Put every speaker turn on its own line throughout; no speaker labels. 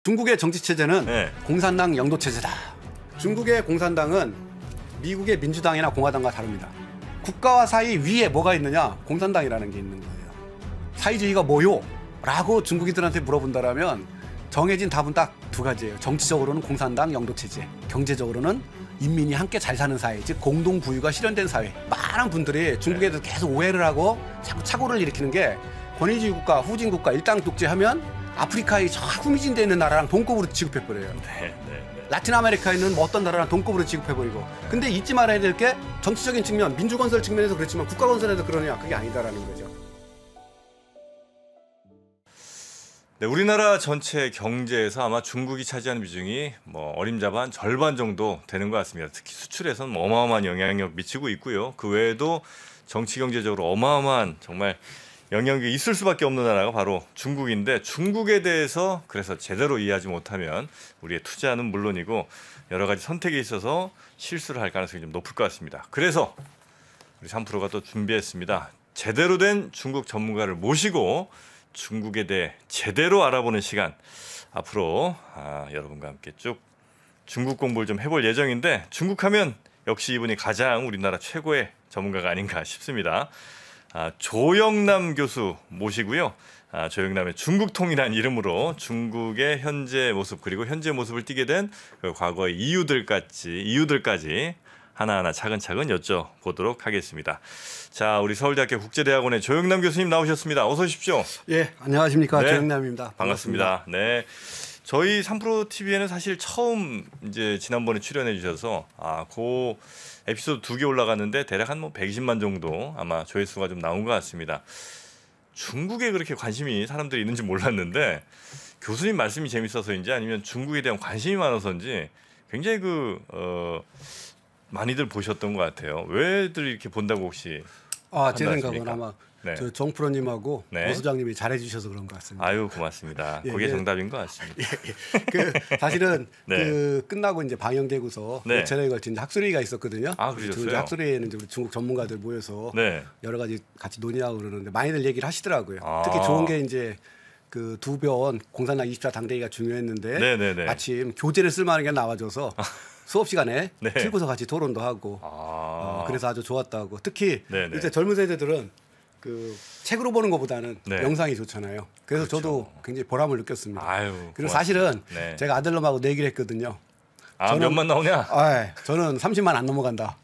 중국의 정치 체제는
네.
공산당 영도 체제다. 중국의 공산당은 미국의 민주당이나 공화당과 다릅니다. 국가와 사이 위에 뭐가 있느냐? 공산당이라는 게 있는 거예요. 사회주의가 뭐요? 라고 중국인들한테 물어본다라면 정해진 답은 딱 두 가지예요. 정치적으로는 공산당 영도 체제, 경제적으로는 인민이 함께 잘 사는 사회, 즉 공동 부유가 실현된 사회. 많은 분들이 중국에 대해서 계속 오해를 하고 자꾸 착오를 일으키는 게 권위주의 국가, 후진 국가, 일당 독재하면 아프리카의 저 후미진되어 있는 나라랑 동급으로 취급해버려요. 라틴 아메리카에 있는 뭐 어떤 나라랑 동급으로 취급해버리고. 근데 잊지 말아야 될 게 정치적인 측면, 민주건설 측면에서 그렇지만 국가건설에서 그러냐? 그게 아니다라는 거죠.
네, 우리나라 전체 경제에서 아마 중국이 차지하는 비중이 뭐 어림잡아 한 절반 정도 되는 것 같습니다. 특히 수출에서는 어마어마한 영향력 미치고 있고요. 그 외에도 정치 경제적으로 어마어마한 정말 영향력이 있을 수밖에 없는 나라가 바로 중국인데, 중국에 대해서 그래서 제대로 이해하지 못하면 우리의 투자는 물론이고 여러 가지 선택에 있어서 실수를 할 가능성이 좀 높을 것 같습니다. 그래서 우리 3프로가 또 준비했습니다. 제대로 된 중국 전문가를 모시고 중국에 대해 제대로 알아보는 시간, 앞으로 여러분과 함께 쭉 중국 공부를 좀 해볼 예정인데, 중국하면 역시 이분이 가장 우리나라 최고의 전문가가 아닌가 싶습니다. 조영남 교수 모시고요. 조영남의 중국통이라는 이름으로 중국의 현재 모습, 그리고 현재 모습을 띠게 된 그 과거의 이유들까지 하나하나 차근차근 여쭤보도록 하겠습니다. 자, 우리 서울대학교 국제대학원의 조영남 교수님 나오셨습니다. 어서 오십시오.
예, 안녕하십니까.
네,
조영남입니다.
반갑습니다. 네, 저희 3프로 TV에는 사실 처음 이제 지난번에 출연해 주셔서 그 에피소드 2개 올라갔는데 대략 한 120만 정도 아마 조회수가 좀 나온 것 같습니다. 중국에 그렇게 관심이 사람들이 있는지 몰랐는데 교수님 말씀이 재밌어서인지 아니면 중국에 대한 관심이 많아서인지 굉장히 많이들 보셨던 것 같아요. 왜들 이렇게 본다고 혹시?
제 생각은 아마
네.
저 정프로님하고
네.
오 소장님이 잘해주셔서 그런 것 같습니다.
아유, 고맙습니다.
예,
그게
예.
정답인 것 같습니다.
사실은
네.
끝나고 이제 방영되고서
네.
며칠에 걸친 학술회의가 있었거든요.
그러셨어요?
학술회의에는 이제 우리 중국 전문가들 모여서
네.
여러 가지 같이 논의하고 그러는데 많이들 얘기를 하시더라고요. 특히 좋은 게 이제 그 두 변 공산당 24 당대회가 중요했는데
네네네.
마침 교재를 쓸만한 게 나와줘서 수업 시간에
네.
틀고서 같이 토론도 하고 그래서 아주 좋았다고. 특히
네네.
이제 젊은 세대들은 그 책으로 보는 것보다는
네.
영상이 좋잖아요. 그래서
그렇죠.
저도 굉장히 보람을 느꼈습니다.
아유,
그리고
고맙습니다.
사실은
네.
제가 아들놈하고 내기를 했거든요.
몇만 나오냐?
저는 30만 안 넘어간다.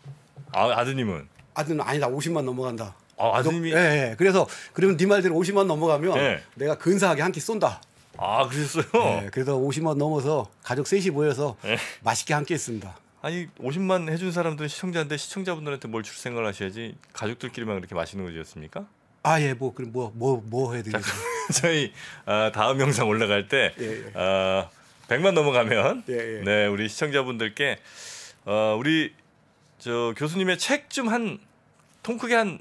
아드님은?
아들은 아니다, 50만 넘어간다.
아드님이?
예. 그래서 그러면 네 말대로 50만 넘어가면
네.
내가 근사하게 한 끼 쏜다.
그랬어요?
네, 그래서 50만 넘어서 가족 셋이 모여서
네.
맛있게 한 끼 했습니다.
아니, 50만 해준 사람들은 시청자인데 시청자분들한테 뭘 줄 생각을 하셔야지 가족들끼리만 그렇게 맛있는 거 드셨습니까?
예, 그럼 뭐 해야 되겠죠?
저희 다음 영상 올라갈 때
예.
100만 넘어가면
예.
네, 우리 시청자분들께 우리 저 교수님의 책 좀 통 크게 한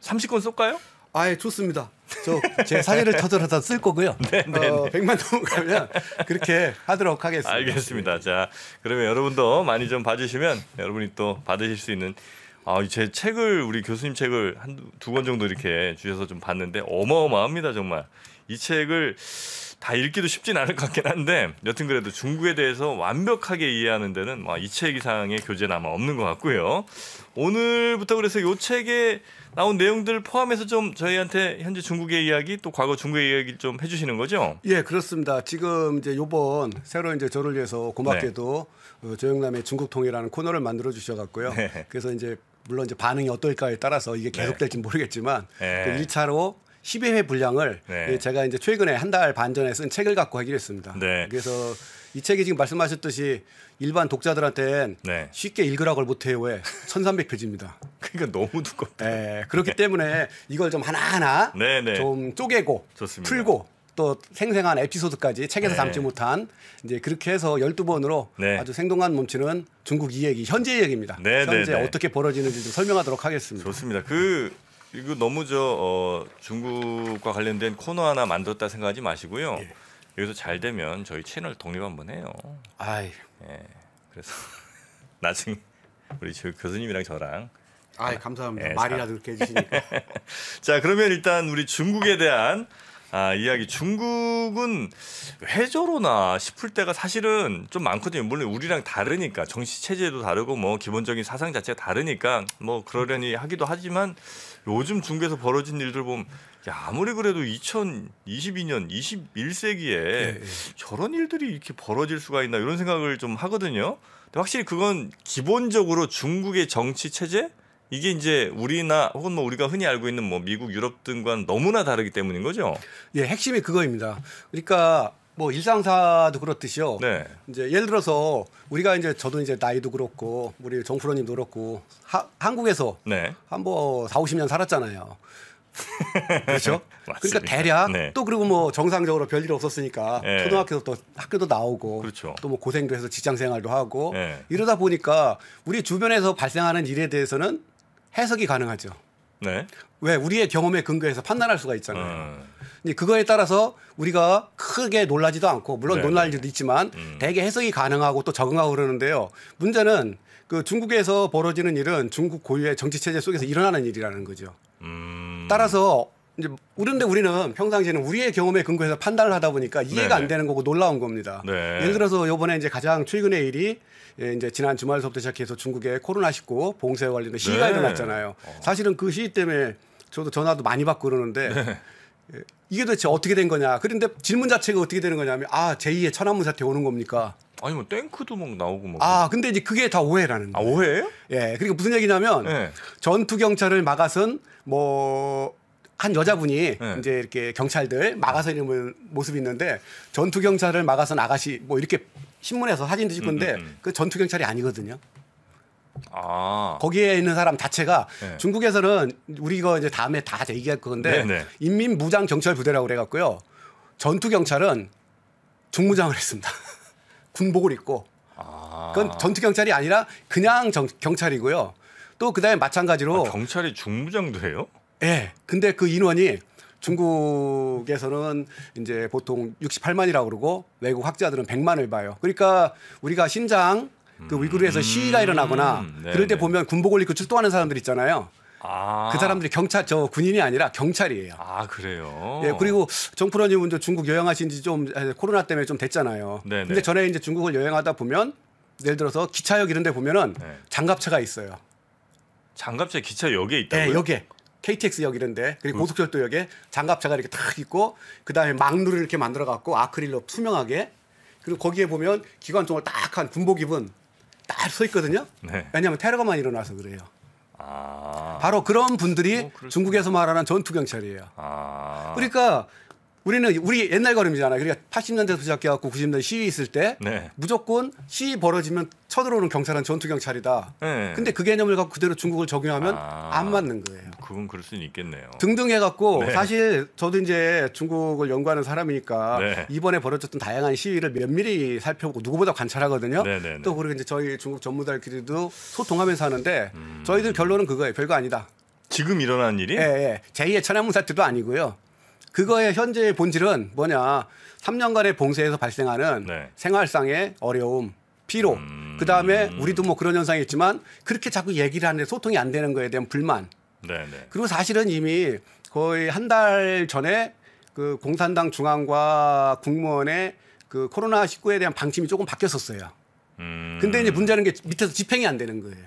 30권 쏠까요?
예, 좋습니다. 제 사진을 터져서 쓸 거고요.
네.
100만 넘어가면 그렇게 하도록 하겠습니다.
알겠습니다. 자, 그러면 여러분도 많이 좀 봐주시면 여러분이 또 받으실 수 있는 제 책을, 우리 교수님 책을 두 권 정도 이렇게 주셔서 좀 봤는데 어마어마합니다. 정말 이 책을 다 읽기도 쉽진 않을 것 같긴 한데 여튼 그래도 중국에 대해서 완벽하게 이해하는 데는 이 책 이상의 교재는 아마 없는 것 같고요. 오늘부터 그래서 이 책에 나온 내용들 포함해서 좀 저희한테 현재 중국의 이야기, 또 과거 중국의 이야기 좀 해주시는 거죠?
예, 그렇습니다. 지금 이제 요번 새로 이제 저를 위해서 고맙게도 조영남의 중국통이라는 코너를 만들어 주셔갖고요.
네.
그래서 이제 물론 이제 반응이 어떨까에 따라서 이게 계속될지 모르겠지만
네.
그 1차로 10회 분량을
네.
제가 이제 최근에 한 달 반 전에 쓴 책을 갖고 하기로 했습니다.
네.
그래서 이 책이 지금 말씀하셨듯이 일반 독자들한테는
네.
쉽게 읽으라고 못해요. 왜? 1300페이지입니다.
그러니까 너무 두껍다.
그렇기 때문에 이걸 좀 하나하나
네.
좀 쪼개고
좋습니다.
풀고 또 생생한 에피소드까지 책에서
네.
담지 못한 이제 그렇게 해서 12번으로
네.
아주 생동감 넘치는 중국 이야기, 현재 이야기입니다.
네,
현재
네.
어떻게 벌어지는지 좀 설명하도록 하겠습니다.
좋습니다. 이거 너무 중국과 관련된 코너 하나 만들었다 생각하지 마시고요.
예.
여기서 잘 되면 저희 채널 독립 한번 해요. 예. 그래서 나중에 우리 교수님이랑 저랑
감사합니다.
예,
말이라도 그렇게 해주시니까.
자, 그러면 일단 우리 중국에 대한 이야기 중국은 왜 저러나 싶을 때가 사실은 좀 많거든요. 물론 우리랑 다르니까 정치 체제도 다르고 뭐 기본적인 사상 자체가 다르니까 뭐 그러려니 하기도 하지만 요즘 중국에서 벌어진 일들 보면 야, 아무리 그래도 2022년 21세기에 저런 일들이 이렇게 벌어질 수가 있나 이런 생각을 좀 하거든요. 근데 확실히 그건 기본적으로 중국의 정치 체제 이게 이제 우리나 혹은 뭐 우리가 흔히 알고 있는 뭐 미국, 유럽 등과는 너무나 다르기 때문인 거죠.
예, 핵심이 그거입니다. 그러니까 뭐 일상사도 그렇듯이요.
네.
이제 예를 들어서 우리가 이제 저도 이제 나이도 그렇고 우리 정프로님도 그렇고 한국에서
네.
한 뭐 4, 50년 살았잖아요. 그렇죠? 그러니까
맞습니다.
대략
네.
또 그리고 뭐 정상적으로 별일 없었으니까
네.
초등학교도 또 학교도 나오고
그렇죠.
또 뭐 고생도 해서 직장 생활도 하고
네.
이러다 보니까 우리 주변에서 발생하는 일에 대해서는 해석이 가능하죠.
네.
왜 우리의 경험에 근거해서 판단할 수가 있잖아요. 이제 그거에 따라서 우리가 크게 놀라지도 않고 물론
네,
놀랄 일도 있지만 대개 해석이 가능하고 또 적응하고 그러는데요. 문제는 그 중국에서 벌어지는 일은 중국 고유의 정치 체제 속에서 일어나는 일이라는 거죠. 따라서 이제 그런데 우리는 평상시에는 우리의 경험에 근거해서 판단을 하다 보니까 이해가
네네.
안 되는 거고 놀라운 겁니다.
네.
예를 들어서 이번에 이제 가장 최근의 일이 이제 지난 주말서부터 시작해서 중국의 코로나19 봉쇄 관련된 시위가
네.
일어났잖아요. 사실은 그 시위 때문에 저도 전화도 많이 받고 그러는데
네.
이게 도대체 어떻게 된 거냐. 그런데 질문 자체가 어떻게 되는 거냐면 제2의 천안문 사태 오는 겁니까?
아니 뭐 탱크도 막 나오고 뭐.
근데 이제 그게 다 오해라는 거예요.
오해예요?
예. 그러니까 무슨 얘기냐면
네.
전투 경찰을 막아선 뭐 한 여자분이
네.
이제 이렇게 경찰들 막아서 있는 모습이 있는데 전투 경찰을 막아선 아가씨 뭐 이렇게 신문에서 사진도 찍고 있는데 그 전투 경찰이 아니거든요. 거기에 있는 사람 자체가
네.
중국에서는 우리 이거 이제 다음에 다 얘기할 건데
네, 네.
인민무장경찰부대라고 그래갖고요. 전투 경찰은 중무장을 했습니다. 군복을 입고. 그건 전투 경찰이 아니라 그냥 경찰이고요. 또 그다음에 마찬가지로
경찰이 중무장도 해요?
예. 근데 그 인원이 중국에서는 이제 보통 68만이라고 그러고 외국 학자들은 100만을 봐요. 그러니까 우리가 신장 그 위구르에서 시위가 일어나거나
네,
그럴 때
네.
보면 군복을 입고 출동하는 사람들 있잖아요. 그 사람들이 군인이 아니라 경찰이에요.
그래요.
예, 그리고 정프로님은 중국 여행하신 지 좀 코로나 때문에 좀 됐잖아요.
네네.
근데 전에 이제 중국을 여행하다 보면 예를 들어서 기차역 이런 데 보면은
네.
장갑차가 있어요.
장갑차 기차 역에 있다고요?
네, 역에. KTX역 이런데 그리고 고속철도역에 장갑차가 이렇게 딱 있고 그다음에 망루를 이렇게 만들어 갖고 아크릴로 투명하게 그리고 거기에 보면 기관총을 딱 한 군복 입은 딱 서 있거든요.
네.
왜냐하면 테러가만 일어나서 그래요.
바로
바로 그런 분들이
그렇구나.
중국에서 말하는 전투 경찰이에요. 그러니까 우리 옛날 걸음이잖아요. 그러니까 80년대부터 시작해갖고 90년대 시위 있을 때
네.
무조건 시위 벌어지면 쳐들어오는 경찰은 전투 경찰이다.
네.
근데 그 개념을 갖고 그대로 중국을 적용하면 안 맞는 거예요.
그건 그럴 수는 있겠네요.
등등 해갖고
네.
사실 저도 이제 중국을 연구하는 사람이니까
네.
이번에 벌어졌던 다양한 시위를 면밀히 살펴보고 누구보다 관찰하거든요.
네네네.
또 그리고 이제 저희 중국 전무들끼리도 소통하면서 하는데 저희들 결론은 그거예요. 별거 아니다.
지금 일어난 일이?
예. 제2의 천안문 사태도 아니고요. 그거의 현재의 본질은 뭐냐. 3년간의 봉쇄에서 발생하는
네.
생활상의 어려움, 피로. 그다음에 우리도 뭐 그런 현상이 있지만 그렇게 자꾸 얘기를 하는데 소통이 안 되는 거에 대한 불만.
네네.
그리고 사실은 이미 거의 한 달 전에 그 공산당 중앙과 국무원의 그 코로나19에 대한 방침이 조금 바뀌었었어요. 근데 이제 문제는 게 밑에서 집행이 안 되는 거예요.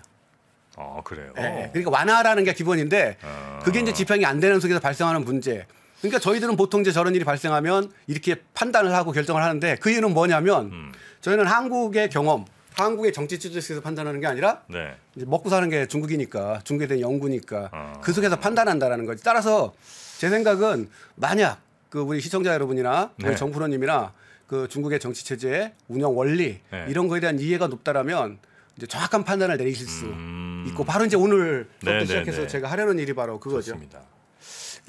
그래요.
예, 그러니까 완화라는 게 기본인데 그게 이제 집행이 안 되는 속에서 발생하는 문제. 그러니까 저희들은 보통 이제 저런 일이 발생하면 이렇게 판단을 하고 결정을 하는데 그 이유는 뭐냐면 저희는 한국의 경험, 한국의 정치 체제에서 판단하는 게 아니라
네.
이제 먹고 사는 게 중국이니까 중국에 대한 연구니까 그 속에서 판단한다라는 거지. 따라서 제 생각은 만약 그 우리 시청자 여러분이나
네.
우리 정프로님이나 그 중국의 정치 체제의 운영 원리
네.
이런 거에 대한 이해가 높다라면 이제 정확한 판단을 내리실 수 있고 바로 이제 오늘부터
네,
시작해서
네.
제가 하려는 일이 바로 그거죠.
좋습니다.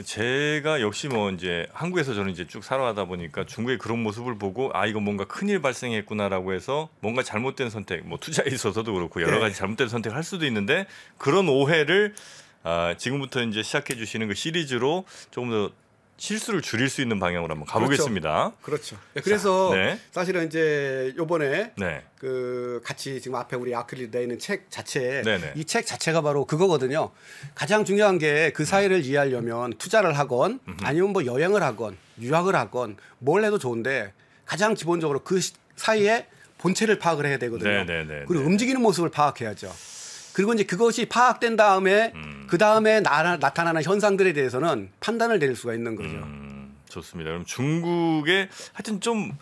제가 역시 뭐 이제 한국에서 저는 이제 쭉 살아가다 보니까 중국의 그런 모습을 보고 이거 뭔가 큰일 발생했구나라고 해서 뭔가 잘못된 선택, 뭐 투자에 있어서도 그렇고 여러 가지 잘못된 선택을 할 수도 있는데 그런 오해를 지금부터 이제 시작해 주시는 그 시리즈로 조금 더 실수를 줄일 수 있는 방향으로 한번 가보겠습니다.
그렇죠. 그래서
네.
사실은 이제 요번에
네.
그 같이 지금 앞에 우리 아크릴 돼 있는 책 자체,
네네.
이 책 자체가 바로 그거거든요. 가장 중요한 게 그 사회를 이해하려면 투자를 하건 아니면 뭐 여행을 하건 유학을 하건 뭘 해도 좋은데 가장 기본적으로 그 사회의 본체를 파악을 해야 되거든요.
네네네.
그리고 움직이는 모습을 파악해야죠. 그리고 이제 그것이 파악된 다음에 그 다음에 나타나는 현상들에 대해서는 판단을 내릴 수가 있는 거죠.
좋습니다. 그럼 중국의 하여튼 좀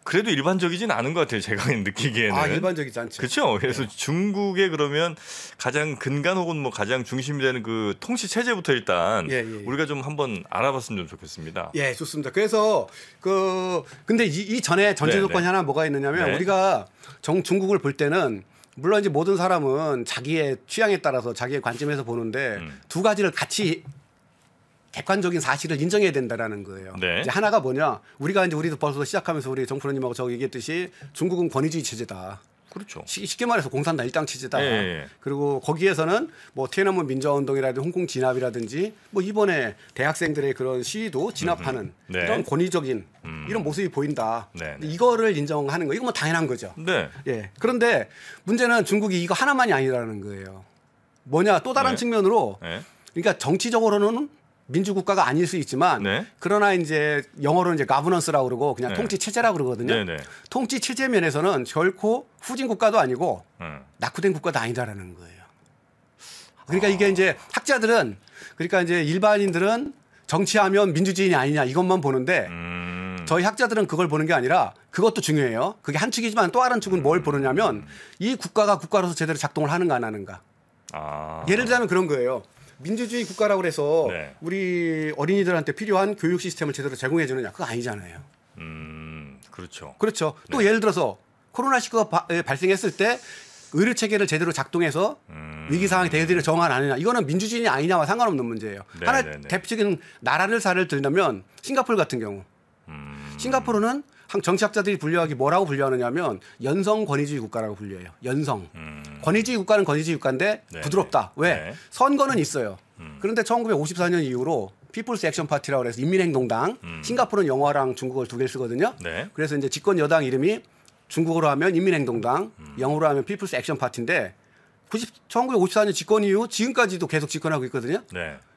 그래도 일반적이진 않은 것 같아요. 제가 느끼기에는.
아, 일반적이지 않죠.
그렇죠. 그래서
네.
중국의 그러면 가장 근간 혹은 뭐 가장 중심이 되는 그 통치 체제부터 일단 우리가 좀 한번 알아봤으면 좀 좋겠습니다.
예, 좋습니다. 그래서 근데 이 전에 전제 조건이 하나 뭐가 있느냐면 우리가 중국을 볼 때는 물론 이제 모든 사람은 자기의 취향에 따라서 자기의 관점에서 보는데 두 가지를 같이 객관적인 사실을 인정해야 된다라는 거예요.
네.
이제 하나가 뭐냐? 우리도 벌써 시작하면서 우리 정프로님하고 저 얘기했듯이 중국은 권위주의 체제다.
그렇죠.
쉽게 말해서 공산당 일당 체제다.
예.
그리고 거기에서는 뭐 티에너먼 민주화운동이라든지 홍콩 진압이라든지 뭐 이번에 대학생들의 그런 시위도 진압하는
네.
이런 권위적인 이런 모습이 보인다.
네.
이거를 인정하는 거 이건 뭐 당연한 거죠.
네.
예. 그런데 문제는 중국이 이거 하나만이 아니라는 거예요. 뭐냐 또 다른 측면으로 그러니까 정치적으로는 민주국가가 아닐 수 있지만 그러나 이제 영어로는 이제 가버넌스라고 그러고 그냥 통치 체제라고 그러거든요. 통치 체제 면에서는 결코 후진 국가도 아니고 낙후된 국가도 아니다라는 거예요. 그러니까 이게 이제 학자들은 그러니까 이제 일반인들은 정치하면 민주주의냐 아니냐 이것만 보는데 저희 학자들은 그걸 보는 게 아니라 그것도 중요해요. 그게 한 축이지만 또 다른 축은 뭘 보느냐면 이 국가가 국가로서 제대로 작동을 하는가 안 하는가. 예를 들자면 그런 거예요. 민주주의 국가라고 해서 우리 어린이들한테 필요한 교육 시스템을 제대로 제공해 주느냐 그거 아니잖아요.
그렇죠.
그렇죠. 또 예를 들어서 코로나19가 발생했을 때 의료 체계를 제대로 작동해서 위기 상황에 대응을 정한 아니냐 이거는 민주주의 아니냐와 상관없는 문제예요. 하나 대표적인 나라를 사례를 들면 싱가포르 같은 경우. 싱가포르는 정치학자들이 뭐라고 분류하느냐면 연성 권위주의 국가라고 분류해요. 연성. 권위주의 국가는 권위주의 국가인데 부드럽다. 왜? 선거는 있어요. 그런데 1954년 이후로 피플스 액션 파티라고 해서 인민행동당. 싱가포르는 영어랑 중국어를 두 개를 쓰거든요. 그래서 이제 집권 여당 이름이 중국어로 하면 인민행동당, 영어로 하면 피플스 액션 파티인데 1954년 집권 이후 지금까지도 계속 집권하고 있거든요.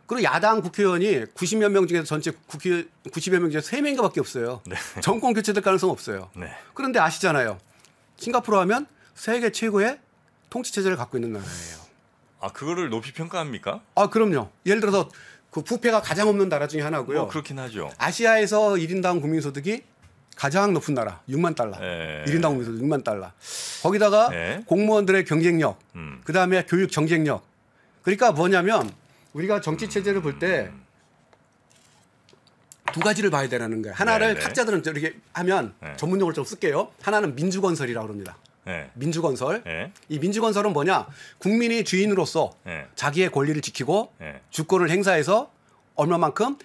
그리고 야당 국회의원이 90여 명 중에서 전체 90여 명 중에서 3명인가밖에 없어요. 정권 교체될 가능성 없어요. 그런데 아시잖아요. 싱가포르 하면 세계 최고의 통치 체제를 갖고 있는 나라예요.
아, 그거를 높이 평가합니까?
아, 그럼요. 예를 들어서 그 부패가 가장 없는 나라 중에 하나고요.
그렇긴 하죠.
아시아에서 1인당 국민소득이 가장 높은 나라 6만 달러. 1인당 국민소득 6만 달러. 거기다가 공무원들의 경쟁력, 그다음에 교육 경쟁력. 그러니까 뭐냐면 우리가 정치 체제를 볼 때 두 가지를 봐야 되라는 거예요. 하나를 학자들은 이렇게 하면 전문용어를 좀 쓸게요. 하나는 민주건설이라고 합니다. 민주건설. 이 민주건설은 뭐냐? 국민이 주인으로서 자기의 권리를 지키고 주권을 행사해서 얼마만큼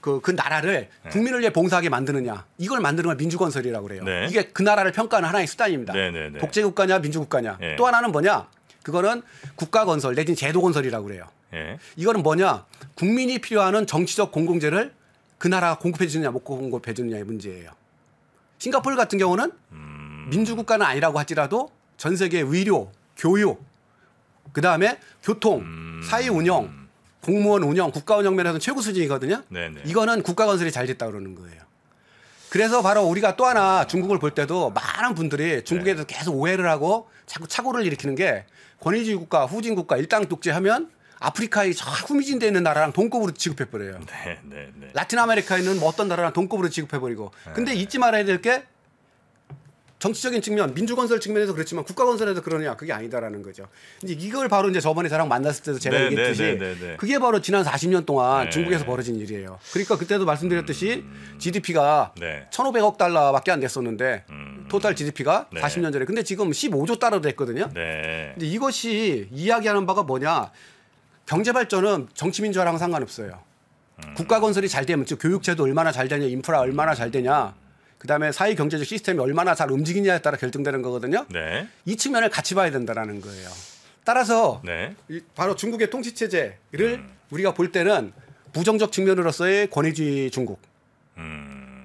그 나라를 국민을 위해 봉사하게 만드느냐. 이걸 만드는 걸 민주건설이라고 그래요. 이게 그 나라를 평가하는 하나의 수단입니다. 독재국가냐 민주국가냐. 또 하나는 뭐냐? 그거는 국가건설 내지는 제도건설이라고 그래요. 이거는 뭐냐? 국민이 필요하는 정치적 공공재를 그 나라가 공급해 주느냐 못 공급해 주느냐의 문제예요. 싱가포르 같은 경우는 민주국가는 아니라고 할지라도 전 세계 의료, 교육, 그다음에 교통, 사회 운영, 공무원 운영, 국가 운영 면에서는 최고 수준이거든요. 이거는 국가 건설이 잘 됐다 그러는 거예요. 그래서 바로 우리가 또 하나 중국을 볼 때도 많은 분들이 중국에 대해서 계속 오해를 하고 자꾸 착오를 일으키는 게 권위주의 국가, 후진 국가, 일당 독재하면 아프리카의 저 후미진되어 있는 나라랑 동급으로 취급해버려요. 라틴 아메리카에 있는 뭐 어떤 나라랑 동급으로 취급해버리고. 근데 잊지 말아야 될 게 정치적인 측면, 민주건설 측면에서 그렇지만 국가건설에서 그러냐 그게 아니다라는 거죠. 이제 이걸 바로 이제 저번에 저랑 만났을 때도 제가 얘기했듯이 그게 바로 지난 40년 동안 중국에서 벌어진 일이에요. 그러니까 그때도 말씀드렸듯이 GDP가 1,500억 달러밖에 안 됐었는데 토탈 GDP가 40년 전에. 근데 지금 15조 달러 됐거든요. 근데 이것이 이야기하는 바가 뭐냐? 경제 발전은 정치 민주화랑 상관없어요. 국가 건설이 잘 되면 즉 교육제도 얼마나 잘 되냐, 인프라 얼마나 잘 되냐, 그다음에 사회 경제적 시스템이 얼마나 잘 움직이냐에 따라 결정되는 거거든요. 이 측면을 같이 봐야 된다라는 거예요. 따라서 바로 중국의 통치 체제를 우리가 볼 때는 부정적 측면으로서의 권위주의 중국.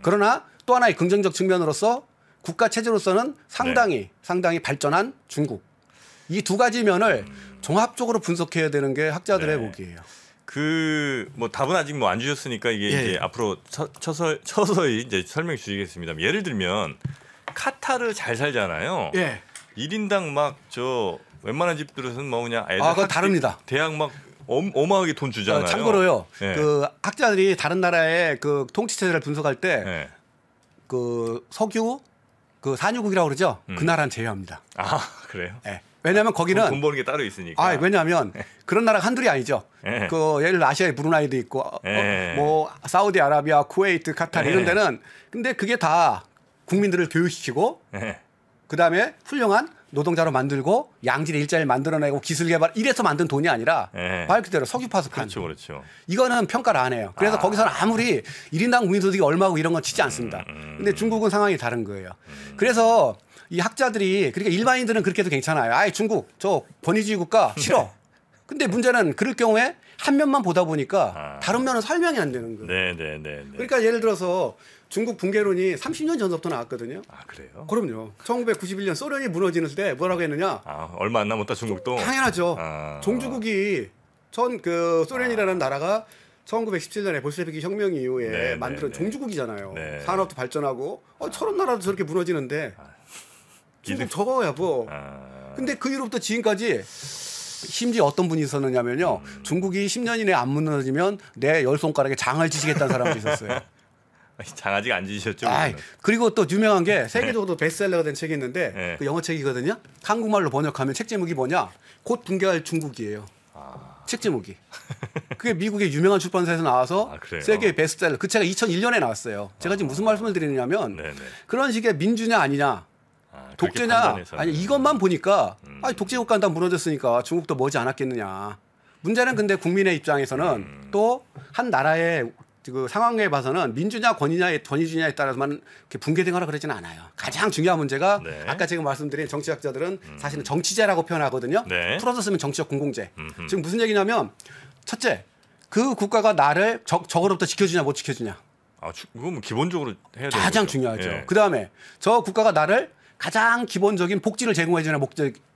그러나 또 하나의 긍정적 측면으로서 국가 체제로서는 상당히 발전한 중국. 이 두 가지 면을 종합적으로 분석해야 되는 게 학자들의 보기예요.
그 뭐 답은 아직 뭐 안 주셨으니까 이게 이제 앞으로 서서히 이제 설명 주시겠습니다. 예를 들면 카타르 잘 살잖아요.
예.
1인당 막 저 웬만한 집들은 뭐 그냥 애들
그건 다릅니다.
대학 막 어마하게 돈 주잖아요.
참고로요.
예.
그 학자들이 다른 나라의 그 통치 체제를 분석할 때
예.
그 석유 그 산유국이라고 그러죠. 그 나라는 제외합니다.
아 그래요?
예. 왜냐하면 거기는
돈 버는 게 따로 있으니까.
왜냐하면 그런 나라가 한둘이 아니죠.
예.
그 예를 들어 아시아의 브루나이도 있고
예.
뭐 사우디아라비아, 쿠웨이트, 카타르 이런 데는 근데 그게 다 국민들을 교육시키고
예.
그다음에 훌륭한 노동자로 만들고 양질의 일자리를 만들어내고 기술 개발 이래서 만든 돈이 아니라 말 그대로 석유 파수판.
그렇죠.
이거는 평가를 안 해요. 그래서 거기서는 아무리 1인당 국민소득이 얼마고 이런 건 치지 않습니다. 근데 중국은 상황이 다른 거예요. 그래서 이 학자들이 그러니까 일반인들은 그렇게 해도 괜찮아요. 아이 중국 저 권위주의 국가 싫어. 근데 문제는 그럴 경우에 한 면만 보다 보니까 다른 면은 설명이 안 되는 거예요.
네.
그러니까 예를 들어서 중국 붕괴론이 30년 전부터 나왔거든요.
아 그래요?
그럼요. 1991년 소련이 무너지는 때 뭐라고 했느냐?
얼마 안 남았다 중국도.
당연하죠. 종주국이 그 소련이라는 나라가 1917년에 볼셰비키 혁명 이후에 만든 종주국이잖아요.
네.
산업도 발전하고 저런 나라도 저렇게 무너지는데 중국 저거야 뭐. 근데 그 이후부터 지금까지 심지어 어떤 분이 있었느냐면요. 중국이 10년 이내에 안 무너지면 내 열 손가락에 장을 지시겠다는 사람도 있었어요.
장 아직 안 지셨죠?
그리고 또 유명한 게 세계적으로 베스트셀러가 된 책이 있는데 그 영어 책이거든요. 한국말로 번역하면 책 제목이 뭐냐? 곧 붕괴할 중국이에요. 책 제목이. 그게 미국의 유명한 출판사에서 나와서 세계 베스트셀러. 그 책이 2001년에 나왔어요. 제가 지금 무슨 말씀을 드리느냐면 그런 식의 민주냐 아니냐 독재냐 아니 이것만 보니까 독재 국가는 다 무너졌으니까 중국도 머지 않았겠느냐. 문제는 근데 국민의 입장에서는 또 한 나라의 그 상황에 봐서는 민주냐 권위주냐에 따라서만 이렇게 붕괴되거나 그러지는 않아요. 가장 중요한 문제가 아까 제가 말씀드린 정치학자들은 사실은 정치제라고 표현하거든요. 풀어서 쓰면 정치적 공공재. 지금 무슨 얘기냐면 첫째 그 국가가 나를 적으로부터 지켜주냐 못 지켜주냐.
그건 뭐 기본적으로 해야 되는
가장
거죠.
중요하죠. 그다음에 저 국가가 나를 가장 기본적인 복지를 제공해주냐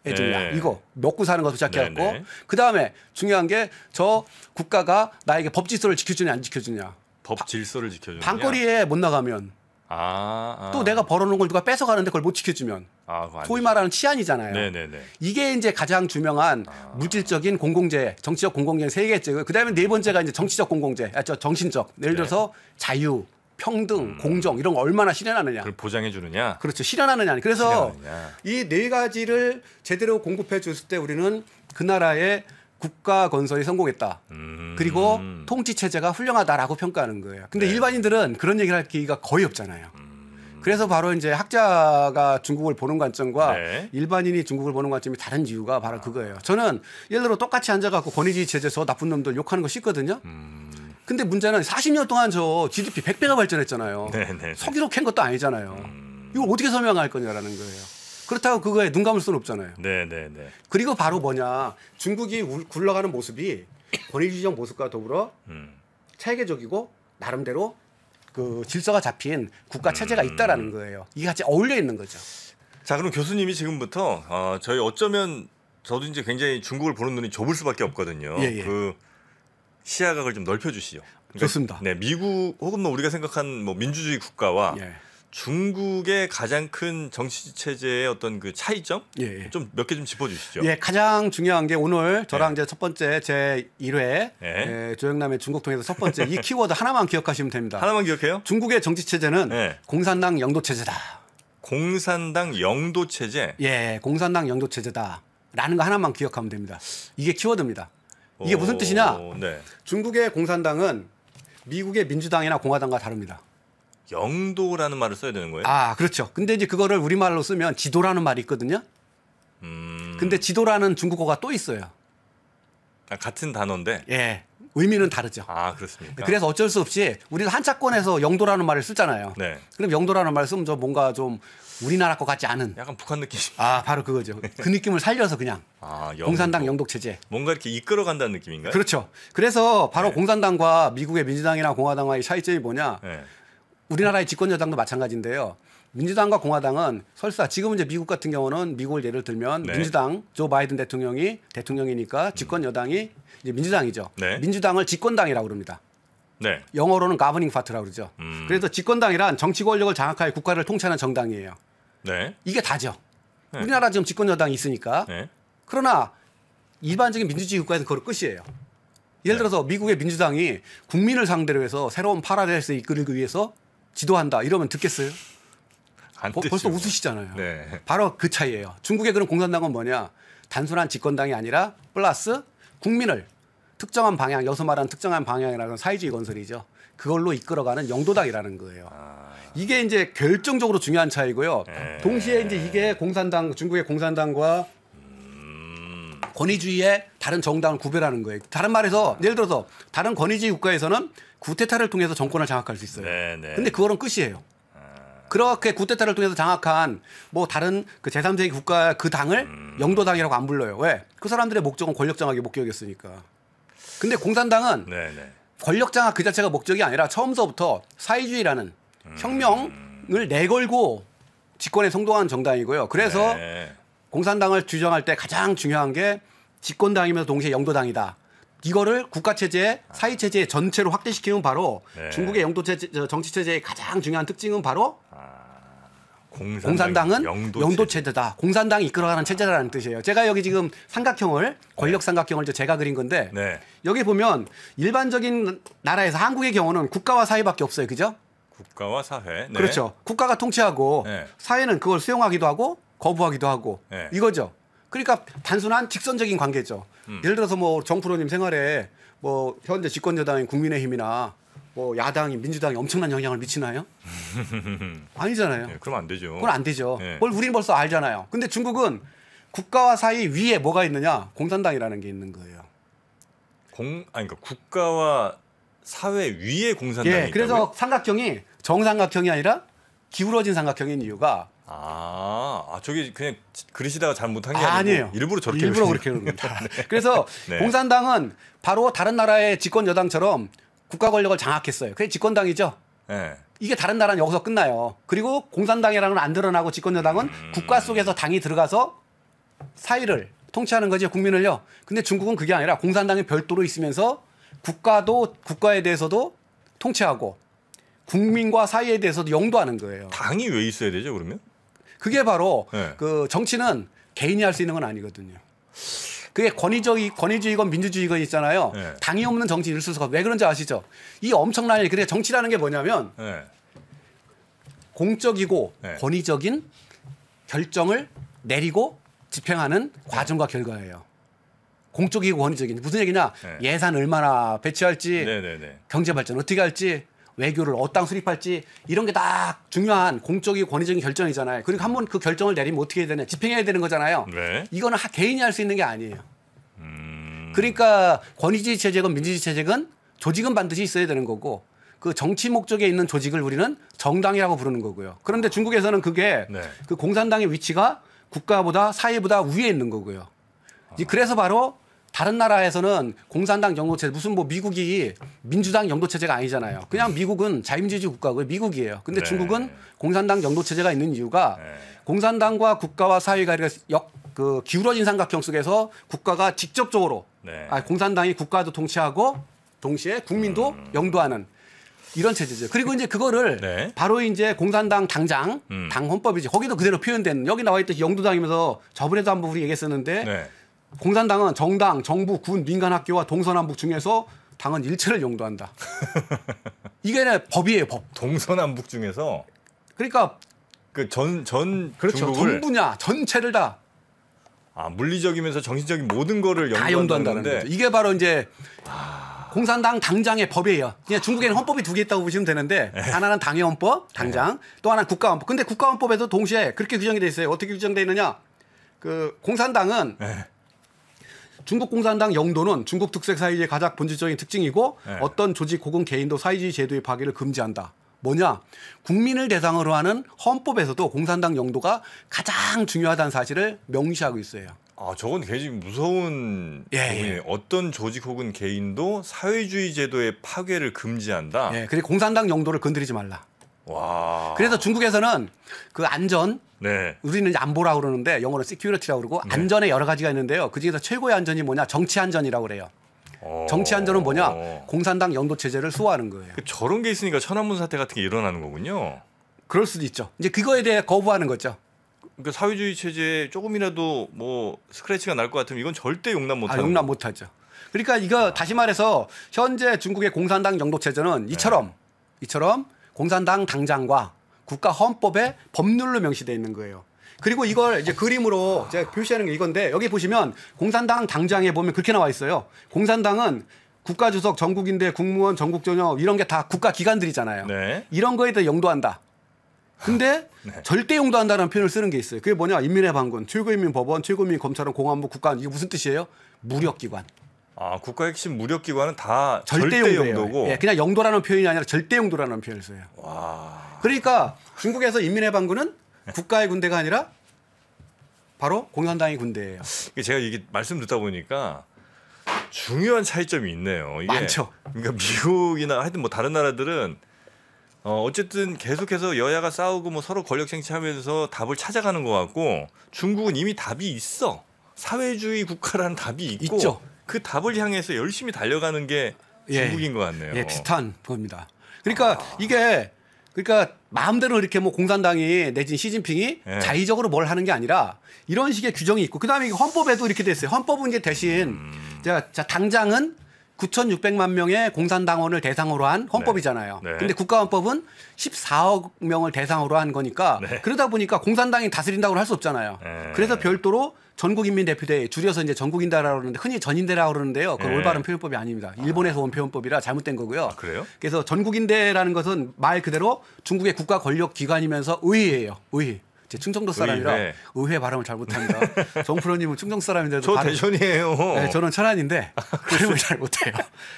해주냐 이거 먹고 사는 것도 시작해갖고 그다음에 중요한 게 저 국가가 나에게 법 질서를 지켜주냐 안 지켜주냐.
법 질서를 지켜주냐.
밤거리에 못 나가면 또 내가 벌어놓은 걸 누가 뺏어가는데 그걸 못 지켜주면 소위 말하는 치안이잖아요. 이게 이제 가장 중요한 물질적인 공공재, 정치적 공공재 세 개째. 그다음에 네 번째가 이제 정치적 공공재, 정신적. 예를 들어서 자유. 평등, 공정 이런 거 얼마나 실현하느냐.
그걸 보장해 주느냐.
그렇죠. 실현하느냐. 그래서 이 네 가지를 제대로 공급해 줬을 때 우리는 그 나라의 국가 건설이 성공했다. 그리고 통치 체제가 훌륭하다라고 평가하는 거예요. 근데 일반인들은 그런 얘기를 할 기회가 거의 없잖아요. 그래서 바로 이제 학자가 중국을 보는 관점과 일반인이 중국을 보는 관점이 다른 이유가 바로 그거예요. 저는 예를 들어 똑같이 앉아갖고 권위주의 체제 저 나쁜 놈들 욕하는 거 싫거든요. 근데 문제는 40년 동안 저 GDP 100배가 발전했잖아요. 석유로 캔 것도 아니잖아요. 이걸 어떻게 설명할 거냐라는 거예요. 그렇다고 그거에 눈 감을 수는 없잖아요. 그리고 바로 뭐냐. 중국이 굴러가는 모습이 권위주의적 모습과 더불어 체계적이고 나름대로 그 질서가 잡힌 국가 체제가 있다라는 거예요. 이게 같이 어울려 있는 거죠.
자, 그럼 교수님이 지금부터 저희 어쩌면 저도 이제 굉장히 중국을 보는 눈이 좁을 수밖에 없거든요. 그 시야각을 좀 넓혀주시죠. 그러니까,
좋습니다.
미국 혹은 뭐 우리가 생각한 뭐 민주주의 국가와 중국의 가장 큰 정치 체제의 어떤 그 차이점 좀 몇 개 좀 짚어주시죠.
가장 중요한 게 오늘 저랑 이제 첫 번째 제 1회 조영남의 중국 통해서 첫 번째 이 키워드 하나만 기억하시면 됩니다.
하나만 기억해요?
중국의 정치 체제는 공산당 영도 체제다.
공산당 영도 체제.
공산당 영도 체제다라는 거 하나만 기억하면 됩니다. 이게 키워드입니다. 이게 무슨 뜻이냐? 중국의 공산당은 미국의 민주당이나 공화당과 다릅니다.
영도라는 말을 써야 되는 거예요?
그렇죠. 근데 이제 그거를 우리말로 쓰면 지도라는 말이 있거든요. 근데 지도라는 중국어가 또 있어요.
같은 단어인데?
의미는 다르죠.
아, 그렇습니까?
그래서 어쩔 수 없이 우리도 한자권에서 영도라는 말을 쓰잖아요.
네.
그럼 영도라는 말을 쓰면 좀 뭔가 좀 우리나라 것 같지 않은.
약간 북한 느낌.
아, 바로 그거죠. 그 느낌을 살려서 그냥
영도.
공산당 영독 체제.
뭔가 이렇게 이끌어간다는 느낌인가요?
그렇죠. 그래서 바로
네.
공산당과 미국의 민주당이나 공화당과의 차이점이 뭐냐?
네.
우리나라의 집권 여당도 마찬가지인데요. 민주당과 공화당은 설사 지금 이제 미국 같은 경우는 미국을 예를 들면
네.
민주당 조 바이든 대통령이 대통령이니까 집권 여당이 이제 민주당이죠.
네.
민주당을 집권당이라고 그럽니다.
네.
영어로는 가버닝 파트라고 그러죠. 그래서 집권당이란 정치 권력을 장악하여 국가를 통치하는 정당이에요.
네.
이게 다죠.
네.
우리나라 지금 집권 여당이 있으니까.
네.
그러나 일반적인 민주주의 국가에서는 그걸 끝이에요. 예를 들어서 미국의 민주당이 국민을 상대로 해서 새로운 파라다이스를 이끌기 위해서 지도한다 이러면 듣겠어요?
안
벌써
되죠.
웃으시잖아요.
네.
바로 그 차이예요. 중국의 그런 공산당은 뭐냐? 단순한 집권당이 아니라 플러스 국민을 특정한 방향, 여기서 말하는 특정한 방향이라는 사회주의 건설이죠. 그걸로 이끌어가는 영도당이라는 거예요. 이게 이제 결정적으로 중요한 차이고요.
네.
동시에 이제 이게 공산당, 중국의 공산당과 권위주의의 다른 정당을 구별하는 거예요. 다른 말해서 예를 들어서 다른 권위주의 국가에서는 구테타를 통해서 정권을 장악할 수 있어요.
네, 네.
근데 그거는 끝이에요. 그렇게 구테타를 통해서 장악한 뭐 다른 그 제3세계 국가 그 당을 영도당이라고 안 불러요. 왜? 그 사람들의 목적은 권력 장악의 목적이었으니까. 근데 공산당은
네, 네.
권력 장악 그 자체가 목적이 아니라 처음서부터 사회주의라는 혁명을 내걸고 집권에 성공한 정당이고요. 그래서
네.
공산당을 규정할 때 가장 중요한 게 집권당이면서 동시에 영도당이다. 이거를 국가체제, 사회체제 전체로 확대시키는 바로
네.
중국의 영도체제, 정치체제의 가장 중요한 특징은 바로
공산당은
공산당은 영도체제다. 공산당이 이끌어가는 체제라는 뜻이에요. 제가 여기 지금 삼각형을 권력 삼각형을 제가 그린 건데
네.
여기 보면 일반적인 나라에서 한국의 경우는 국가와 사회밖에 없어요. 그죠?
국가와 사회. 네.
그렇죠. 국가가 통치하고
네.
사회는 그걸 수용하기도 하고 거부하기도 하고
네.
이거죠. 그러니까 단순한 직선적인 관계죠. 예를 들어서 뭐 정프로님 생활에 뭐 현재 집권 여당인 국민의힘이나 뭐 야당이 민주당이 엄청난 영향을 미치나요? 아니잖아요.
네, 그럼 안 되죠.
그건 안 되죠.
네.
우리는 벌써 알잖아요. 근데 중국은 국가와 사이 위에 뭐가 있느냐? 공산당이라는 게 있는 거예요.
그러니까 국가와 사회 위에 공산당이
예,
있다고요?
그래서 삼각형이 정삼각형이 아니라 기울어진 삼각형인 이유가
저기 그냥 그리시다가 잘못한 게 아니고
아니에요.
일부러 저렇게
일부러
그리신
그렇게 그러는 겁니다. 그래서
네.
공산당은 바로 다른 나라의 집권 여당처럼 국가 권력을 장악했어요. 그게 집권당이죠.
네.
이게 다른 나라는 여기서 끝나요. 그리고 공산당이라는 건 안 드러나고 집권 여당은 국가 속에서 당이 들어가서 사회를 통치하는 거죠. 국민을요. 근데 중국은 그게 아니라 공산당이 별도로 있으면서 국가에 대해서도 통치하고 국민과 사회에 대해서도 영도하는 거예요.
당이 왜 있어야 되죠, 그러면?
그게 바로
네.
그 정치는 개인이 할 수 있는 건 아니거든요. 그게 권위주의건 민주주의건 있잖아요.
네.
당이 없는 정치를 쓸 수가 왜 그런지 아시죠? 이 엄청난 일. 그래 정치라는 게 뭐냐면
네.
공적이고
네.
권위적인 결정을 내리고 집행하는 과정과 결과예요. 공적이고 권위적인 무슨 얘기냐?
네.
예산 얼마나 배치할지,
네네네.
경제 발전 어떻게 할지, 외교를 어디다 수립할지 이런 게 다 중요한 공적이고 권위적인 결정이잖아요. 그리고 한번 그 결정을 내리면 어떻게 해야 되냐? 집행해야 되는 거잖아요.
네.
이거는 개인이 할 수 있는 게 아니에요. 그러니까 권위주의 체제건 민주주의 체제건 조직은 반드시 있어야 되는 거고 그 정치 목적에 있는 조직을 우리는 정당이라고 부르는 거고요. 그런데 중국에서는 그게
네.
그 공산당의 위치가 국가보다 사회보다 위에 있는 거고요. 그래서 바로 다른 나라에서는 공산당 영도체제 무슨 뭐 미국이 민주당 영도체제가 아니잖아요. 그냥 미국은 자유민주주의 국가고요. 미국이에요. 근데
네.
중국은 공산당 영도체제가 있는 이유가
네.
공산당과 국가와 사회가 그 기울어진 삼각형 속에서 국가가 직접적으로
네.
공산당이 국가도 통치하고 동시에 국민도 영도하는 이런 체제죠. 그리고 이제 그거를
네.
바로 이제 공산당 당장 당 헌법이지. 거기도 그대로 표현된 여기 나와 있듯이 영도당이면서 저번에도 한번 우리 얘기했었는데
네.
공산당은 정당, 정부, 군, 민간학교와 동서남북 중에서 당은 일체를 영도한다. 이게 법이에요, 법.
동서남북 중에서
그러니까
그 전
그렇죠.
중국을
전 분야 전체를 다
물리적이면서 정신적인 모든 거를
다 영도한다는
영도한다는데
거죠. 이게 바로 이제 공산당 당장의 법이에요. 그냥 중국에는 헌법이 두 개 있다고 보시면 되는데 하나는 당의 헌법, 당장, 또 하나는 국가 헌법. 근데 국가 헌법에도 동시에 그렇게 규정이 돼 있어요. 어떻게 규정돼 있느냐? 그 공산당은
네.
중국 공산당 영도는 중국 특색 사회주의의 가장 본질적인 특징이고
네.
어떤 조직 혹은 개인도 사회주의 제도의 파괴를 금지한다. 뭐냐? 국민을 대상으로 하는 헌법에서도 공산당 영도가 가장 중요하다는 사실을 명시하고 있어요.
아, 저건 굉장히 무서운
예,
부분이에요. 어떤 조직 혹은 개인도 사회주의 제도의 파괴를 금지한다.
예, 그리고 공산당 영도를 건드리지 말라.
와.
그래서 중국에서는 그 안전,
네.
우리는 이제 안보라고 그러는데 영어로 security라고 그러고 안전에 여러 가지가 있는데요. 그중에서 최고의 안전이 뭐냐? 정치 안전이라고 그래요. 정치 안전은 뭐냐? 공산당 영도 체제를 수호하는 거예요.
저런 게 있으니까 천안문 사태 같은 게 일어나는 거군요.
그럴 수도 있죠. 이제 그거에 대해 거부하는 거죠.
그러니까 사회주의 체제에 조금이라도 뭐 스크래치가 날 것 같으면 이건 절대 용납 못 하는
용납 못 하죠. 그러니까 이거 다시 말해서 현재 중국의 공산당 영도 체제는 이처럼 공산당 당장과 국가 헌법에 법률로 명시되어 있는 거예요. 그리고 이걸 이제 그림으로 제가 표시하는 게 이건데 여기 보시면 공산당 당장에 보면 그렇게 나와 있어요. 공산당은 국가주석, 전국인대, 국무원, 전국전역 이런 게 다 국가 기관들이잖아요.
네.
이런 거에 대해 영도한다. 근데
네.
절대 용도한다는 표현을 쓰는 게 있어요. 그게 뭐냐? 인민의 방군, 최고인민법원, 최고인민검찰원, 공안부, 국가원 이게 무슨 뜻이에요? 무력기관.
아, 국가 핵심 무력기관은 다
절대
절대
용도예요.
용도고.
예, 그냥 영도라는 표현이 아니라 절대 용도라는 표현을 써요.
와.
그러니까 중국에서 인민의 방군은 국가의 군대가 아니라 바로 공산당의 군대예요.
제가 이게 말씀 듣다 보니까 중요한 차이점이 있네요. 이게
많죠.
그러니까 미국이나 하여튼 뭐 다른 나라들은 어쨌든 계속해서 여야가 싸우고 뭐 서로 권력 쟁취하면서 답을 찾아가는 것 같고 중국은 이미 답이 있어. 사회주의 국가라는 답이 있고
있죠.
그 답을 향해서 열심히 달려가는 게 중국인 것 같네요.
예, 비슷한 겁니다. 그러니까 이게 그러니까 마음대로 이렇게 뭐 공산당이 내진 시진핑이
예.
자의적으로 뭘 하는 게 아니라 이런 식의 규정이 있고 그다음에 헌법에도 이렇게 돼 있어요. 헌법은 이제 대신 자 당장은 9,600만 명의 공산당원을 대상으로 한 헌법이잖아요.
네. 네.
근데 국가헌법은 14억 명을 대상으로 한 거니까
네.
그러다 보니까 공산당이 다스린다고 할 수 없잖아요.
네.
그래서 별도로 전국인민대표대회 줄여서 이제 전국인대라고 그러는데 흔히 전인대라고 그러는데요. 그건
네.
올바른 표현법이 아닙니다. 일본에서 온 표현법이라 잘못된 거고요.
아, 그래요?
그래서 전국인대라는 것은 말 그대로 중국의 국가 권력 기관이면서 의회예요. 의회. 제 충청도 사람이라 의회 발음을 잘 못합니다. 정프로님은 충청 사람인데도
저 대전이에요.
네, 저는 천안인데 발음을 잘 못해요.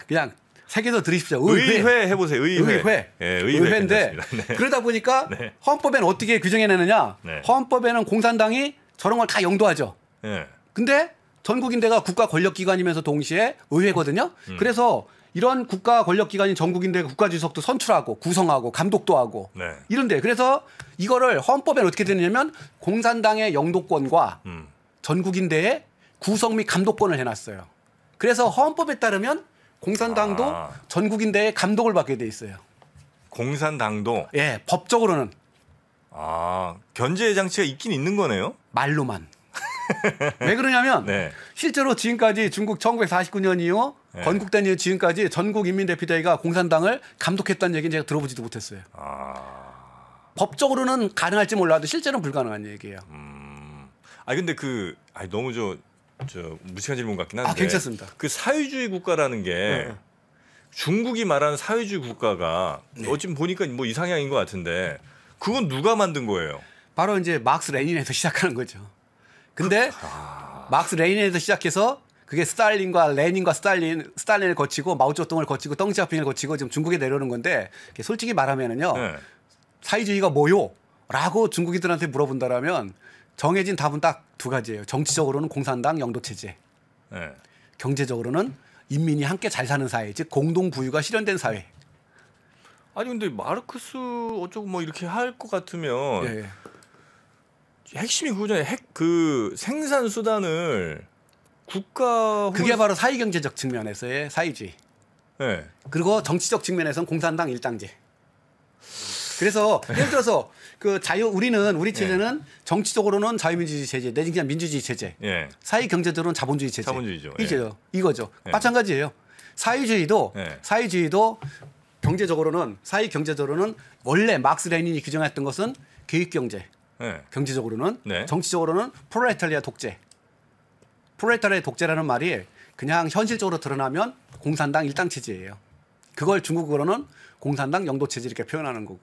그냥 새겨서 들으십시오.
의회 해보세요.
의회.
예,
의회인데
괜찮습니다. 네.
그러다 보니까
네.
헌법에는 어떻게 규정해내느냐?
네.
헌법에는 공산당이 저런 걸 다 영도하죠.
예.
근데 전국인대가 국가 권력기관이면서 동시에 의회거든요. 그래서 이런 국가 권력기관인 전국인대가 국가주석도 선출하고 구성하고 감독도 하고
네.
이런데 그래서 이거를 헌법에 어떻게 되느냐면 공산당의 영도권과 전국인대의 구성 및 감독권을 해놨어요. 그래서 헌법에 따르면 공산당도 전국인대의 감독을 받게 돼 있어요.
공산당도
예, 법적으로는
견제 장치가 있긴 있는 거네요.
말로만. 왜 그러냐면
네.
실제로 지금까지 중국 1949년 이후
네.
건국된 이후 지금까지 전국인민대표대회가 공산당을 감독했다는 얘기는 제가 들어보지도 못했어요. 법적으로는 가능할지 몰라도 실제로는 불가능한 얘기예요.
근데 너무 저 무식한 질문 같긴 한데.
괜찮습니다.
그 사회주의 국가라는 게 중국이 말하는 사회주의 국가가 어찌 보니까 뭐 이상향인 것 같은데 그건 누가 만든 거예요?
바로 이제 마크스 레닌에서 시작하는 거죠. 근데 마크스 레닌에서 시작해서 그게 스탈린과 레닌과 스탈린을 거치고 마오쩌둥을 거치고 덩시아핑을 거치고 지금 중국에 내려오는 건데 솔직히 말하면은요.
네.
사회주의가 뭐요? 라고 중국인들한테 물어본다라면 정해진 답은 딱 두 가지예요. 정치적으로는 공산당 영도체제.
네.
경제적으로는 인민이 함께 잘 사는 사회, 즉 공동 부유가 실현된 사회.
아니 근데 마르크스 어쩌고 뭐 이렇게 할 것 같으면
예.
핵심이 그거잖아요. 그 생산 수단을 국가
그게 바로 사회 경제적 측면에서의 사회주의.
네.
그리고 정치적 측면에서는 공산당 일당제. 그래서 예를 들어서 우리 체제는 정치적으로는 자유민주주의 체제, 내지 그냥 민주주의 체제.
예.
사회 경제적으로는 자본주의 체제.
자본주의죠.
이거죠.
예.
마찬가지예요. 사회주의도 사회 경제적으로는 원래 마크스 레닌이 규정했던 것은 계획 경제.
네.
경제적으로는
네.
정치적으로는 프롤레타리아 독재. 프롤레타리아 독재라는 말이 그냥 현실적으로 드러나면 공산당 일당 체제예요. 그걸 중국어로는 공산당 영도 체제 이렇게 표현하는 거고.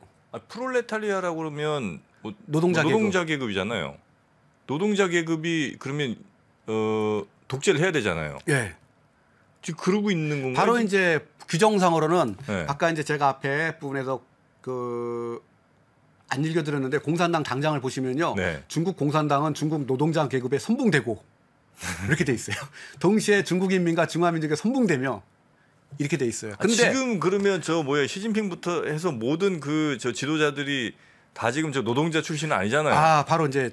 프롤레타리아라고 그러면
노동자
계급이잖아요. 노동자 계급이 그러면 독재를 해야 되잖아요.
예.
지금 그러고 있는 건가요?
바로 이제 규정상으로는
네.
아까 이제 제가 앞에 부분에서 안 읽어드렸는데 공산당 당장을 보시면요.
네.
중국 공산당은 중국 노동자 계급에 선봉되고 이렇게 돼 있어요. 동시에 중국 인민과 중화민족에 선봉되며 이렇게 돼 있어요. 근데
지금 그러면 시진핑부터 해서 모든 저 지도자들이 다 지금 저 노동자 출신은 아니잖아요.
바로 이제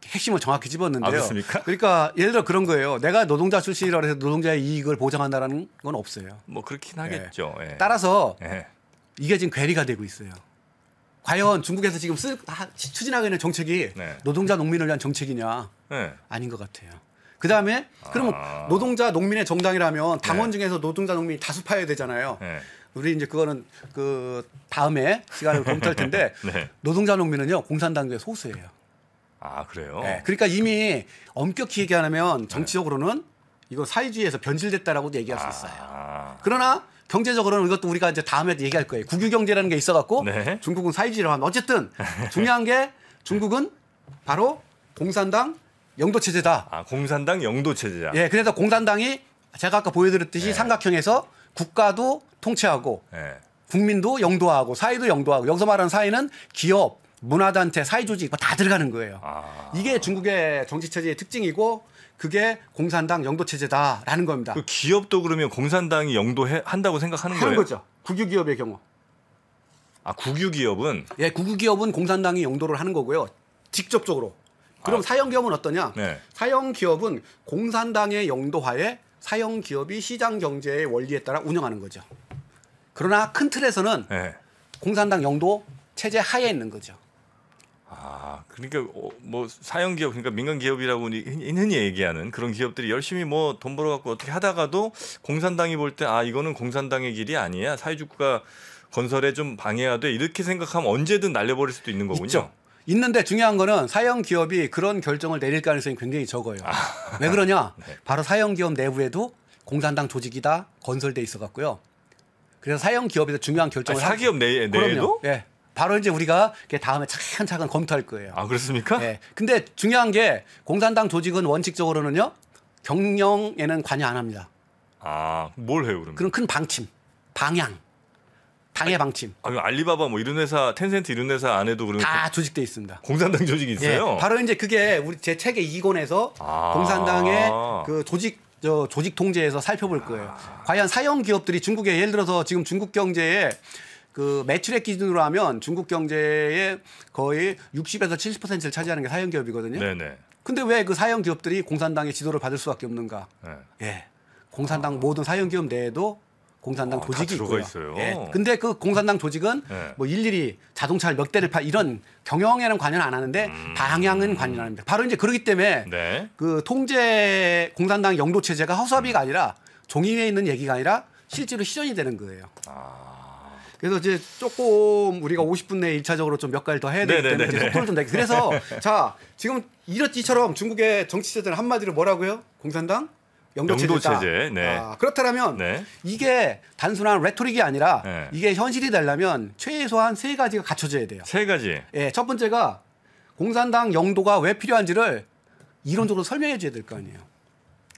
핵심을 정확히 집었는데요.
아, 그렇습니까?
그러니까 예를 들어 그런 거예요. 내가 노동자 출신이라고 해서 노동자의 이익을 보장한다는 건 없어요.
뭐 그렇긴 하겠죠. 예.
따라서
예.
이게 지금 괴리가 되고 있어요. 과연 중국에서 지금 추진하고 있는 정책이
네.
노동자 농민을 위한 정책이냐?
예.
아닌 것 같아요. 그다음에 그러면 노동자 농민의 정당이라면 당원
네.
중에서 노동자 농민이 다수파여야 되잖아요.
예.
우리 이제 그거는 다음에 시간을 검토할 텐데
네.
노동자 농민은요 공산당의 소수예요.
아 그래요?
네. 그러니까 이미 엄격히 얘기하면 정치적으로는 이거 사회주의에서 변질됐다라고도 얘기할 수 있어요. 그러나 경제적으로는 이것도 우리가 이제 다음에 얘기할 거예요. 국유경제라는 게 있어갖고
네.
중국은 사회주의라고 하면 어쨌든 중요한 게 중국은 바로 공산당 영도체제다.
공산당 영도체제자.
예, 그래서 공산당이 제가 아까 보여드렸듯이
네.
삼각형에서 국가도 통치하고
예.
국민도 영도하고 사회도 영도하고 여기서 말하는 사회는 기업, 문화단체, 사회조직 다 들어가는 거예요. 이게 중국의 정치체제의 특징이고 그게 공산당 영도체제다라는 겁니다.
그 기업도 그러면 공산당이 영도한다고 생각하는
하는
거예요?
거죠. 국유기업의 경우.
국유기업은
예, 국유기업은 공산당이 영도를 하는 거고요. 직접적으로. 그럼 사형기업은 어떠냐?
네.
사형기업은 공산당의 영도하에 사형기업이 시장경제의 원리에 따라 운영하는 거죠. 그러나 큰 틀에서는
네.
공산당 영도 체제 하에 있는 거죠.
그러니까 뭐 사형 기업 그러니까 민간 기업이라고 흔히 얘기하는 그런 기업들이 열심히 뭐 돈 벌어갖고 어떻게 하다가도 공산당이 볼 때 이거는 공산당의 길이 아니야 사회주가 건설에 좀 방해가 돼 이렇게 생각하면 언제든 날려버릴 수도 있는 거군요.
있죠. 있는데 중요한 거는 사형 기업이 그런 결정을 내릴 가능성이 굉장히 적어요. 왜 그러냐?
네.
바로 사형 기업 내부에도 공산당 조직이 다 건설돼 있어 갖고요. 그래서 사형 기업에서 중요한 결정을
사기업 내에도?
그럼요. 예. 바로 이제 우리가 다음에 차근차근 검토할 거예요.
그렇습니까?
예. 근데 중요한 게 공산당 조직은 원칙적으로는요. 경영에는 관여 안 합니다.
뭘 해요, 그러면?
그런 큰 방침, 방향, 당의 방침.
알리바바 뭐 이런 회사, 텐센트 이런 회사 안에도 그러면
다 조직돼 있습니다.
공산당 조직이 있어요.
예. 바로 이제 그게 우리 제 책의 2권에서 공산당의 그 조직 통제에서 살펴볼 거예요. 과연 사형 기업들이 중국에 예를 들어서 지금 중국 경제에 그 매출액 기준으로 하면 중국 경제의 거의 60에서 70%를 차지하는 게 사형 기업이거든요.
네네.
근데 왜 그 사형 기업들이 공산당의 지도를 받을 수밖에 없는가?
네.
예. 공산당 모든 사형 기업 내에도 공산당 조직이
다 들어가
있고요.
있어요.
예. 근데 그 공산당 조직은
네.
뭐 일일이 자동차를 몇 대를 이런 경영에는 관여는 안 하는데 방향은 관여합니다. 바로 이제 그렇기 때문에
네.
그 통제 공산당 영도 체제가 허수아비가 아니라 종이에 있는 얘기가 아니라 실제로 실현이 되는 거예요. 그래서 이제 조금 우리가 50분 내에 1차적으로 좀 몇 가지 더 해야 되기 때문에 이제 속도를 좀 내게. 그래서 자 지금 이처럼 중국의 정치 체제는 한마디로 뭐라고요? 공산당 영도체제다.
영도체제. 네.
그렇다면
네.
이게 단순한 레토릭이 아니라
네.
이게 현실이 되려면 최소한 세 가지가 갖춰져야 돼요.
세 가지.
예, 첫 번째가 공산당 영도가 왜 필요한지를 이론적으로 설명해 줘야 될 거 아니에요.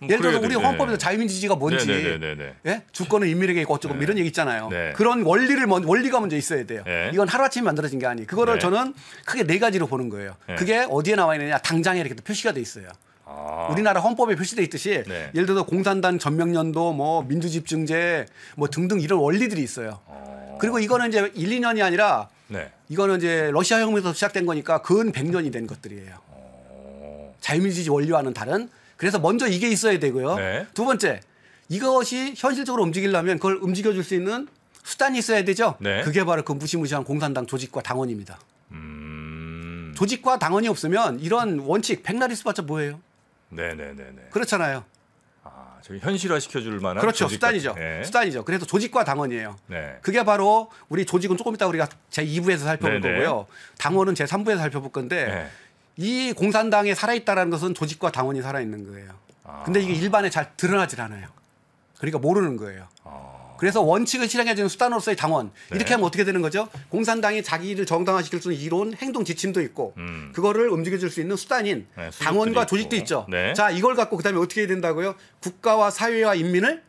예를 들어서 우리 헌법에서 자유민주주의가 뭔지, 예? 주권은 인민에게 있고 어쩌고 이런 얘기 있잖아요.
네.
그런 원리가 먼저 있어야 돼요.
네.
이건 하루아침에 만들어진 게 아니에요. 그거를
네.
저는 크게 네 가지로 보는 거예요.
네.
그게 어디에 나와 있느냐? 당장에 이렇게 또 표시가 돼 있어요. 우리나라 헌법에 표시돼 있듯이
네.
예를 들어서 공산당 전명연도, 뭐 민주집중제, 뭐 등등 이런 원리들이 있어요. 그리고 이거는 이제 1, 2년이 아니라
네.
이거는 이제 러시아 혁명에서 시작된 거니까 근 100년이 된 것들이에요. 자유민주주의 원리와는 다른. 그래서 먼저 이게 있어야 되고요.
네.
두 번째, 이것이 현실적으로 움직이려면 그걸 움직여줄 수 있는 수단이 있어야 되죠.
네.
그게 바로 그 무시무시한 공산당 조직과 당원입니다. 조직과 당원이 없으면 이런 원칙 백날이 수봤자 뭐예요?
네네네네.
그렇잖아요.
저희 현실화 시켜줄 만한
그렇죠.
조직
수단이죠.
네.
수단이죠. 그래서 조직과 당원이에요.
네.
그게 바로 우리 조직은 조금 이따 우리가 제2부에서 살펴볼
네네.
거고요. 당원은 제3부에서 살펴볼 건데
네.
이 공산당에 살아있다는 것은 조직과 당원이 살아있는 거예요. 근데 이게 일반에 잘 드러나질 않아요. 그러니까 모르는 거예요. 그래서 원칙을 실행해주는 수단으로서의 당원. 이렇게 하면 어떻게 되는 거죠? 공산당이 자기를 정당화시킬 수 있는 이론, 행동 지침도 있고 그거를 움직여줄 수 있는 수단인 당원과 조직도 있죠.
네.
자, 이걸 갖고 그다음에 어떻게 해야 된다고요? 국가와 사회와 인민을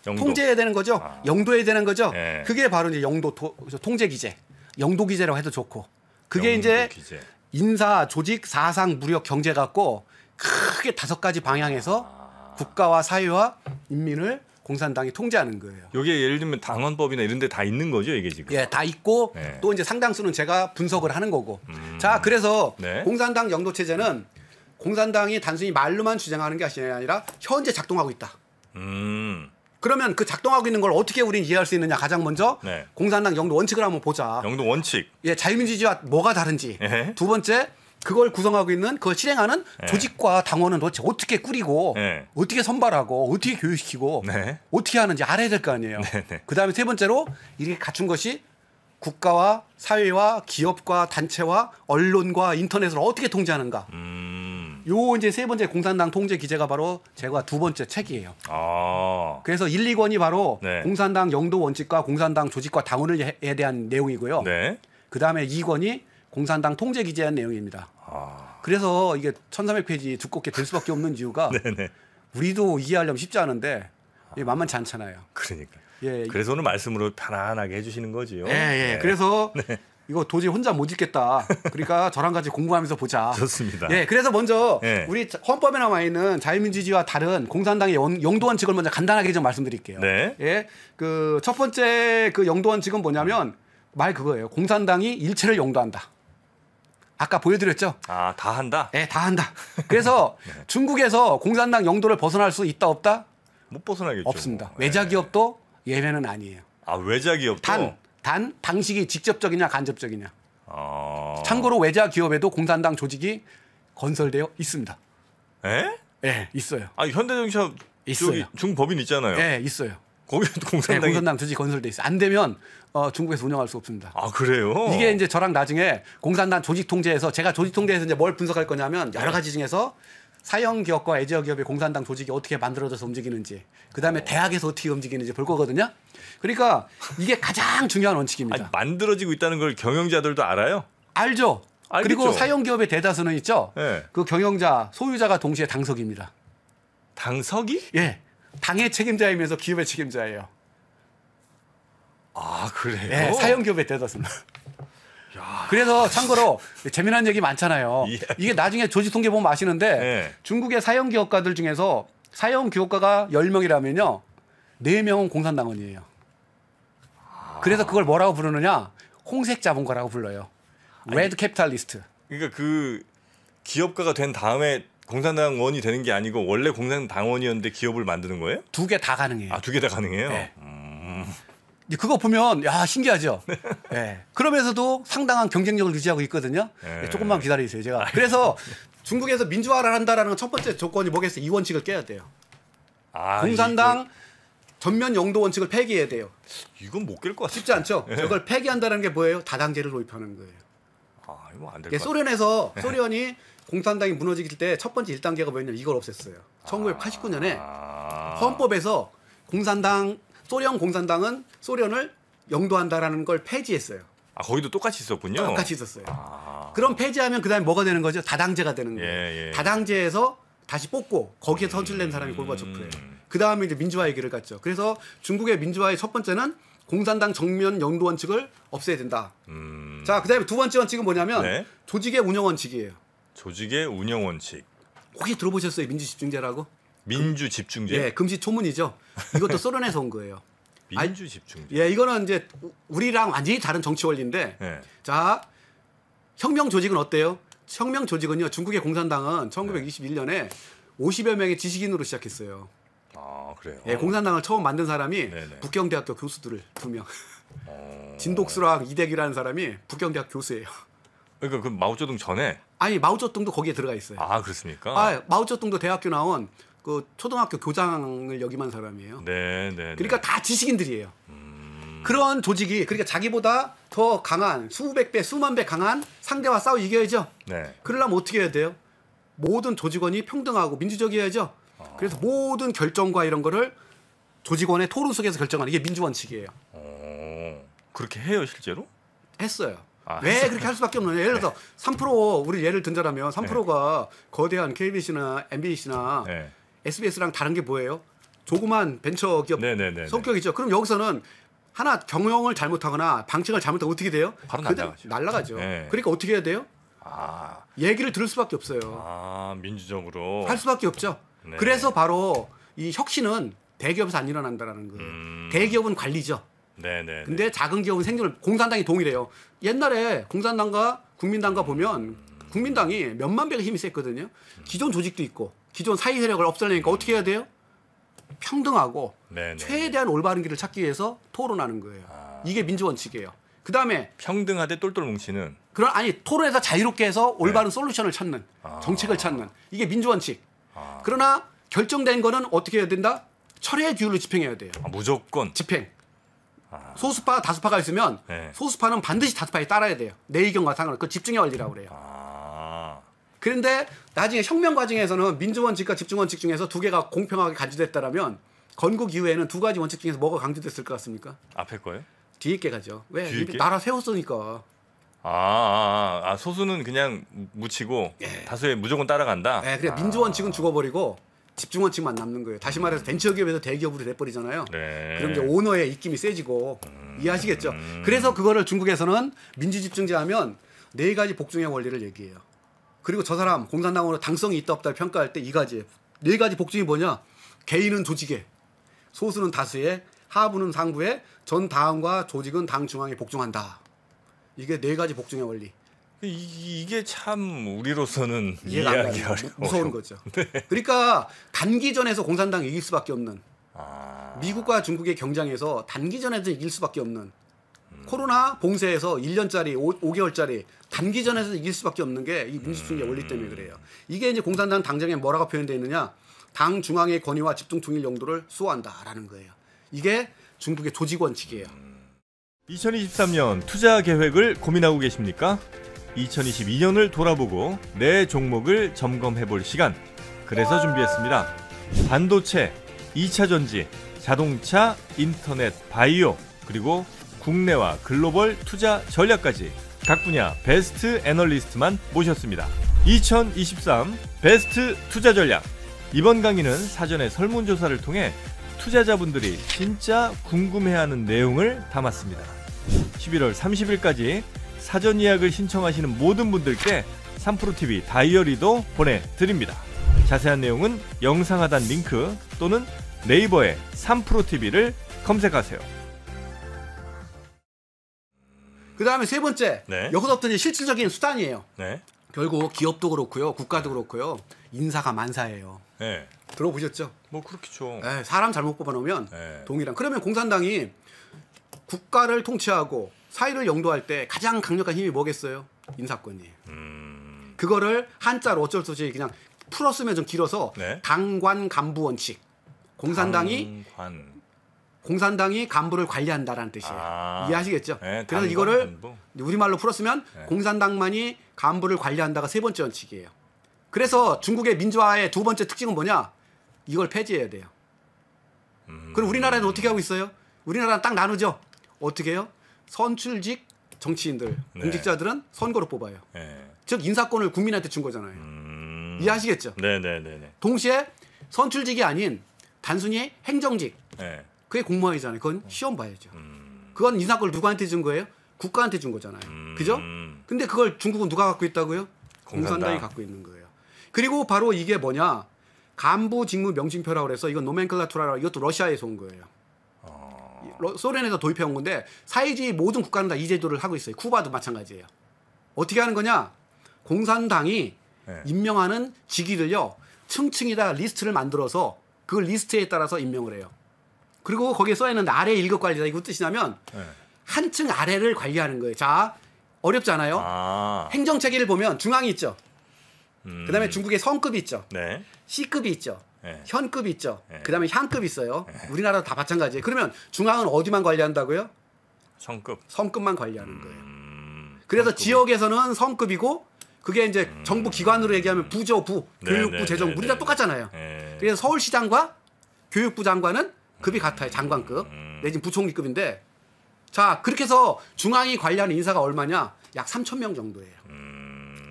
통제해야 되는 거죠. 영도해야 되는 거죠.
네.
그게 바로 이제 영도 통제 기제, 영도 기제라고 해도 좋고. 그게 이제
기제.
인사, 조직, 사상, 무력, 경제 갖고 크게 5가지 방향에서 국가와 사회와 인민을 공산당이 통제하는 거예요.
이게 예를 들면 당원법이나 이런 데 다 있는 거죠, 이게 지금.
예, 다 있고
네.
또 이제 상당수는 제가 분석을 하는 거고. 자, 그래서
네.
공산당 영도 체제는 공산당이 단순히 말로만 주장하는 게 아니라 현재 작동하고 있다. 그러면 그 작동하고 있는 걸 어떻게 우리는 이해할 수 있느냐? 가장 먼저
네.
공산당 영도 원칙을 한번 보자.
영도 원칙.
예, 자유민주주의와 뭐가 다른지.
예.
두 번째, 그걸 구성하고 있는 그걸 실행하는 조직과 당원은 도대체 어떻게 꾸리고
예.
어떻게 선발하고 어떻게 교육시키고
네.
어떻게 하는지 알아야 될 거 아니에요.
네.
그다음에 세 번째로 이렇게 갖춘 것이 국가와 사회와 기업과 단체와 언론과 인터넷을 어떻게 통제하는가. 요 이제 세 번째 공산당 통제 기제가 바로 제가 두 번째 책이에요.
아.
그래서 1, 2권이 바로
네.
공산당 영도 원칙과 공산당 조직과 당원에 대한 내용이고요.
네.
그다음에 2권이 공산당 통제 기제에 대한 내용입니다. 그래서 이게 1300페이지 두껍게 될 수밖에 없는 이유가
네네.
우리도 이해하려면 쉽지 않은데 이게 만만치 않잖아요.
그러니까.
예,
그래서 오늘 말씀으로 편안하게 해주시는 거지요.
예, 예.
네.
그래서 이거 도저히 혼자 못 읽겠다. 그러니까 저랑 같이 공부하면서 보자.
좋습니다.
예, 그래서 먼저
예.
우리 헌법에 나와 있는 자유민주주의와 다른 공산당의 영도 원칙을 먼저 간단하게 좀 말씀드릴게요.
네.
예, 그 첫 번째 그 영도 원칙은 뭐냐면 말 그거예요. 공산당이 일체를 영도한다. 아까 보여드렸죠?
아, 다 한다?
예, 다 한다. 그래서 중국에서 공산당 영도를 벗어날 수 있다 없다?
못 벗어나겠죠.
없습니다.
뭐.
외자 기업도 예외는 아니에요.
아, 외자 기업도?
단 방식이 직접적이냐 간접적이냐.
아.
참고로 외자 기업에도 공산당 조직이 건설되어 있습니다.
에?
예, 있어요.
아, 현대자동차
있어요.
저기 중법인 있잖아요.
예, 있어요.
거기도
예,
공산당이.
공산당 조직이 건설돼 있어요. 안 되면 중국에서 운영할 수 없습니다.
아, 그래요?
이게 이제 저랑 나중에 공산당 조직 통제에서 제가 조직 통제에서 이제 뭘 분석할 거냐면 여러 가지 중에서 사형 기업과 애저 기업의 공산당 조직이 어떻게 만들어져서 움직이는지, 그다음에 대학에서 어떻게 움직이는지 볼 거거든요. 그러니까 이게 가장 중요한 원칙입니다.
아니, 만들어지고 있다는 걸 경영자들도 알아요?
알죠?
알겠죠?
그리고 사형 기업의 대다수는 있죠.
네.
그 경영자, 소유자가 동시에 당석입니다.
당석이?
예. 당의 책임자이면서 기업의 책임자예요.
아, 그래요?
예, 사형 기업의 대다수는. 그래서 참고로 재미난 얘기 많잖아요.
예.
이게 나중에 조직 통계 보면 아시는데
예.
중국의 사형 기업가들 중에서 사형 기업가가 10명이라면요. 4명은 공산당원이에요. 그래서 그걸 뭐라고 부르느냐? 홍색 자본가라고 불러요. 레드 캐피탈리스트.
그러니까 그 기업가가 된 다음에 공산당원이 되는 게 아니고 원래 공산당원이었는데 기업을 만드는 거예요?
두 개 다 가능해요.
아, 두 개 다 가능해요?
네. 이제 그거 보면 야 신기하죠. 예. 그러면서도 상당한 경쟁력을 유지하고 있거든요.
네.
조금만 기다리세요. 제가 그래서 중국에서 민주화를 한다라는 첫 번째 조건이 뭐겠어요? 이 원칙을 깨야 돼요.
아,
공산당 전면 영도 원칙을 폐기해야 돼요.
이건 못 깰 것 같아요.
쉽지 않죠. 이걸 폐기한다는 게 뭐예요? 다당제를 도입하는 거예요.
아, 이거 안 될
예,
것 같아요.
소련에서 소련이 공산당이 무너지기 때 첫 번째 1단계가 뭐였냐면 이걸 없앴어요. 1989년에 헌법에서 공산당 소련 공산당은 소련을 영도한다라는 걸 폐지했어요.
아, 거기도 똑같이 있었군요.
똑같이 있었어요.
아.
그럼 폐지하면 그다음에 뭐가 되는 거죠? 다당제가 되는 거예요.
예, 예.
다당제에서 다시 뽑고 거기에 선출된 사람이 고르바초프예요. 그다음에 이제 민주화 얘기를 갔죠. 그래서 중국의 민주화의 첫 번째는 공산당 정면 영도 원칙을 없애야 된다. 자, 그다음에 두 번째 원칙은 뭐냐면
네.
조직의 운영 원칙이에요.
조직의 운영 원칙.
혹시 들어보셨어요? 민주 집중제라고?
민주 집중제.
예, 금시초문이죠. 이것도 소련에서 온 거예요.
민주 집중제.
예, 이거는 이제 우리랑 완전히 다른 정치 원리인데,
예.
자, 혁명 조직은 어때요? 혁명 조직은요, 중국의 공산당은 1921년에 50여 명의 지식인으로 시작했어요.
아, 그래요.
예, 공산당을 처음 만든 사람이
네네.
북경대학교 교수들을 2명. 진독수랑 이대기라는 사람이 북경대학 교수예요.
그러니까 그 마오쩌둥 전에.
아니, 마오쩌둥도 거기에 들어가 있어요.
아, 그렇습니까?
마오쩌둥도 대학교 나온 그 초등학교 교장을 역임한 사람이에요.
네, 네.
그러니까 다 지식인들이에요. 그런 조직이 그러니까 자기보다 더 강한 수백 배, 수만 배 강한 상대와 싸워 이겨야죠.
네.
그러려면 어떻게 해야 돼요? 모든 조직원이 평등하고 민주적이어야죠. 그래서 모든 결정과 이런 거를 조직원의 토론 속에서 결정하는 이게 민주원칙이에요.
그렇게 해요 실제로?
했어요.
아,
왜
했어요?
그렇게 할 수밖에 없느냐. 예를 들어서 3% 우리 예를 든다라면 3%가 거대한 KBS나 MBC나
네.
SBS랑 다른 게 뭐예요? 조그만 벤처 기업
네네네.
성격이죠. 그럼 여기서는 하나 경영을 잘못하거나 방침을 잘못하면 어떻게 돼요?
바로
그대로
날라가죠.
날라가죠.
네.
그러니까 어떻게 해야 돼요?
아,
얘기를 들을 수밖에 없어요.
민주적으로.
할 수밖에 없죠.
네.
그래서 바로 이 혁신은 대기업에서 안 일어난다라는 거예요. 대기업은 관리죠.
네네.
근데 작은 기업은 생존을 공산당이 동일해요. 옛날에 공산당과 국민당과 보면 국민당이 몇만 배가 힘이 셌거든요. 기존 조직도 있고 기존 사회 세력을 없애려니까 어떻게 해야 돼요? 평등하고
네네.
최대한 올바른 길을 찾기 위해서 토론하는 거예요. 이게 민주원칙이에요. 그 다음에
평등하되 똘똘 뭉치는.
아니 토론에서 자유롭게 해서 올바른 솔루션을 찾는 정책을 찾는 이게 민주원칙. 그러나 결정된 거는 어떻게 해야 된다? 철회의 규율로 집행해야 돼요.
무조건.
집행. 소수파 다수파가 있으면
네.
소수파는 반드시 다수파에 따라야 돼요. 내 의견과 상관없이 그 집중의 원리라고 그래요. 그런데 나중에 혁명 과정에서는 민주원칙과 집중원칙 중에서 두 개가 공평하게 간주됐다라면 건국 이후에는 두 가지 원칙 중에서 뭐가 강조됐을 것 같습니까?
앞에 거요?
뒤에 게 가죠. 왜?
뒤에 게?
나라 세웠으니까.
소수는 그냥 묻히고 다수에 무조건 따라간다.
네, 그래 민주원칙은 죽어버리고 집중원칙만 남는 거예요. 다시 말해서 벤처기업에서 대기업으로 돼버리잖아요.
네.
그럼 이제 오너의 입김이 세지고 이해하시겠죠? 그래서 그거를 중국에서는 민주집중제하면 네 가지 복종의 원리를 얘기해요. 그리고 저 사람 공산당으로 당성이 있다 없다를 평가할 때 이 가지 네 가지 복종이 뭐냐? 개인은 조직에, 소수는 다수에, 하부는 상부에, 전 당과 조직은 당 중앙에 복종한다. 이게 네 가지 복종의 원리.
이게 참 우리로서는
이해가 안
이해하기
가요.
어려워.
무서운 거죠. 그러니까 단기전에서 공산당이 이길 수밖에 없는 미국과 중국의 경쟁에서 단기전에서 이길 수밖에 없는 코로나 봉쇄에서 1년짜리 5개월짜리 단기전에서 이길 수밖에 없는 게 이 민주주의 원리 때문에 그래요. 이게 이제 공산당 당정에 뭐라고 표현되어 있느냐? 당 중앙의 권위와 집중 통일 용도를 수호한다라는 거예요. 이게 중국의 조직 원칙이에요.
2023년 투자 계획을 고민하고 계십니까? 2022년을 돌아보고 내 종목을 점검해볼 시간. 그래서 준비했습니다. 반도체, 2차 전지, 자동차, 인터넷, 바이오, 그리고 국내와 글로벌 투자 전략까지 각 분야 베스트 애널리스트만 모셨습니다. 2023 베스트 투자 전략. 이번 강의는 사전에 설문조사를 통해 투자자분들이 진짜 궁금해하는 내용을 담았습니다. 11월 30일까지 사전 예약을 신청하시는 모든 분들께 3프로TV 다이어리도 보내드립니다. 자세한 내용은 영상 하단 링크 또는 네이버에 3프로TV를 검색하세요.
그 다음에 세 번째,
네.
여기서부터 이제 실질적인 수단이에요.
네.
결국 기업도 그렇고요, 국가도 그렇고요, 인사가 만사예요.
네.
들어보셨죠?
뭐 그렇겠죠.
네, 사람 잘못 뽑아놓으면
네.
동일한. 그러면 공산당이 국가를 통치하고 사회를 영도할 때 가장 강력한 힘이 뭐겠어요? 인사권이에요. 그거를 한자로 어쩔 수 없이 그냥 풀었으면 좀 길어서
네.
당관 간부 원칙. 공산당이 간부를 관리한다라는 뜻이에요. 이해하시겠죠?
네,
그래서
당관,
이거를
간부.
우리말로 풀었으면 공산당만이 간부를 관리한다가 세 번째 원칙이에요. 그래서 중국의 민주화의 두 번째 특징은 뭐냐? 이걸 폐지해야 돼요. 그럼 우리나라는 어떻게 하고 있어요? 우리나라는 딱 나누죠. 어떻게 해요? 선출직 정치인들,
네.
공직자들은 선거로 뽑아요.
네.
즉 인사권을 국민한테 준 거잖아요. 이해하시겠죠?
네네네.
동시에 선출직이 아닌 단순히 행정직,
네.
그게 공무원이잖아요. 그건 시험 봐야죠. 그건 인사권을 누구한테 준 거예요? 국가한테 준 거잖아요. 그죠? 근데 그걸 중국은 누가 갖고 있다고요? 공산당이 갖고 있는 거예요. 그리고 바로 이게 뭐냐? 간부 직무 명칭표라고 해서 이건 노멘클라투라라고, 이것도 러시아에서 온 거예요. 소련에서 도입해 온 건데 사회주의 모든 국가는 다 이 제도를 하고 있어요. 쿠바도 마찬가지예요. 어떻게 하는 거냐? 공산당이
네.
임명하는 직위를요, 층층이다 리스트를 만들어서 그 리스트에 따라서 임명을 해요. 그리고 거기에 써있는 아래 1급 관리자, 이거 뜻이냐면
네.
한층 아래를 관리하는 거예요. 자, 어렵잖아요. 행정체계를 보면 중앙이 있죠. 그 다음에 중국의 성급이 있죠.
네.
C급이 있죠.
네.
현급이 있죠.
네.
그 다음에 향급이 있어요. 우리나라도 다 마찬가지예요. 그러면 중앙은 어디만 관리한다고요?
성급.
성급만 관리하는 거예요. 그래서 지역에서는 성급이고, 그게 이제 정부 기관으로 얘기하면 부저부, 교육부, 재정부, 우리 다 똑같잖아요.
네.
그래서 서울시장과 교육부 장관은 급이 같아요. 장관급 내지는 부총리급인데 자 그렇게 해서 중앙이 관리하는 인사가 얼마냐? 약 3,000명 정도예요.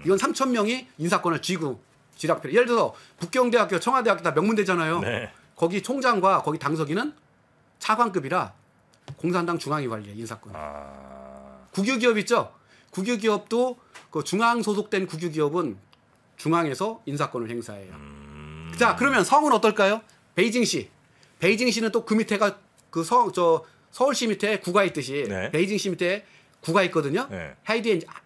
이건 3,000명이 인사권을 쥐고 쥐락펴. 예를 들어서 북경대학교, 청와대학교 다 명문대잖아요.
네.
거기 총장과 거기 당서기는 차관급이라 공산당 중앙이 관리해 인사권. 국유기업 있죠? 국유기업도 그 중앙 소속된 국유기업은 중앙에서 인사권을 행사해요. 자 그러면 성은 어떨까요? 베이징시. 베이징시는 또 그 밑에가 그 서울시 밑에 구가 있듯이
네.
베이징시 밑에 구가 있거든요.
네.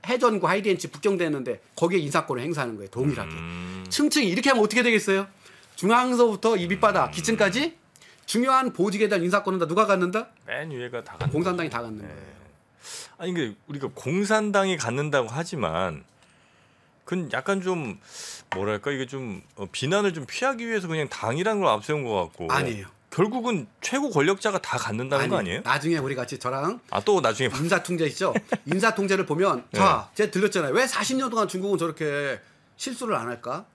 해전구 하이디엔치 북경대 있는데 거기에 인사권을 행사하는 거예요. 동일하게. 층층이 이렇게 하면 어떻게 되겠어요? 중앙서부터 이 밑바닥 기층까지 중요한 보직에 대한 인사권은 다 누가 갖는다?
맨 위에가 다 갖는
공산당이 다 갖는 거예요.
아니 근데 우리가 공산당이 갖는다고 하지만 그건 약간 좀 뭐랄까 이게 좀 비난을 좀 피하기 위해서 그냥 당이라는 걸 앞세운 것 같고
아니에요.
결국은 최고 권력자가 다 갖는다는 거 아니에요?
나중에 우리 같이 저랑
또 나중에
인사통제 있죠? 인사통제를 보면 자, 제가 들렸잖아요. 왜 40년 동안 중국은 저렇게 실수를 안 할까?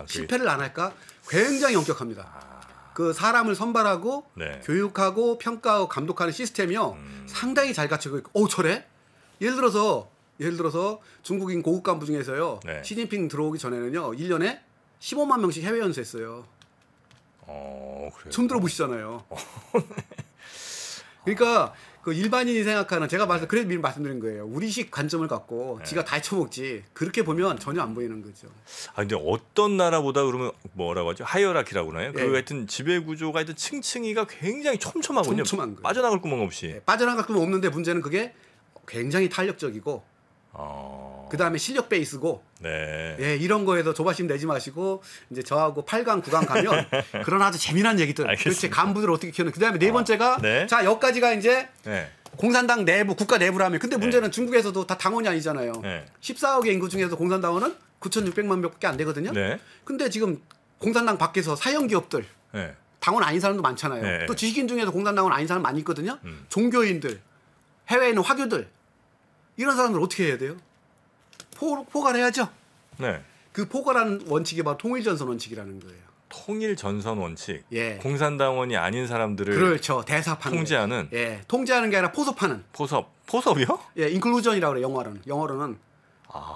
실패를 안 할까? 굉장히 엄격합니다. 그 사람을 선발하고
네.
교육하고 평가하고 감독하는 시스템이요. 상당히 잘 갖춰져 있고 저래? 예를 들어서 중국인 고급 간부 중에서요.
네.
시진핑 들어오기 전에는요. 1년에 15만 명씩 해외 연수했어요.
그래요.
처음 들어보시잖아요. 그러니까 그 일반인이 생각하는 제가 그래서 미리 말씀드린 거예요. 우리식 관점을 갖고 지가 다 헤쳐먹지 그렇게 보면 전혀 안 보이는 거죠.
근데 어떤 나라보다 그러면 뭐라고 하죠? 하이어라키라고 하나요?
예.
그 하여튼 지배 구조가 하여튼 층층이가 굉장히 촘촘하군요.
촘촘한 거예요.
빠져나갈 구멍 없이.
빠져나갈 건 없는데 문제는 그게 굉장히 탄력적이고 그 다음에 실력 베이스고
네.
예, 이런 거에서 조바심 내지 마시고 이제 저하고 8강, 9강 가면 그런 아주 재미난 얘기들 도대체 간부들을 어떻게 키우는 그 다음에 네 번째가
네.
자 여기까지가 이제
네.
공산당 내부 국가 내부라면 근데 문제는 중국에서도 다 당원이 아니잖아요.
네.
14억의 인구 중에서 공산당원은 9,600만 명밖에 안 되거든요.
네.
근데 지금 공산당 밖에서 사형 기업들
네.
당원 아닌 사람도 많잖아요.
네.
또 지식인 중에서 공산당원 아닌 사람 많이 있거든요. 종교인들, 해외에 있는 화교들 이런 사람들 어떻게 해야 돼요? 포괄해야죠.
네.
그 포괄하는 원칙이 바로 통일전선 원칙이라는 거예요.
통일 전선 원칙.
예.
공산당원이 아닌 사람들을
그렇죠. 대사파는
통제하는.
거예요. 예, 통제하는 게 아니라 포섭하는.
포섭이요?
예, 인클루전이라고 그래요. 영어로는.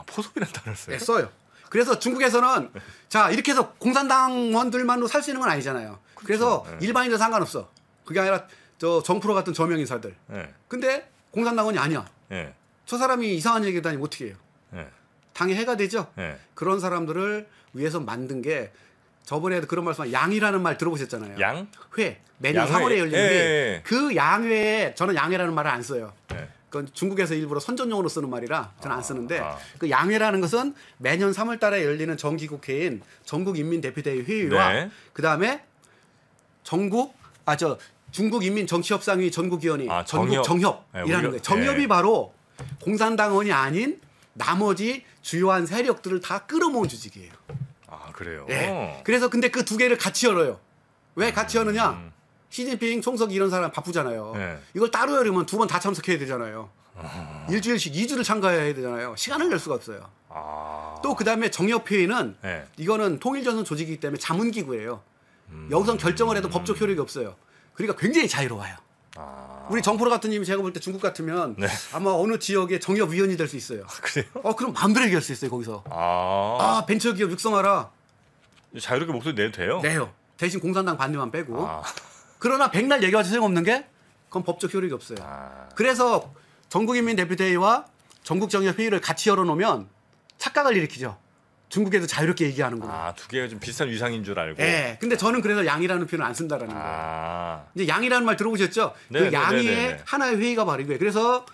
포섭이라는 단어를 써요.
예, 써요. 그래서 중국에서는 자 이렇게 해서 공산당원들만으로 살 수 있는 건 아니잖아요. 그래서 일반인들 상관없어. 그게 아니라 저 정프로 같은 저명 인사들.
네.
근데 공산당원이 아니야.
네.
저 사람이 이상한 얘기를 하면 어떻게 해요?
네.
당에 해가 되죠.
네.
그런 사람들을 위해서 만든 게 저번에도 그런 말씀 양이라는 말 들어보셨잖아요.
양?
회 매년
양회.
3월에 열리는데
예.
그 양회에 저는 양회라는 말을 안 써요.
네.
그건 중국에서 일부러 선전용어로 쓰는 말이라 저는 안 쓰는데 그 양회라는 것은 매년 3월달에 열리는 정기국회인 전국인민대표대회 회의와
네.
그 다음에 중국인민정치협상회 전국위원회 전국정협이라는
우리가-
거예요. 정협이
예.
바로 공산당원이 아닌 나머지 주요한 세력들을 다 끌어모은 조직이에요.
그래요.
예. 그래서 근데 그 두 개를 같이 열어요. 왜 같이 여느냐? 시진핑 총석이 이런 사람 바쁘잖아요.
네.
이걸 따로 열으면 두 번 다 참석해야 되잖아요. 일주일씩 2주를 참가해야 되잖아요. 시간을 낼 수가 없어요. 또 그다음에 정협회의는
네.
이거는 통일전선 조직이기 때문에 자문기구예요. 여기선 결정을 해도 법적 효력이 없어요. 그러니까 굉장히 자유로워요. 우리 정프로 같은 님이 제가 볼 때 중국 같으면
네.
아마 어느 지역의 정협위원이 될 수 있어요.
그래요?
그럼 마음대로 얘기할 수 있어요. 거기서. 벤처기업 육성하라.
자유롭게 목소리 내도 돼요?
내요. 대신 공산당 반대만 빼고. 그러나 백날 얘기해도 소용없는 게 그건 법적 효력이 없어요. 그래서 전국인민대표대회와 전국정협회의를 같이 열어놓으면 착각을 일으키죠. 중국에도 자유롭게 얘기하는 거예요.
두 개가 좀 비슷한 위상인 줄 알고.
예. 근데 저는 그래서 양이라는 표현을 안 쓴다라는 거예요. 이제 양이라는 말 들어보셨죠?
네,
그 양의 하나의 회의가 바로 이거예요. 그래서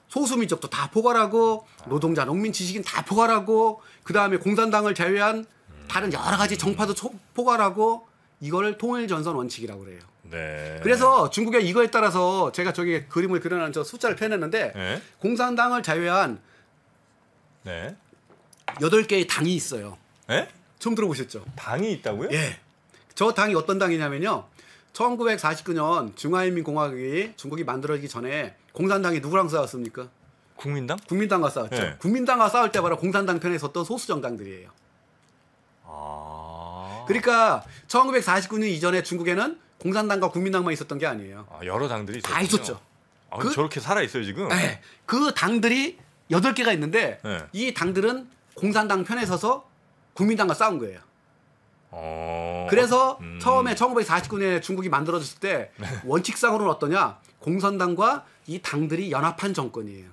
소수민족도 다 포괄하고 노동자, 농민, 지식인 다 포괄하고 그 다음에 공산당을 제외한 다른 여러 가지 정파도 포괄하고 이걸 통일전선 원칙이라고 그래요.
네.
그래서 중국의 이거에 따라서 제가 저기 그림을 그려놓은 저 숫자를 펴냈는데
네.
공산당을 제외한
네.
8개의 당이 있어요.
네?
처음 들어보셨죠?
당이 있다고요?
예. 저 당이 어떤 당이냐면요. 1949년 중화인민공화국이 중국이 만들어지기 전에 공산당이 누구랑 싸웠습니까?
국민당?
국민당과 싸웠죠.
네.
국민당과 싸울 때 바로 공산당 편에 섰던 소수 정당들이에요. 그러니까 1949년 이전에 중국에는 공산당과 국민당만 있었던 게 아니에요.
아, 여러 당들이
다
있었군요.
있었죠.
아, 저렇게 살아 있어요 지금?
네. 그 당들이 8개가 있는데
네.
이 당들은 공산당 편에 서서 국민당과 싸운 거예요. 그래서 처음에 1949년에 중국이 만들어졌을 때 원칙상으로는 어떠냐? 공산당과 이 당들이 연합한 정권이에요.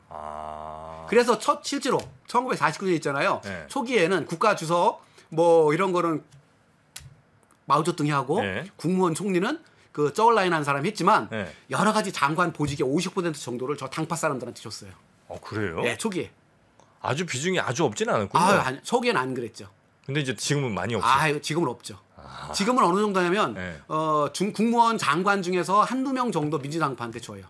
그래서 실제로 1949년 있잖아요.
네.
초기에는 국가 주석 뭐 이런 거는 마오쩌둥이 하고
네.
국무원 총리는 그 저울라인하는 사람이 했지만
네.
여러 가지 장관 보직의 50% 정도를 저 당파 사람들한테 줬어요.
그래요?
네, 초기에.
아주 비중이 아주 없지는 않았군요.
아니, 초기에는 안 그랬죠.
근데 이제 지금은 많이 없어요.
지금은 없죠. 지금은 어느 정도냐면
네.
국무원 장관 중에서 한두 명 정도 민주당파한테 줘요.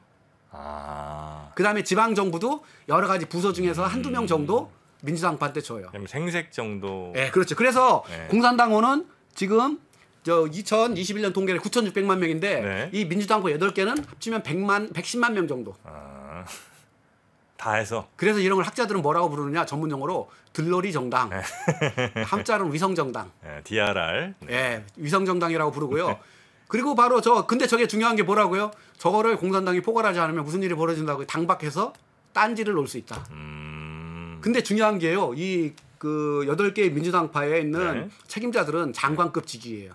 그다음에 지방 정부도 여러 가지 부서 중에서 한두 명 정도 민주당파한테 줘요.
그럼 생색 정도.
네, 그렇죠. 그래서
네.
공산당원은 지금 2021년 통계를 9,600만 명인데
네.
이 민주당파 8개는 합치면 110만 명 정도.
다 해서.
그래서 이런 걸 학자들은 뭐라고 부르느냐? 전문 용어로 들러리 정당. 한자로는 위성 정당.
네, DRR.
예, 위성 정당이라고 부르고요. 그리고 바로 근데 저게 중요한 게 뭐라고요? 저거를 공산당이 포괄하지 않으면 무슨 일이 벌어진다고 당 밖에서 딴지를 놓을 수 있다. 근데 중요한 게요. 이 그 8개의 민주당파에 있는
네.
책임자들은 장관급 직위예요.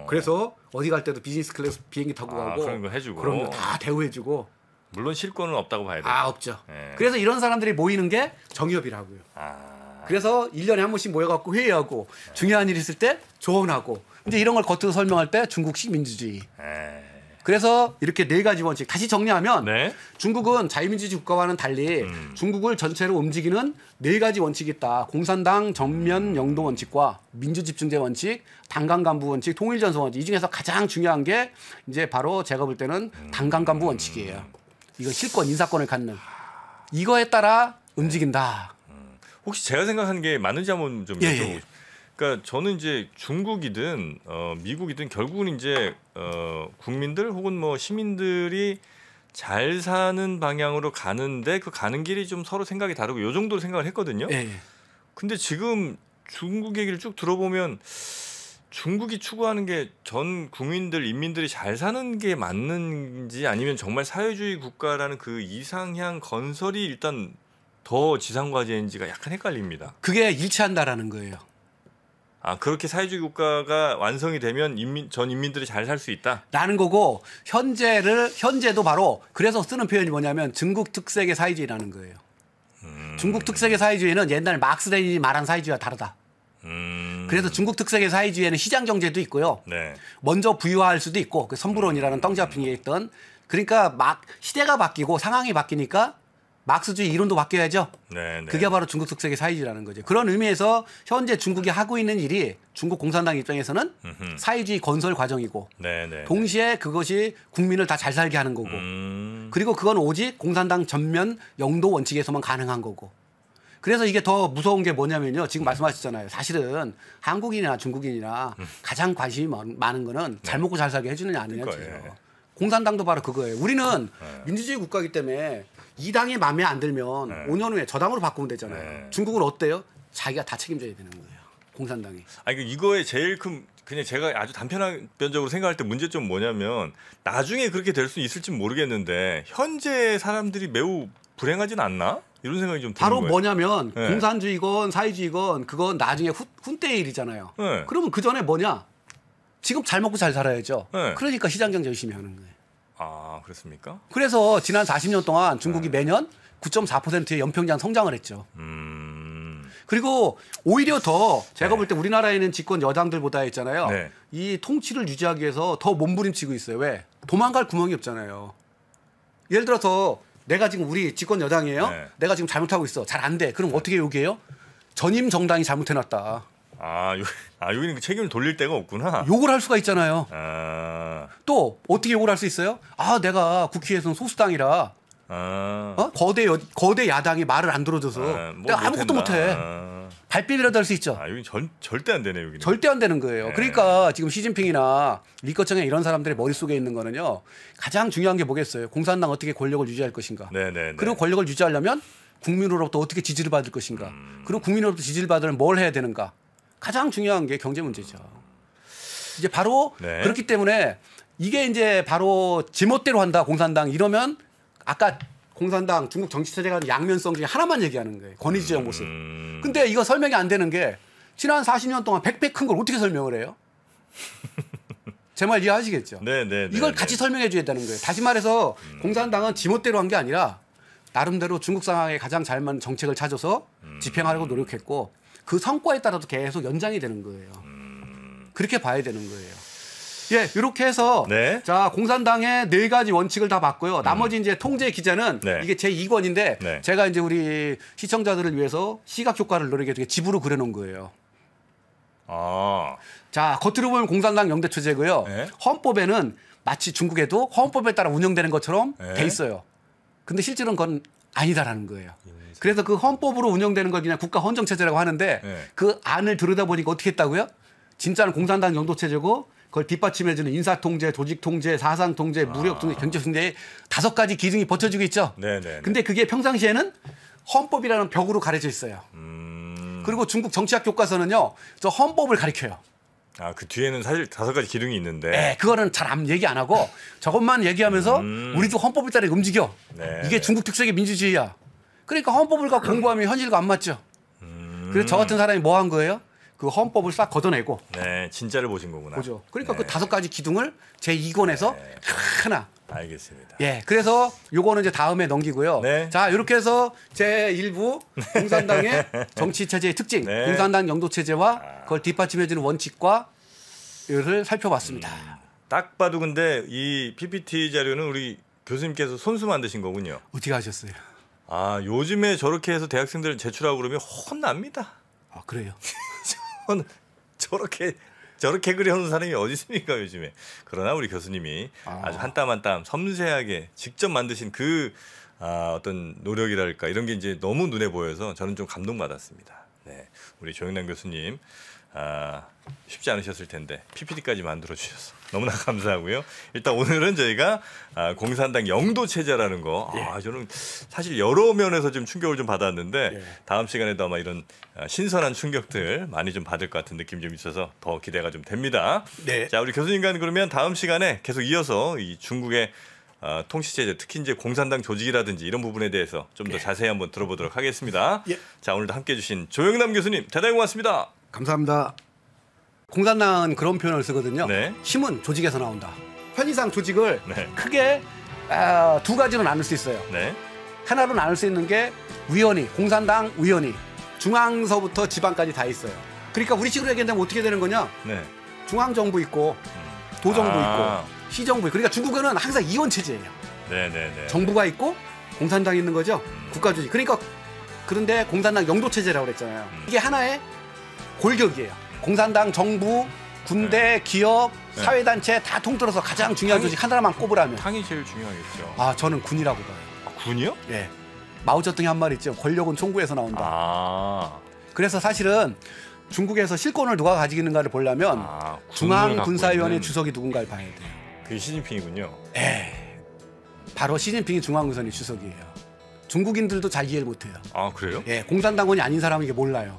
그래서 어디 갈 때도 비즈니스 클래스 비행기 타고 가고
그런 거 해주고.
그런 거 다 대우해주고.
물론 실권은 없다고 봐야 돼요.
없죠.
네.
그래서 이런 사람들이 모이는 게 정협이라고요. 그래서 1년에 한 번씩 모여갖고 회의하고 중요한 일 있을 때 조언하고 이제 이런 걸 겉으로 설명할 때 중국식 민주주의. 그래서 이렇게 4가지 원칙 다시 정리하면
네.
중국은 자유민주주의 국가와는 달리 중국을 전체로 움직이는 4가지 원칙이 있다. 공산당 전면 영도 원칙과 민주집중제 원칙, 당강간부 원칙, 통일전선 원칙. 이 중에서 가장 중요한 게 이제 바로 제가 볼 때는 당강간부 원칙이에요. 이거 실권 인사권을 갖는 이거에 따라 움직인다.
혹시 제가 생각하는 게 맞는지 한번 좀
예,
여쭤보고
예.
그러니까 저는 이제 중국이든 미국이든 결국은 이제 국민들 혹은 뭐 시민들이 잘 사는 방향으로 가는데 그 가는 길이 좀 서로 생각이 다르고 요 정도로 생각을 했거든요.
예.
근데 지금 중국 얘기를 쭉 들어보면 중국이 추구하는 게 전 국민들 인민들이 잘 사는 게 맞는지 아니면 정말 사회주의 국가라는 그 이상향 건설이 일단 더 지상과제인지가 약간 헷갈립니다.
그게 일치한다라는 거예요.
그렇게 사회주의 국가가 완성이 되면 전 인민들이 잘 살 수 있다.
라는 거고 현재도 바로 그래서 쓰는 표현이 뭐냐면 중국 특색의 사회주의라는 거예요. 중국 특색의 사회주의는 옛날 막스 레닌이 말한 사회주의와 다르다. 그래서 중국 특색의 사회주의에는 시장 경제도 있고요.
네.
먼저 부유화할 수도 있고 그 선불론이라는 덩자핑에 있던 그러니까 막 시대가 바뀌고 상황이 바뀌니까 막스주의 이론도 바뀌어야죠.
네, 네.
그게 바로 중국 특색의 사회주의라는 거죠. 그런 의미에서 현재 중국이 하고 있는 일이 중국 공산당 입장에서는 사회주의 건설 과정이고
네, 네.
동시에 그것이 국민을 다 잘 살게 하는 거고 그리고 그건 오직 공산당 전면 영도 원칙에서만 가능한 거고 그래서 이게 더 무서운 게 뭐냐면요. 지금 말씀하셨잖아요. 사실은 한국인이나 중국인이나 가장 관심이 많은 거는 잘 먹고 잘 살게 해주느냐 아니냐예요.
그러니까요.
공산당도 바로 그거예요. 우리는 민주주의 국가이기 때문에 이 당이 마음에 안 들면 5년 후에 저 당으로 바꾸면 되잖아요. 중국은 어때요? 자기가 다 책임져야 되는 거예요. 공산당이.
이거의 제일 큰 그냥 제가 아주 단편적으로 생각할 때 문제점은 뭐냐면 나중에 그렇게 될 수 있을지 모르겠는데 현재 사람들이 매우 불행하진 않나? 이런 생각이 좀 드는
바로
거예요.
뭐냐면
네.
공산주의건 사회주의건 그건 나중에 훈때의 일이잖아요.
네.
그러면 그 전에 뭐냐? 지금 잘 먹고 잘 살아야죠.
네.
그러니까 시장경제 열심히 하는 거예요.
그렇습니까?
그래서 지난 40년 동안 중국이 매년 9.4%의 연평장 성장을 했죠. 그리고 오히려 더 제가 볼 때 우리나라에는 집권 여당들보다 있잖아요.
네.
이 통치를 유지하기 위해서 더 몸부림치고 있어요. 왜? 도망갈 구멍이 없잖아요. 예를 들어서 내가 지금 우리 집권 여당이에요.
네.
내가 지금 잘못하고 있어. 잘 안 돼. 그럼 어떻게 요구해요? 전임 정당이 잘못해놨다.
여기는 그 책임을 돌릴 데가 없구나.
욕을 할 수가 있잖아요. 또 어떻게 욕을 할 수 있어요? 내가 국회에서는 소수당이라 거대 야당이 말을 안 들어줘서 내가 아무것도 못해. 발뺌이라도 할 수 있죠.
여기 절대 안 되네 여기는.
절대 안 되는 거예요.
네.
그러니까 지금 시진핑이나 리커청이나 이런 사람들의 머릿속에 있는 거는요. 가장 중요한 게 뭐겠어요? 공산당 어떻게 권력을 유지할 것인가.
네네.
그리고 권력을 유지하려면 국민으로부터 어떻게 지지를 받을 것인가. 그리고 국민으로부터 지지를 받으려면 뭘 해야 되는가. 가장 중요한 게 경제 문제죠. 이제 바로
네.
그렇기 때문에 이게 이제 바로 지멋대로 한다 공산당 이러면 아까 공산당 중국 정치 체제가 양면성 중에 하나만 얘기하는 거예요. 권위주의 모습. 근데 이거 설명이 안 되는 게 지난 40년 동안 100배 큰 걸 어떻게 설명을 해요? 제 말 이해하시겠죠?
네.
이걸 같이 설명해 줘야 되는 거예요. 다시 말해서 공산당은 지멋대로 한 게 아니라 나름대로 중국 상황에 가장 잘 맞는 정책을 찾아서 집행하려고 노력했고 그 성과에 따라서 계속 연장이 되는 거예요. 그렇게 봐야 되는 거예요. 예, 이렇게 해서
네.
자 공산당의 4가지 원칙을 다 봤고요. 나머지 이제 통제 기자는
네.
이게 제 2권인데
네.
제가 이제 우리 시청자들을 위해서 시각 효과를 노리게 되게 집으로 그려놓은 거예요.
아,
자 겉으로 보면 공산당 영대 체제고요.
네.
헌법에는 마치 중국에도 헌법에 따라 운영되는 것처럼
네.
돼 있어요. 근데 실제로는 그건 아니다라는 거예요. 그래서 그 헌법으로 운영되는 걸 그냥 국가 헌정 체제라고 하는데
네.
그 안을 들여다보니까 어떻게 했다고요? 진짜는 공산당 영도 체제고 그걸 뒷받침해주는 인사 통제, 조직 통제, 사상 통제, 무력 통제, 경제 통제 5가지 기둥이 버텨주고 있죠.
네네.
근데 그게 평상시에는 헌법이라는 벽으로 가려져 있어요. 그리고 중국 정치학 교과서는요, 저 헌법을 가리켜요.
아, 그 뒤에는 사실 5가지 기둥이 있는데.
네, 그거는 잘 얘기 안 하고 저것만 얘기하면서 우리도 헌법에 따라 움직여.
네,
이게
네.
중국 특색의 민주주의야. 그러니까 헌법을 갖고 공부하면 현실과 안 맞죠. 그래서 저 같은 사람이 뭐 한 거예요? 그 헌법을 싹 걷어내고.
네, 진짜를 보신 거구나.
보죠. 그러니까
네.
그 5가지 기둥을 제 2권에서
네.
하나.
알겠습니다.
예, 그래서 요거는 이제 다음에 넘기고요.
네.
자, 이렇게 해서 제 1부 공산당의 정치 체제의 특징,
네.
공산당 영도 체제와 그걸 뒷받침해주는 원칙과 이를 살펴봤습니다.
딱 봐도 근데 이 PPT 자료는 우리 교수님께서 손수 만드신 거군요.
어떻게 하셨어요?
아, 요즘에 저렇게 해서 대학생들 제출하고 그러면 혼납니다.
아, 그래요?
저렇게 그려놓은 사람이 어디 있습니까 요즘에. 그러나 우리 교수님이 아주 한 땀 한 땀 섬세하게 직접 만드신 그 어떤 노력이랄까 이런 게 이제 너무 눈에 보여서 저는 좀 감동받았습니다. 네, 우리 조영남 교수님 쉽지 않으셨을 텐데 PPT까지 만들어 주셔서 너무나 감사하고요. 일단 오늘은 저희가 공산당 영도 체제라는 거 저는 사실 여러 면에서 좀 충격을 좀 받았는데 다음 시간에도 아마 이런 신선한 충격들 많이 좀 받을 것 같은 느낌이 좀 있어서 더 기대가 좀 됩니다.
네.
자, 우리 교수님과는 그러면 다음 시간에 계속 이어서 이 중국의 통치체제, 특히 이제 공산당 조직이라든지 이런 부분에 대해서 좀 더 자세히 한번 들어보도록 하겠습니다. 자, 오늘도 함께해 주신 조영남 교수님 대단히 고맙습니다.
감사합니다. 공산당은 그런 표현을 쓰거든요.
네.
힘은 조직에서 나온다. 편의상 조직을
네.
크게 2가지로 나눌 수 있어요.
네.
하나로 나눌 수 있는 게 위원회, 공산당 위원회. 중앙서부터 지방까지 다 있어요. 그러니까 우리식으로 얘기한다면 어떻게 되는 거냐?
네.
중앙정부 있고 도정부
아.
있고 시정부 있고. 그러니까 중국은 항상 이원 체제예요.
네.
정부가 있고 공산당이 있는 거죠. 국가 조직. 그러니까 그런데 공산당 영도 체제라고 그랬잖아요. 이게 하나의 골격이에요. 공산당, 정부, 군대, 기업,
네.
사회단체 다 통틀어서 가장 중요한 조직 하나만 꼽으라면
당이 제일 중요하겠죠.
저는 군이라고 봐요.
군이요?
예. 마오쩌둥이 한 말 있죠. 권력은 총구에서 나온다. 그래서 사실은 중국에서 실권을 누가 가지고 있는가를 보려면 중앙군사위원회 주석이 누군가를 봐야 돼요.
그게 시진핑이군요.
바로 시진핑이 중앙군사위원회 주석이에요. 중국인들도 잘 이해를 못해요.
아, 그래요?
예, 공산당원이 아닌 사람은 이게 몰라요.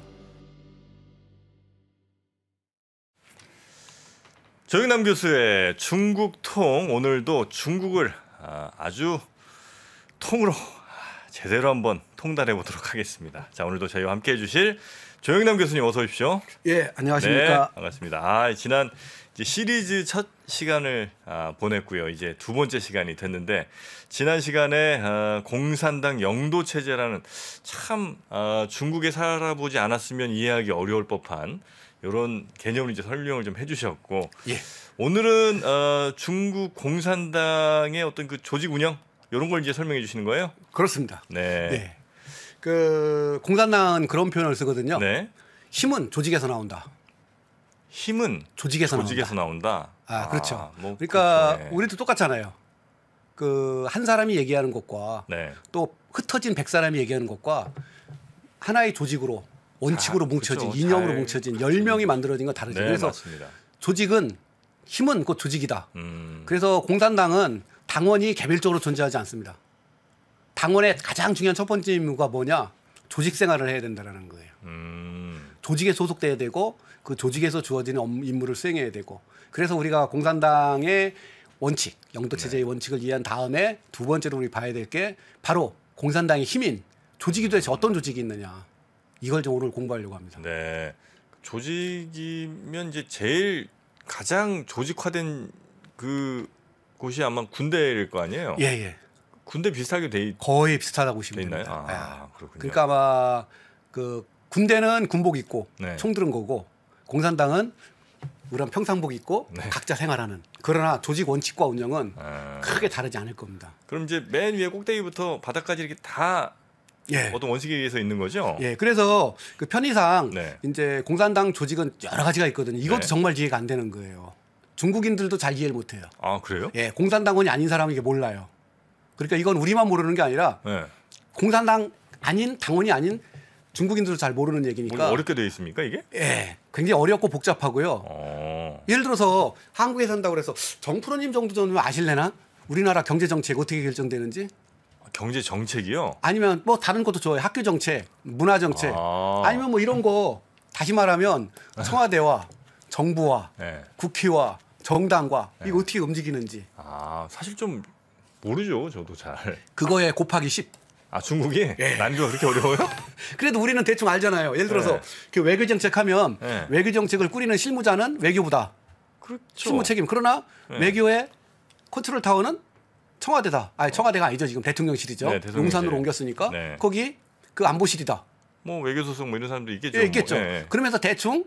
조영남 교수의 중국통, 오늘도 중국을 아주 통으로 제대로 한번 통달해 보도록 하겠습니다. 자, 오늘도 저희와 함께해 주실 조영남 교수님 어서 오십시오.
예, 안녕하십니까.
네, 반갑습니다. 지난 이제 시리즈 첫 시간을 보냈고요. 이제 2번째 시간이 됐는데 지난 시간에 공산당 영도 체제라는 참 중국에 살아보지 않았으면 이해하기 어려울 법한 이런 개념을 이제 설명을 좀 해주셨고 오늘은 중국 공산당의 어떤 그 조직 운영 이런 걸 이제 설명해 주시는 거예요?
그렇습니다.
네.
그 공산당은 그런 표현을 쓰거든요.
네.
힘은 조직에서 나온다.
힘은
조직에서
나온다.
그렇죠.
뭐
그러니까
그렇죠. 네.
우리도 똑같잖아요. 그 한 사람이 얘기하는 것과
네.
또 흩어진 100사람이 얘기하는 것과 하나의 조직으로 원칙으로 뭉쳐진
그렇죠.
이념으로 뭉쳐진 10명이 만들어진 건 다르죠.
네,
그래서
맞습니다.
조직은 힘은 곧 조직이다.
음.
그래서 공산당은 당원이 개별적으로 존재하지 않습니다. 당원의 가장 중요한 첫 번째 임무가 뭐냐? 조직 생활을 해야 된다는 거예요. 조직에 소속돼야 되고 그 조직에서 주어지는 임무를 수행해야 되고 그래서 우리가 공산당의 원칙, 영도체제의 원칙을 이해한 다음에 두 번째로 우리 봐야 될 게 바로 공산당의 힘인 조직이 도대체 어떤 조직이 있느냐 이걸 좀 오늘 공부하려고 합니다.
네, 조직이면 이제 제일 가장 조직화된 그 곳이 아마 군대일 거 아니에요?
예, 예.
군대 비슷하게
거의 비슷하다고 보시면
있나요?
됩니다.
그렇군요.
그러니까 아마 그 군대는 군복 입고
네.
총 들은 거고 공산당은 우리는 평상복 입고
네.
각자 생활하는. 그러나 조직 원칙과 운영은
아,
크게 다르지 않을 겁니다.
그럼 이제 맨 위에 꼭대기부터 바닥까지 이렇게 다
예.
어떤 원칙에 의해서 있는 거죠?
예. 그래서 그 편의상
네.
이제 공산당 조직은 여러 가지가 있거든요. 이것도
네.
정말 이해가 안 되는 거예요. 중국인들도 잘 이해를 못 해요.
아, 그래요?
예. 공산당원이 아닌 사람은 이게 몰라요. 그러니까 이건 우리만 모르는 게 아니라
네.
공산당 아닌 당원이 아닌 중국인들도 잘 모르는 얘기니까.
뭐 어렵게 돼 있습니까, 이게?
예. 굉장히 어렵고 복잡하고요. 예를 들어서 한국에 산다고 그래서 정프로님 정도 좀 아실래나? 우리나라 경제 정책 어떻게 결정되는지?
경제 정책이요?
아니면 뭐 다른 것도 좋아요. 학교 정책, 문화 정책.
아.
아니면 뭐 이런 거 다시 말하면 청와대와 정부와
네.
국회와 정당과 이거 어떻게 움직이는지.
아, 사실 좀 모르죠, 저도 잘.
그거에 곱하기 10.
아, 중국이
예.
난이도가 그렇게 어려워요?
그래도 우리는 대충 알잖아요. 예를 들어서
네.
그 외교 정책하면
네.
외교 정책을 꾸리는 실무자는 외교부다.
그렇죠.
실무 책임. 그러나
네.
외교의 컨트롤 타워는 청와대다. 아니 청와대가 아니죠. 지금 대통령실이죠.
네, 대통령실.
용산으로 옮겼으니까
네.
거기 그 안보실이다.
뭐 외교소속 뭐 이런 사람도 있겠죠.
예, 있겠죠.
뭐. 예.
그러면서 대충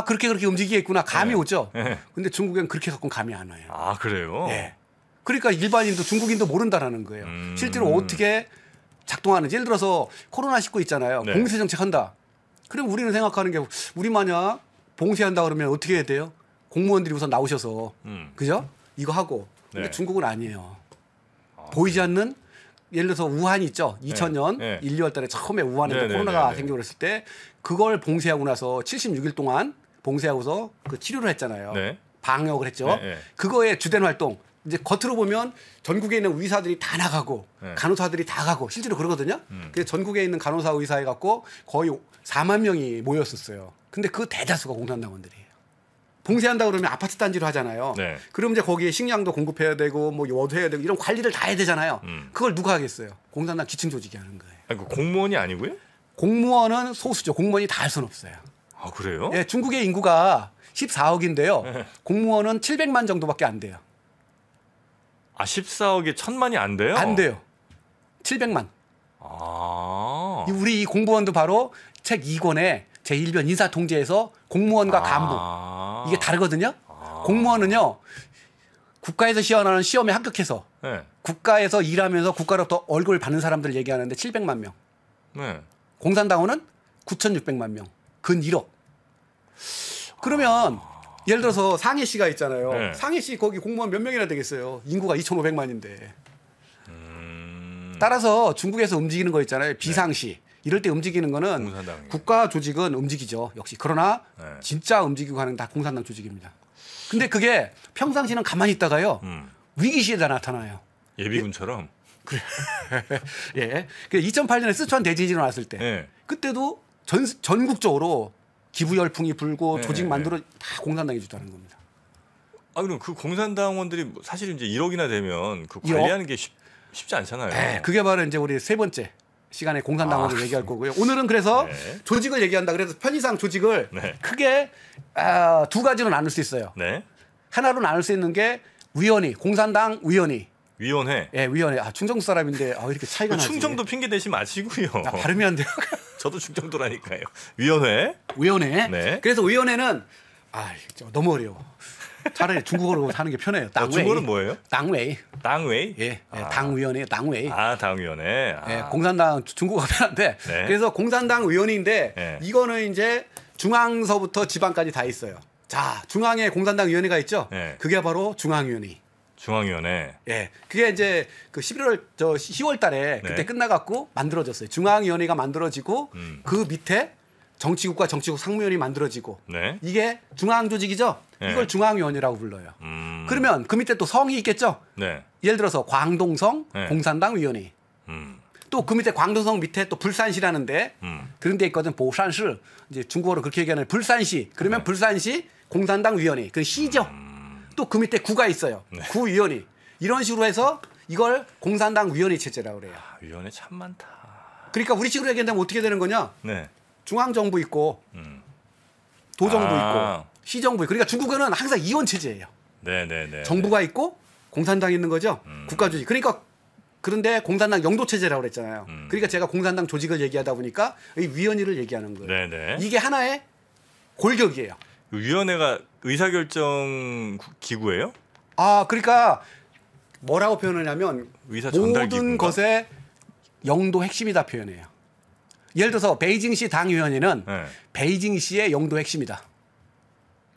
그렇게 움직이겠구나 감이
네.
오죠.
네.
근데 중국엔 그렇게 갖고는 감이 안 와요.
아, 그래요?
예. 그러니까 일반인도 중국인도 모른다라는 거예요. 실제로 어떻게 작동하는지. 예를 들어서 코로나19 있잖아요.
네.
봉쇄 정책 한다. 그럼 우리는 생각하는 게 우리 만약 봉쇄한다 그러면 어떻게 해야 돼요? 공무원들이 우선 나오셔서 그죠? 이거 하고. 근데
네.
중국은 아니에요. 보이지 않는 예를 들어서 우한이 있죠. 2000년
네.
1, 2월 달에 처음에 우한에
네,
코로나가
네, 네.
생기고 그랬을 때 그걸 봉쇄하고 나서 76일 동안 봉쇄하고서 그 치료를 했잖아요.
네.
방역을 했죠.
네, 네.
그거의 주된 활동. 이제 겉으로 보면 전국에 있는 의사들이 다 나가고
네.
간호사들이 다 가고 실제로 그러거든요. 그래서 전국에 있는 간호사 의사 해갖고 거의 4만 명이 모였었어요. 근데 그 대다수가 공산당원들이에요. 봉쇄한다 그러면 아파트 단지로 하잖아요.
네.
그럼 이제 거기에 식량도 공급해야 되고 뭐 워도 해야 되고 이런 관리를 다 해야 되잖아요. 그걸 누가 하겠어요? 공산당 기층 조직이 하는 거예요.
아니, 그 공무원이 아니고요?
공무원은 소수죠. 공무원이 다 할 수는 없어요.
아, 그래요?
예, 중국의 인구가 14억인데요.
네.
공무원은 700만 정도밖에 안 돼요.
아, 14억에 1000만이 안 돼요?
안 돼요. 700만.
아.
우리 이 공무원도 바로 책 2권에 제1변 인사통제에서 공무원과 간부. 이게 다르거든요. 공무원은요. 국가에서 시험하는 시험에 합격해서
네.
국가에서 일하면서 국가로부터 얼굴 받는 사람들을 얘기하는데 700만 명.
네.
공산당원은 9,600만 명. 근 1억. 그러면 예를 들어서 상해시가 있잖아요.
네.
상해시 거기 공무원 몇 명이나 되겠어요. 인구가 2,500만인데. 따라서 중국에서 움직이는 거 있잖아요. 비상시. 이럴 때 움직이는 거는
공산당이에요.
국가 조직은 움직이죠. 역시. 그러나
네.
진짜 움직이고 하는 다 공산당 조직입니다. 근데 그게 평상시는 가만히 있다가요. 위기 시에다 나타나요.
예비군처럼.
예. 2008년에 스촨 대지진이 일어났을 때
네.
그때도 전국적으로 기부 열풍이 불고
네,
조직
네,
만들어 다 공산당이 주도하는 겁니다.
아, 그럼 그 공산당원들이 사실 이제 1억이나 되면 그
1억?
관리하는 게 쉽지 않잖아요.
네, 그게 바로 이제 우리 세 번째 시간에 공산당원을 얘기할 거고요. 오늘은 그래서
네.
조직을 얘기한다. 그래서 편의상 조직을
네.
크게 두 가지로 나눌 수 있어요.
네.
하나로 나눌 수 있는 게 위원회, 공산당 위원회.
위원회.
예, 위원회. 충청도 사람인데 이렇게 차이가 나지.
충청도 핑계 대지 마시고요.
발음이 안 돼요.
저도 충청도라니까요. 위원회.
위원회.
네.
그래서 위원회는 너무 어려워. 차라리 중국어로 하는 게 편해요. 당웨이.
중국어는 뭐예요?
당웨이.
당웨이.
예, 당위원회, 당웨이.
당위원회.
예, 공산당 중국어가 편한데
네.
그래서 공산당 위원회인데
네.
이거는 이제 중앙서부터 지방까지 다 있어요. 자, 중앙에 공산당 위원회가 있죠.
네.
그게 바로 중앙위원회.
중앙위원회.
예, 그게 이제 그 10월 달에 그때
네.
끝나갖고 만들어졌어요. 중앙위원회가 만들어지고 그 밑에 정치국과 정치국 상무위원회 만들어지고
네.
이게 중앙 조직이죠.
네.
이걸 중앙위원회라고 불러요. 그러면 그 밑에 또 성이 있겠죠.
네.
예를 들어서 광동성
네.
공산당 위원회,
음.
또 그 밑에 광동성 밑에 또 불산시라는데 그런 데 있거든. 보산시. 이제 중국어로 그렇게 얘기하는 불산시. 그러면
네.
불산시 공산당 위원회. 그 시죠. 또 그 밑에 구가 있어요.
네.
구위원회. 이런 식으로 해서 이걸 공산당 위원회 체제라고 그래요.
아, 위원회 참 많다.
그러니까 우리 식으로 얘기한다면 어떻게 되는 거냐?
네.
중앙정부 있고 도정부
아.
있고 시정부 있고. 그러니까 중국은 항상 이원 체제예요.
네네네.
정부가 있고 공산당이 있는 거죠. 국가 조직. 그러니까 그런데 공산당 영도 체제라고 그랬잖아요. 그러니까 제가 공산당 조직을 얘기하다 보니까 이 위원회를 얘기하는 거예요.
네네.
이게 하나의 골격이에요.
그 위원회가 의사결정 기구예요?
아, 그러니까 뭐라고 표현하냐면
의사 전달
모든
기구인가?
것의 영도 핵심이다 표현해요. 예를 들어서 베이징시 당위원회는
네.
베이징시의 영도 핵심이다.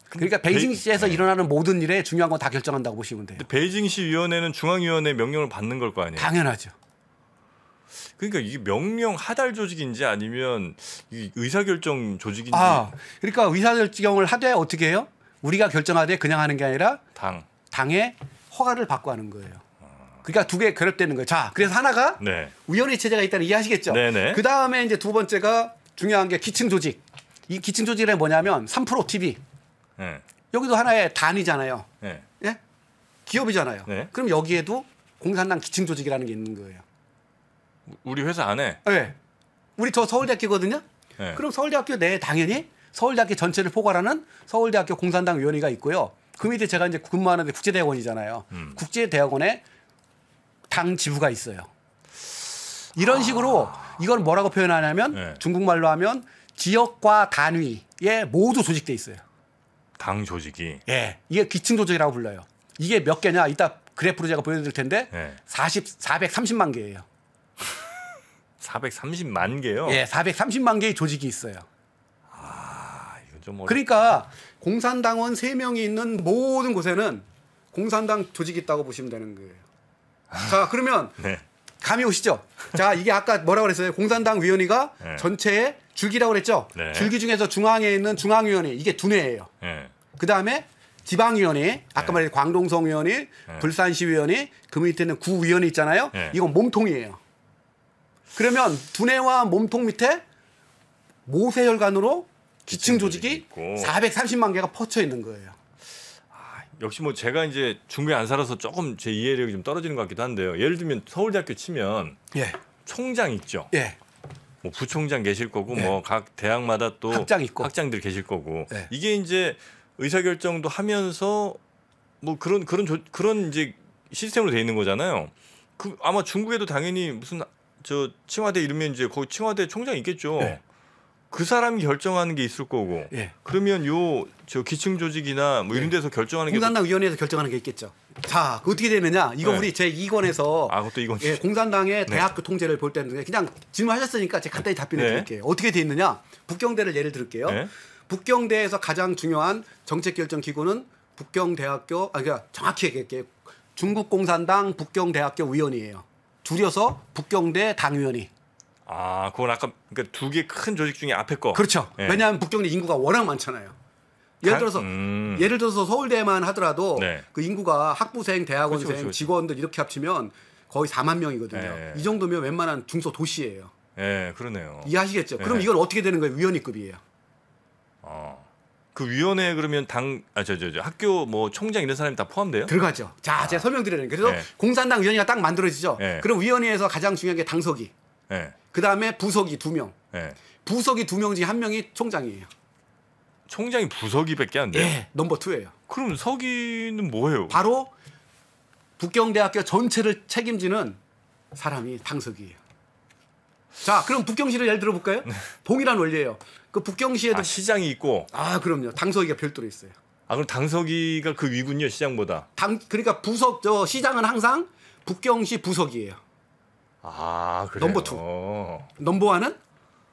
그러니까 베이징시에서 일어나는 모든 일에 중요한 건 다 결정한다고 보시면 돼요.
근데 베이징시 위원회는 중앙위원회 명령을 받는 걸 거 아니에요?
당연하죠.
그러니까 이게 명령 하달 조직인지 아니면 이 의사결정 조직인지
아, 그러니까 의사결정을 하되 어떻게 해요? 우리가 결정하되 그냥 하는 게 아니라
당.
당의 허가를 받고 하는 거예요. 그러니까 두 개 결합되는 거예요. 자, 그래서 하나가
네.
위원회 체제가 있다는 이해하시겠죠?
네네.
그 다음에 이제 두 번째가 중요한 게 기층 조직. 이 기층 조직은 뭐냐면 3프로 TV.
네.
여기도 하나의 단위잖아요.
네.
예? 기업이잖아요.
네.
그럼 여기에도 공산당 기층 조직이라는 게 있는 거예요.
우리 회사 안에.
네. 우리 저 서울대학교거든요.
네.
그럼 서울대학교 내에 당연히 서울대학교 전체를 포괄하는 서울대학교 공산당 위원회가 있고요. 그 밑에 제가 이제 근무하는데 국제대학원이잖아요. 국제대학원에 당 지부가 있어요. 이런 식으로 이걸 뭐라고 표현하냐면
네.
중국말로 하면 지역과 단위에 모두 조직돼 있어요.
당 조직이.
예, 이게 기층 조직이라고 불러요. 이게 몇 개냐? 이따 그래프로 제가 보여드릴 텐데
네.
430만 개예요.
430만 개요.
예, 430만 개의 조직이 있어요.
아, 이거 좀
그러니까 공산당원 3명이 있는 모든 곳에는 공산당 조직이 있다고 보시면 되는 거예요. 자, 그러면
네.
감이 오시죠? 자, 이게 아까 뭐라고 그랬어요? 공산당 위원회가
네.
전체의 줄기라고 그랬죠?
네.
줄기 중에서 중앙에 있는 중앙위원회, 이게 두뇌예요.
네.
그 다음에 지방위원회, 아까 말했던 광동성위원회, 불산시위원회, 그 밑에는 구위원회 있잖아요.
네.
이건 몸통이에요. 그러면 두뇌와 몸통 밑에 모세혈관으로 기층 조직이
있고.
430만 개가 퍼쳐 있는 거예요.
역시 뭐 제가 이제 중국에 안 살아서 조금 제 이해력이 좀 떨어지는 것 같기도 한데요. 예를 들면 서울대학교 치면
예,
총장 있죠.
예,
뭐 부총장 계실 거고
네.
뭐 각 대학마다 또
학장 있고.
학장들 계실 거고
네.
이게 이제 의사결정도 하면서 뭐 그런 이제 시스템으로 돼 있는 거잖아요. 그 아마 중국에도 당연히 무슨 저 칭화대 이러면 이제 거기 칭화대 총장 있겠죠.
네.
그 사람이 결정하는 게 있을 거고.
예.
그러면 저 기층 조직이나 뭐 이런 데서 결정하는 게
공산당 위원회에서 결정하는 게 있겠죠. 자, 그 어떻게 되느냐? 이거
네.
우리 제 2권에서
그것도 이건
예, 공산당의 대학교 통제를 볼 때는 그냥 질문하셨으니까 제가 간단히 답변해
네.
드릴게요. 어떻게 돼 있느냐? 북경대를 예를 들을게요.
네.
북경대에서 가장 중요한 정책 결정 기구는 북경대학교, 그러니까 정확히 얘기할게요. 중국 공산당 북경대학교 위원회예요. 줄여서 북경대 당위원회.
아, 그건 아까 그러니까 두 개 큰 조직 중에 앞에 거.
그렇죠.
네.
왜냐하면 북경대 인구가 워낙 많잖아요. 예를 들어서 서울대만 하더라도
네.
그 인구가 학부생, 대학원생,
그렇죠.
직원들 이렇게 합치면 거의 4만 명이거든요.
네.
이 정도면 웬만한 중소 도시예요.
예, 그러네요.
이해하시겠죠?
네.
그럼 이건 어떻게 되는 거예요? 위원회급이에요.
그 위원회 그러면 저 학교 뭐 총장 이런 사람이 다 포함돼요?
들어가죠. 자, 제가 설명드리는 그래서
네.
공산당 위원회가 딱 만들어지죠.
네.
그럼 위원회에서 가장 중요한 게 당서기.
예.
그 다음에 부서기 2명.
예.
부서기 2명 중에 1명이 총장이에요.
총장이 부서기밖에 안 돼요.
예, 넘버 2예요.
그럼 서기는 뭐예요?
바로 북경대학교 전체를 책임지는 사람이 당서기예요. 자, 그럼 북경시를 예를 들어볼까요? 동일한 원리예요. 그 북경시에도
시장이 있고.
그럼요. 당서기가 별도로 있어요.
그럼 당서기가 그 위군요, 시장보다.
그러니까 시장은 항상 북경시 부서기예요.
그래요.
넘버 2. 넘버 1은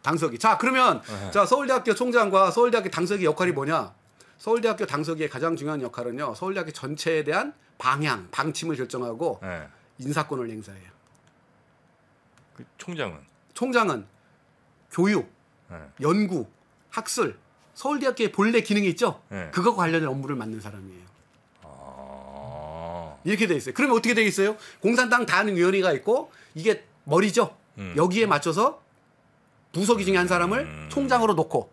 당서기. 자, 그러면 자, 서울대학교 총장과 서울대학교 당서기 역할이 뭐냐? 서울대학교 당서기의 가장 중요한 역할은요. 서울대학교 전체에 대한 방향, 방침을 결정하고
예.
인사권을 행사해요.
그 총장은.
총장은 교육,
예.
연구, 학술, 서울대학교의 본래 기능이 있죠?
네.
그거 관련된 업무를 맡는 사람이에요.
아.
이렇게 돼 있어요. 그러면 어떻게 돼 있어요? 공산당 단위원회가 있고 이게 머리죠. 여기에 맞춰서 부서기 중에 한 사람을 총장으로 놓고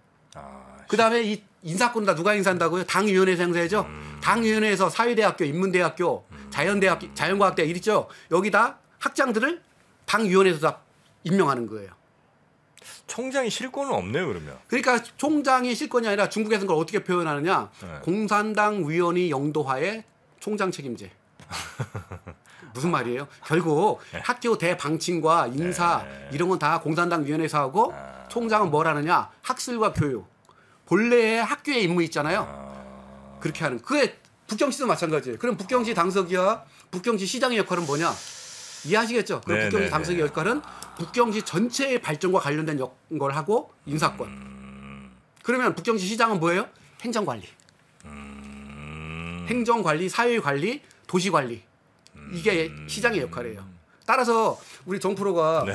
그다음에 이 인사권 다 누가 행사한다고요? 당위원회에서 행사해죠. 당위원회에서 사회대학교, 인문대학교, 자연과학대학 이랬죠. 여기다 학장들을 당위원회에서 다 임명하는 거예요.
총장이 실권은 없네요, 그러면.
그러니까 총장이 실권이 아니라 중국에서는 그걸 어떻게 표현하느냐.
네.
공산당 위원회 영도하에 총장 책임제. 무슨 말이에요? 결국 학교 대방침과 인사 이런 건 다 공산당 위원회에서 하고 총장은 뭘 하느냐. 학술과 교육. 본래의 학교의 임무 있잖아요. 그렇게 하는. 그게 북경시도 마찬가지예요. 그럼 북경시 당서기와 북경시 시장의 역할은 뭐냐? 이해하시겠죠? 그 북경시 당서기 역할은 북경시 전체의 발전과 관련된 걸 하고 인사권. 그러면 북경시 시장은 뭐예요? 행정관리. 행정관리, 사회관리, 도시관리. 이게 시장의 역할이에요. 따라서 우리 정프로가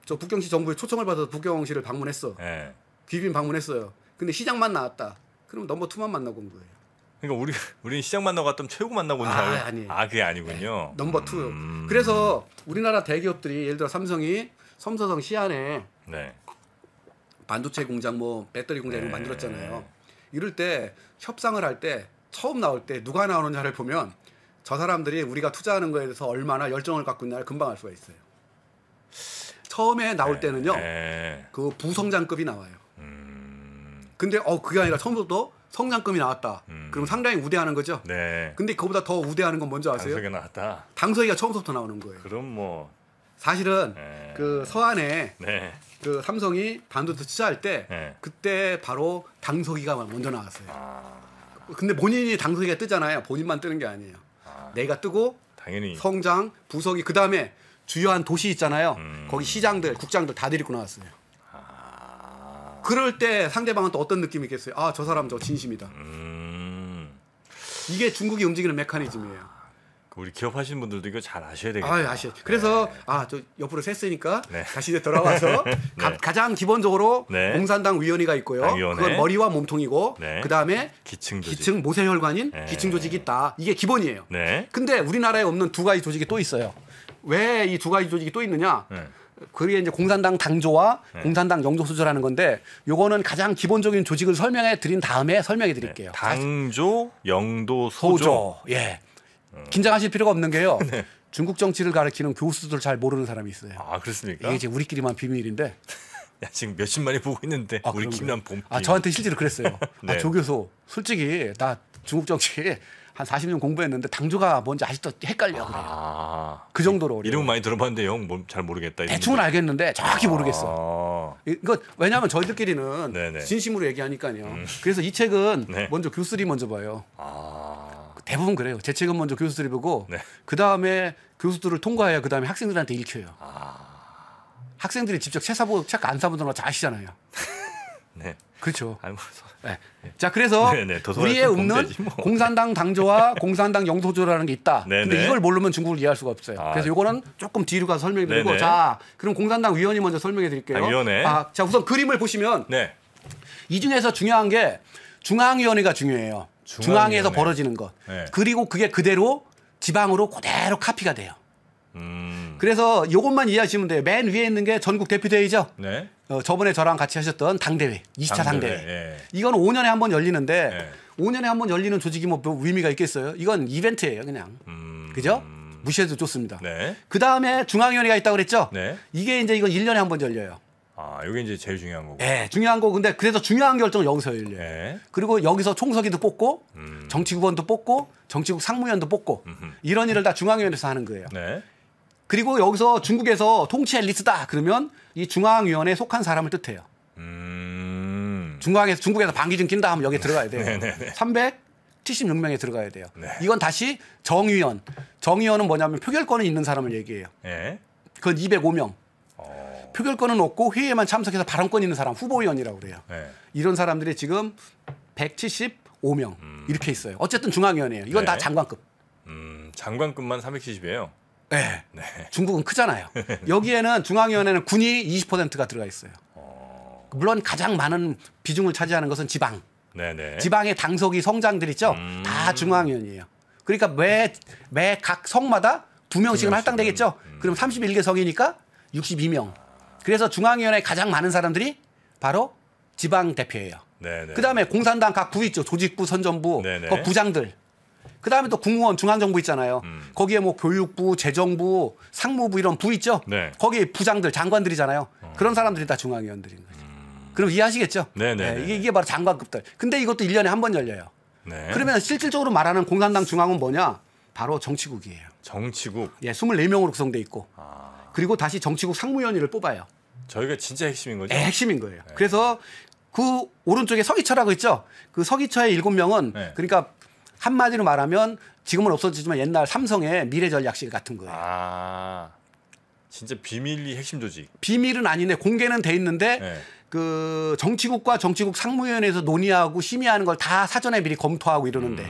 저 북경시 정부에 초청을 받아서 북경시를 방문했어. 귀빈 방문했어요. 근데 시장만 나왔다. 그럼 넘버 2만 만나고 온 거예요.
그러니까 우리는 시장 만나고 갔던 최고 만나고 온 줄 알아요.
아니에요.
그게 아니군요.
넘버 2. 그래서 우리나라 대기업들이 예를 들어 삼성이 섬서성 시안에 반도체 공장, 뭐 배터리 공장 이런 거 만들었잖아요. 이럴 때 협상을 할 때 처음 나올 때 누가 나오느냐를 보면 저 사람들이 우리가 투자하는 거에 대해서 얼마나 열정을 갖고 있냐를 금방 알 수가 있어요. 처음에 나올 때는요. 그 부성장급이 나와요. 근데 그게 아니라 처음부터 성장급이 나왔다. 그럼 상당히 우대하는 거죠. 근데 그거보다 더 우대하는 건 뭔지 아세요?
당서기가 나왔다.
당서기가 처음부터 나오는 거예요.
그럼 뭐
사실은 그 서한에 그 삼성이 반도체 투자할 때 그때 바로 당서기가 먼저 나왔어요. 근데 본인이 당서기가 뜨잖아요. 본인만 뜨는 게 아니에요. 내가 뜨고
당연히
성장, 부서기 그다음에 주요한 도시 있잖아요. 거기 시장들, 국장들 다 데리고 나왔어요. 그럴 때 상대방은 또 어떤 느낌이 있겠어요? 저 사람 저 진심이다. 이게 중국이 움직이는 메커니즘이에요.
우리 기업 하시는 분들도 이거 잘 아셔야 되겠다.
아셔. 그래서 저 옆으로 셌으니까 다시 이제 돌아와서 가장 기본적으로 공산당 위원회가 있고요. 그건 머리와 몸통이고 그다음에 기층 모세혈관인 기층 조직이 있다. 이게 기본이에요. 근데 우리나라에 없는 두 가지 조직이 또 있어요. 왜 이 두 가지 조직이 또 있느냐? 그게 이제 공산당 당조와 공산당 영도 수조라는 건데 요거는 가장 기본적인 조직을 설명해 드린 다음에 설명해 드릴게요.
당조, 영도, 소조.
긴장하실 필요가 없는 게요. 중국 정치를 가르치는 교수들 잘 모르는 사람이 있어요.
그렇습니까?
이게 이제 우리끼리만 비밀인데.
지금 몇십만이 보고 있는데 우리끼리만 봄.
저한테 실제로 그랬어요. 조 교수, 솔직히 나 중국 정치 한 40년 공부했는데 당조가 뭔지 아직도 헷갈려 그래요. 그 정도로.
이름은 많이 들어봤는데 잘 모르겠다.
대충은 알겠는데 정확히 모르겠어. 이거 왜냐하면 저희들끼리는 진심으로 얘기하니까요. 그래서 이 책은 먼저 교수들이 먼저 봐요. 대부분 그래요. 제 책은 먼저 교수들이 보고 그 다음에 교수들을 통과해야 그 다음에 학생들한테 읽혀요. 학생들이 직접 책 안 사보던 거 잘 아시잖아요. 그렇죠. 자, 그래서 우리의 없는 공산당 당조와 공산당 영도조라는 게 있다. 근데 이걸 모르면 중국을 이해할 수가 없어요. 그래서 요거는 조금 뒤로 가서 설명드리고 자, 그럼 공산당 위원회 먼저 설명해 드릴게요. 자, 우선 그림을 보시면 이 중에서 중요한 게 중앙위원회가 중요해요. 중앙에서 벌어지는 것. 그리고 그게 그대로 지방으로 그대로 카피가 돼요. 그래서 이것만 이해하시면 돼요. 맨 위에 있는 게 전국 대표대회죠. 저번에 저랑 같이 하셨던 당대회, 2차 당대회. 이건 5년에 한 번 열리는데 5년에 한 번 열리는 조직이 뭐 의미가 있겠어요? 이건 이벤트예요, 그냥. 그죠? 무시해도 좋습니다. 그 다음에 중앙위원회가 있다고 그랬죠? 이게 이제 이건 1년에 한 번 열려요.
이게 이제 제일 중요한 거고.
중요한 거. 근데 그래서 중요한 결정은 여기서 열려요. 그리고 여기서 총서기도 뽑고 정치국원도 뽑고 정치국 상무위원도 뽑고 이런 일을 다 중앙위원회에서 하는 거예요. 그리고 여기서 중국에서 통치 엘리트다 그러면 이 중앙위원회에 속한 사람을 뜻해요. 중국에서 방귀 좀 낀다 하면 여기에 들어가야 돼요. 376명에 들어가야 돼요. 이건 다시 정위원. 정위원은 뭐냐면 표결권이 있는 사람을 얘기해요. 그건 205명. 표결권은 없고 회의에만 참석해서 발언권 있는 사람 후보위원이라고 그래요. 이런 사람들이 지금 175명 이렇게 있어요. 어쨌든 중앙위원회예요. 이건 다 장관급.
장관급만 370이에요.
중국은 크잖아요. 여기에는 중앙위원회는 군이 20%가 들어가 있어요. 물론 가장 많은 비중을 차지하는 것은 지방. 지방의 당서기 성장들 있죠. 다 중앙위원이에요. 그러니까 매 각 성마다 2명씩은 할당되겠죠. 그럼 31개 성이니까 62명. 그래서 중앙위원회에 가장 많은 사람들이 바로 지방 대표예요.
네네.
그다음에 공산당 각 부 있죠. 조직부, 선전부,
네네.
그 부장들. 그다음에 또 국무원, 중앙정부 있잖아요. 거기에 뭐 교육부, 재정부, 상무부 이런 부 있죠.
네.
거기 부장들, 장관들이잖아요. 그런 사람들이 다 중앙위원들인 거죠. 그럼 이해하시겠죠?
네네.
네, 이게 바로 장관급들. 근데 이것도 1년에 한 번 열려요.
네.
그러면 실질적으로 말하는 공산당 중앙은 뭐냐? 바로 정치국이에요.
정치국.
예, 24명으로 구성돼 있고.
아,
그리고 다시 정치국 상무위원회를 뽑아요.
저희가 진짜 핵심인 거죠?
예, 핵심인 거예요. 그래서 그 오른쪽에 서기처라고 있죠. 그 서기처의 7명은
네.
그러니까 한마디로 말하면 지금은 없어지지만 옛날 삼성의 미래전략실 같은 거예요.
아, 진짜 비밀리 핵심 조직.
비밀은 아닌데 공개는 돼 있는데
네.
그 정치국과 정치국 상무위원회에서 논의하고 심의하는 걸 다 사전에 미리 검토하고 이러는데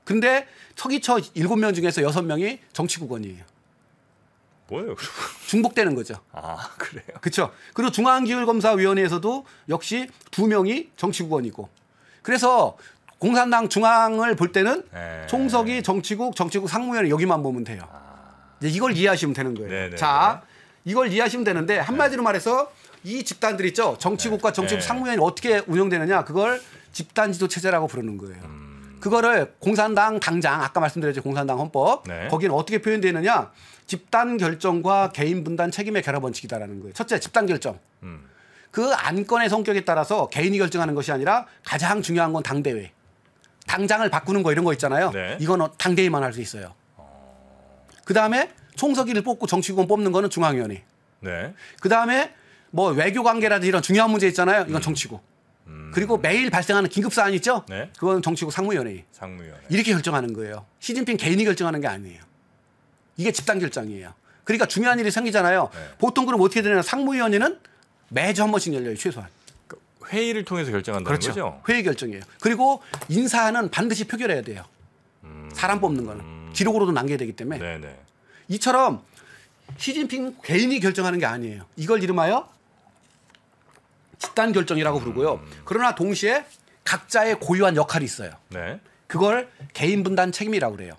근데 서기처 7명 중에서 6명이 정치국원이에요.
뭐예요, 그럼?
중복되는 거죠.
아, 그래요?
그렇죠. 그리고 중앙기율검사위원회에서도 역시 2명이 정치국원이고. 그래서 공산당 중앙을 볼 때는
네.
총석이 정치국, 정치국 상무위원회 여기만 보면 돼요. 이제 이걸 이해하시면 되는 거예요.
네네.
자, 이걸 이해하시면 되는데 한마디로 말해서 이 집단들 있죠. 정치국과 정치국
네.
상무위원회 어떻게 운영되느냐 그걸 집단지도 체제라고 부르는 거예요. 그거를 공산당 당장 아까 말씀드렸죠. 공산당 헌법.
네.
거기는 어떻게 표현되느냐 집단 결정과 개인 분단 책임의 결합 원칙이다라는 거예요. 첫째 집단 결정. 그 안건의 성격에 따라서 개인이 결정하는 것이 아니라 가장 중요한 건 당대회. 당장을 바꾸는 거 이런 거 있잖아요.
네.
이건 당대회만 할 수 있어요. 그다음에 총서기를 뽑고 정치국원 뽑는 거는 중앙위원회.
네.
그다음에 뭐 외교 관계라든지 이런 중요한 문제 있잖아요. 이건 정치국. 그리고 매일 발생하는 긴급 사안 있죠?
네.
그건 정치국 상무위원회.
상무위원회.
이렇게 결정하는 거예요. 시진핑 개인이 결정하는 게 아니에요. 이게 집단 결정이에요. 그러니까 중요한 일이 생기잖아요.
네.
보통 그럼 어떻게 되냐면 상무위원회는 매주 한 번씩 열려요. 최소한.
회의를 통해서 결정한다는
그렇죠.
거죠?
회의 결정이에요. 그리고 인사는 반드시 표결해야 돼요. 사람 뽑는 거는. 기록으로도 남겨야 되기 때문에.
네네.
이처럼 시진핑 개인이 결정하는 게 아니에요. 이걸 이름하여 집단 결정이라고 부르고요. 그러나 동시에 각자의 고유한 역할이 있어요.
네.
그걸 개인 분단 책임이라고 그래요.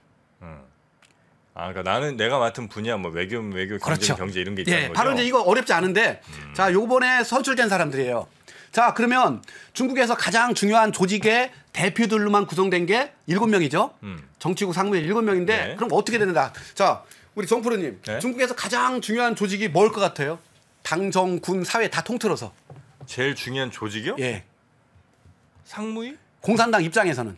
아, 그러니까 나는 내가 맡은 분야 뭐 외교, 경제,
그렇죠.
경제 이런 게 있다는
예,
거죠.
바로 이제 이거 어렵지 않은데 자, 요번에 선출된 사람들이에요. 자, 그러면 중국에서 가장 중요한 조직의 대표들로만 구성된 게 7명이죠. 정치국 상무위원 7명인데
네.
그럼 어떻게 되는가? 자, 우리 정프로님.
네.
중국에서 가장 중요한 조직이 뭘 것 같아요? 당, 정, 군, 사회 다 통틀어서.
제일 중요한 조직이요?
예.
상무위?
공산당 입장에서는.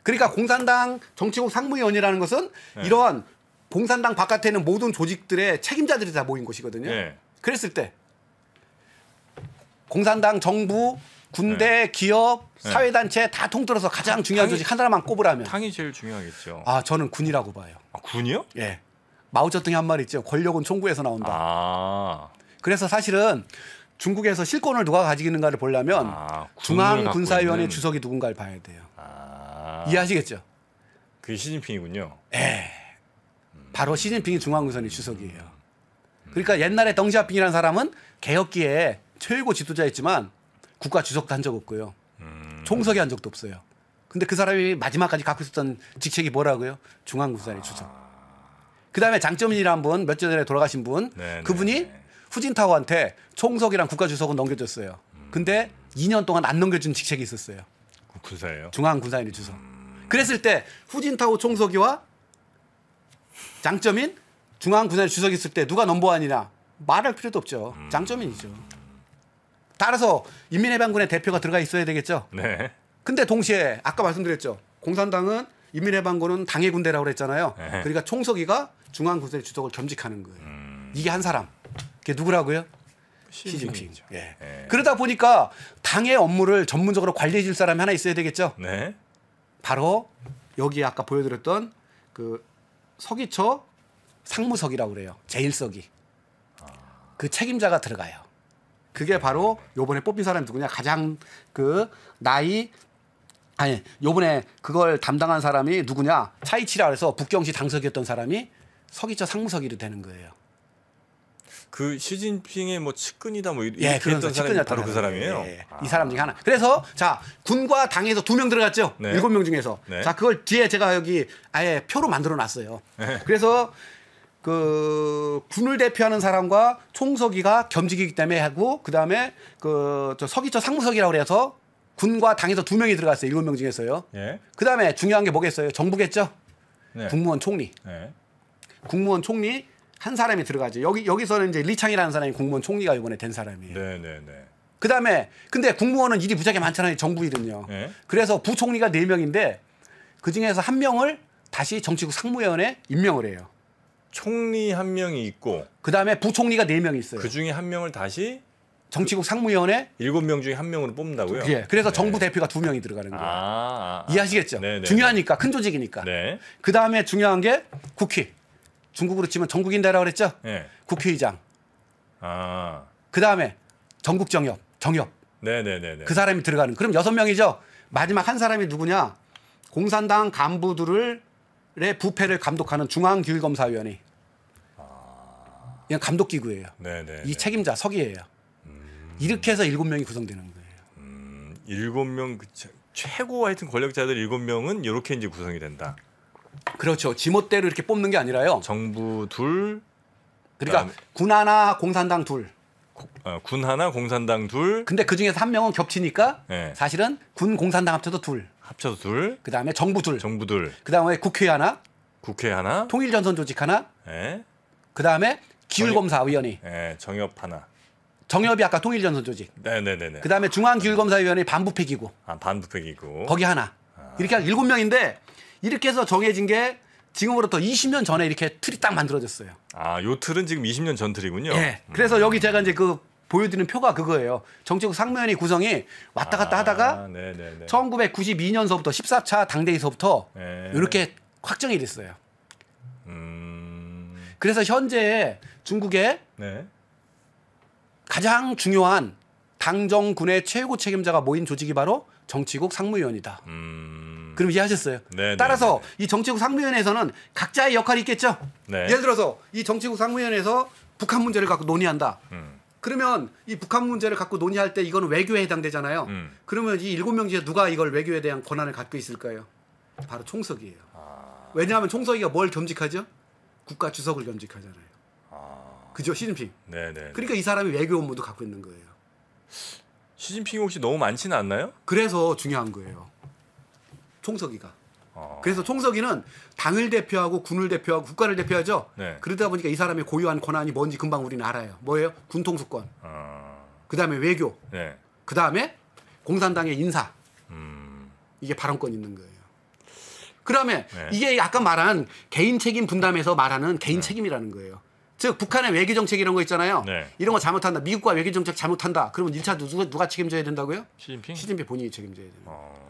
그러니까 공산당 정치국 상무위원이라는 것은
네.
이러한 공산당 바깥에 있는 모든 조직들의 책임자들이 다 모인 곳이거든요.
네.
그랬을 때 공산당 정부, 군대,
네.
기업,
네.
사회단체 다 통틀어서 가장 중요한
당이-
조직 하나만 꼽으라면
당이 제일 중요하겠죠.
아 저는 군이라고 봐요.
아, 군이요?
예. 마오쩌둥이 한 말 있죠. 권력은 총구에서 나온다.
아.
그래서 사실은 중국에서 실권을 누가 가지고 있는가를 보려면
아, 군을
중앙군사위원회
갖고 있는-
주석이 누군가를 봐야 돼요.
아.
이해하시겠죠?
그게 시진핑이군요.
바로 시진핑이 중앙군사위 주석이에요. 그러니까 옛날에 덩시아핑이라는 사람은 개혁기에 최고 지도자였지만 국가 주석도 한 적 없고요. 총석이 한 적도 없어요. 근데 그 사람이 마지막까지 갖고 있었던 직책이 뭐라고요? 중앙군사위 주석. 그다음에 장점인이라는 분, 몇 년 전에 돌아가신 분,
네,
그분이
네.
후진타오한테 총석이랑 국가 주석은 넘겨줬어요. 근데 2년 동안 안 넘겨준 직책이 있었어요.
군사예요.
중앙군사위 주석. 그랬을 때 후진타오 총석이와 장점인 중앙군사위 주석이 있을 때 누가 넘버원이냐 말할 필요도 없죠. 장점인이죠. 따라서 인민해방군의 대표가 들어가 있어야 되겠죠.
네.
근데 동시에 아까 말씀드렸죠. 공산당은 인민해방군은 당의 군대라고 그랬잖아요.
네.
그러니까 총석이가 중앙군사위 주석을 겸직하는 거예요. 이게 한 사람. 그게 누구라고요? 시진핑.
시진핑이죠.
예.
네.
그러다 보니까 당의 업무를 전문적으로 관리해 줄 사람이 하나 있어야 되겠죠.
네.
바로 여기 아까 보여드렸던 그 서기처 상무석이라고 그래요. 제1석이. 그 책임자가 들어가요. 그게 바로 요번에 뽑힌 사람이 누구냐? 가장 그 나이 아니 요번에 그걸 담당한 사람이 누구냐? 차이치라 그래서 북경시 당석이었던 사람이 서기처 상무석이로 되는 거예요.
그 시진핑의 뭐 측근이다 뭐 이렇게
예,
했던 사람이 바로 그 사람이에요.
예, 이 사람 중에 하나. 그래서 자 군과 당에서 2명 들어갔죠.
네.
7명 중에서.
네.
자 그걸 뒤에 제가 여기 아예 표로 만들어 놨어요.
네.
그래서 그 군을 대표하는 사람과 총서기가 겸직이기 때문에 하고 그다음에 그 저 서기처 상무석이라고 그래서 군과 당에서 2명이 들어갔어요. 7명 중에서요.
예.
그다음에 중요한 게 뭐겠어요? 정부겠죠.
네.
국무원 총리.
예.
국무원 총리 한 사람이 들어가죠. 여기서는 이제 리창이라는 사람이 국무원 총리가 이번에 된 사람이에요.
네네네.
그다음에 근데 국무원은 일이 무지하게 많잖아요. 정부 일은요.
네.
그래서 부총리가 4명인데 그 중에서 한 명을 다시 정치국 상무위원회에 임명을 해요.
총리 한 명이 있고
그다음에 부총리가 4명이 있어요.
그 중에 한 명을 다시
정치국 상무위원회
7명 중에 한 명으로 뽑는다고요?
예. 그래서
네.
정부 대표가 2명이 들어가는 거예요. 이해하시겠죠?
네네.
중요하니까 큰 조직이니까.
네.
그다음에 중요한 게 국회. 중국으로 치면 전국인대라고 그랬죠?
네.
국회의장.
아.
그다음에 전국정협.
네네네네.
그 사람이 들어가는. 그럼 6명이죠. 마지막 한 사람이 누구냐? 공산당 간부들의 부패를 감독하는 중앙기율검사위원회. 이건 감독기구예요.
네네.
이 책임자 서기예요. 이렇게 해서 7명이 구성되는 거예요.
7명 최고 하여튼 권력자들 7명은 이렇게 이제 구성이 된다.
그렇죠. 지멋대로 이렇게 뽑는 게 아니라요.
정부 둘,
그러니까
그다음에
군 하나, 공산당 둘.
군 하나, 공산당 둘,
근데 그 중에서 한 명은 겹치니까
네.
사실은 군, 공산당 합쳐도 둘.
합쳐서 둘,
그다음에 정부 둘.
정부 둘,
그다음에 국회 하나,
국회 하나,
통일전선 조직 하나.
예,
그다음에 기율검사위원회.
예, 정협 하나.
정협이 아까 통일전선 조직.
네네네네.
그다음에 중앙기율검사위원회 반부패기구.
반부패기고.
거기 하나. 이렇게 한 7명인데 이렇게 해서 정해진 게 지금으로부터 20년 전에 이렇게 틀이 딱 만들어졌어요.
요 틀은 지금 20년 전 틀이군요.
예. 그래서 여기 제가 이제 그 보여드리는 표가 그거예요. 정치국 상무위원회 구성이 왔다 갔다 하다가
네네네.
1992년서부터 14차 당대회에서부터
네.
이렇게 확정이 됐어요.
음.
그래서 현재 중국의
네.
가장 중요한 당정군의 최고 책임자가 모인 조직이 바로 정치국 상무위원이다. 그럼 이해하셨어요?
네,
따라서 이 정치국 상무위원회에서는 각자의 역할이 있겠죠.
네.
예를 들어서 이 정치국 상무위원회에서 북한 문제를 갖고 논의한다. 그러면 이 북한 문제를 갖고 논의할 때 이거는 외교에 해당되잖아요. 그러면 이 7명 중에 누가 이걸 외교에 대한 권한을 갖고 있을까요? 바로 총석이에요. 왜냐하면 총석이가 뭘 겸직하죠? 국가 주석을 겸직하잖아요. 그죠? 시진핑.
네네.
그러니까 이 사람이 외교 업무도 갖고 있는 거예요.
시진핑 혹시 너무 많지는 않나요?
그래서 중요한 거예요. 총석이가. 그래서 총석이는 당을 대표하고 군을 대표하고 국가를 대표하죠.
네.
그러다 보니까 이 사람의 고유한 권한이 뭔지 금방 우리는 알아요. 뭐예요? 군통수권. 그다음에 외교.
네.
그다음에 공산당의 인사. 이게 발언권 있는 거예요. 그다음에
네.
이게 아까 말한 개인 책임 분담에서 말하는 개인 책임이라는 거예요. 즉 북한의 외교 정책 이런 거 있잖아요.
네.
이런 거 잘못한다. 미국과 외교 정책 잘못한다. 그러면 1차 누가 책임져야 된다고요?
시진핑?
시진핑 본인이 책임져야 돼요.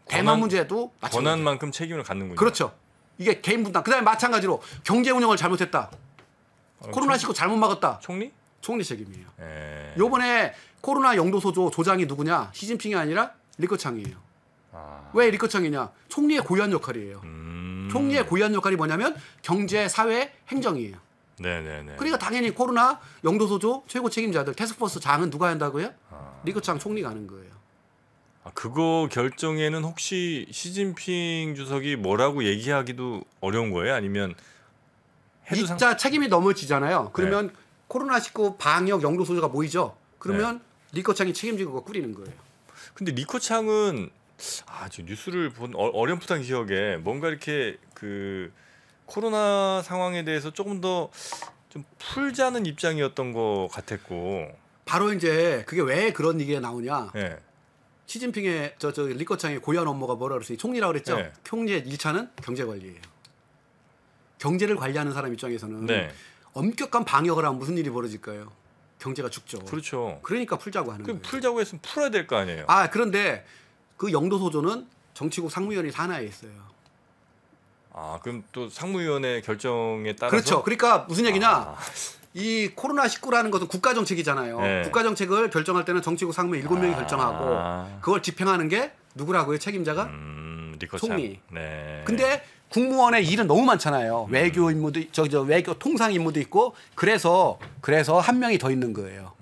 대만 문제도 마찬가지예요.
권한만큼 책임을 갖는군요.
그렇죠. 이게 개인 분담. 그다음에 마찬가지로 경제 운영을 잘못했다. 코로나19 잘못 막았다.
총리?
총리 책임이에요.
예.
요번에 코로나 영도소조 조장이 누구냐? 시진핑이 아니라 리커창이에요. 왜 리커창이냐? 총리의 고유한 역할이에요. 총리의 고유한 역할이 뭐냐면 경제, 사회, 행정이에요.
네네네.
그러니까 당연히 코로나 영도소조 최고 책임자들 태스크포스 장은 누가 한다고요? 리커창 총리가 하는 거예요.
그거 결정에는 혹시 시진핑 주석이 뭐라고 얘기하기도 어려운 거예요? 아니면 해도
진짜 책임이 넘어지잖아요. 그러면 코로나19 방역 영도소조가 모이죠. 그러면 리커창이 책임지고 그거 꾸리는 거예요.
근데 리커창은 저 뉴스를 본 어렴풋한 기억에 뭔가 이렇게 그 코로나 상황에 대해서 조금 더 좀 풀자는 입장이었던 것 같았고.
바로 이제 그게 왜 그런 얘기가 나오냐?
네.
시진핑의 저 리커창의 고유한 업무가 뭐라 그랬어요? 총리라고 그랬죠.
네.
총리의 1차는 경제 관리예요. 경제를 관리하는 사람 입장에서는
네.
엄격한 방역을 하면 무슨 일이 벌어질까요? 경제가 죽죠.
그렇죠.
그러니까 풀자고 하는
그럼
거예요.
풀자고 했으면 풀어야 될 거 아니에요.
그런데 그 영도소조는 정치국 상무위원회 산하에 있어요.
그럼 또 상무위원회 결정에 따라서
그렇죠. 그러니까 무슨 얘기냐? 이 코로나19라는 것은 국가 정책이잖아요.
네.
국가 정책을 결정할 때는 정치국 상무위 7명이 결정하고 그걸 집행하는 게 누구라고요? 책임자가?
리커창.
총리.
네.
근데 국무원의 일은 너무 많잖아요. 외교 임무도 외교 통상 임무도 있고 그래서 한 명이 더 있는 거예요.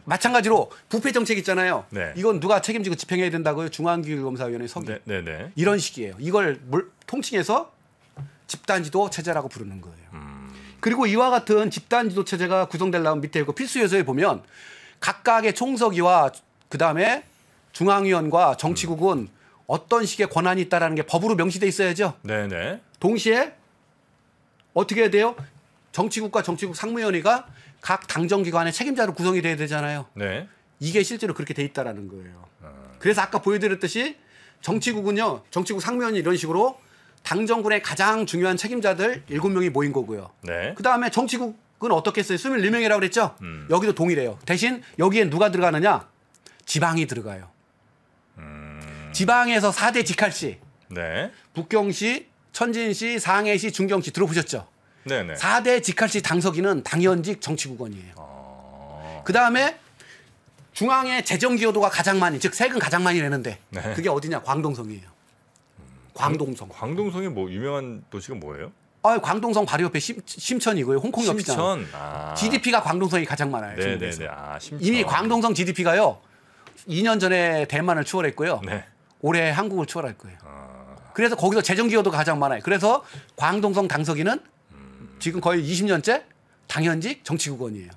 마찬가지로 부패 정책 있잖아요.
네.
이건 누가 책임지고 집행해야 된다고요? 중앙기율검사위원회 서기.
네네.
이런 식이에요. 이걸 통칭해서 집단지도 체제라고 부르는 거예요. 그리고 이와 같은 집단 지도 체제가 구성되려면 밑에 그 필수 요소에 보면 각각의 총서기와 그다음에 중앙위원과 정치국은 어떤 식의 권한이 있다라는 게 법으로 명시돼 있어야죠.
네네.
동시에 어떻게 해야 돼요? 정치국과 정치국 상무위원회가 각 당정기관의 책임자로 구성이 돼야 되잖아요.
네.
이게 실제로 그렇게 돼 있다라는 거예요. 그래서 아까 보여드렸듯이 정치국은요, 정치국 상무위원이 이런 식으로 당정군의 가장 중요한 책임자들 7명이 모인 거고요.
네.
그 다음에 정치국은 어떻게 했어요? 24명이라고 그랬죠? 여기도 동일해요. 대신 여기에 누가 들어가느냐? 지방이 들어가요. 지방에서 4대 직할시,
네.
북경시, 천진시, 상해시, 중경시 들어보셨죠?
네네.
4대 직할시 당서기는 당연직 정치국원이에요. 그 다음에 중앙의 재정 기여도가 가장 많이, 즉 세금 가장 많이 내는데
네.
그게 어디냐? 광동성이에요. 광동성.
광동성의 뭐 유명한 도시가 뭐예요?
광동성 바로 옆에 심천이고요. 홍콩 옆이잖아요.
심천. 아.
GDP가 광동성이 가장 많아요. 중국에서.
네네네. 아, 심천.
이미 광동성 GDP가요. 2년 전에 대만을 추월했고요.
네.
올해 한국을 추월할 거예요. 그래서 거기서 재정 기여도가 가장 많아요. 그래서 광동성 당서기는 지금 거의 20년째 당연직 정치국원이에요.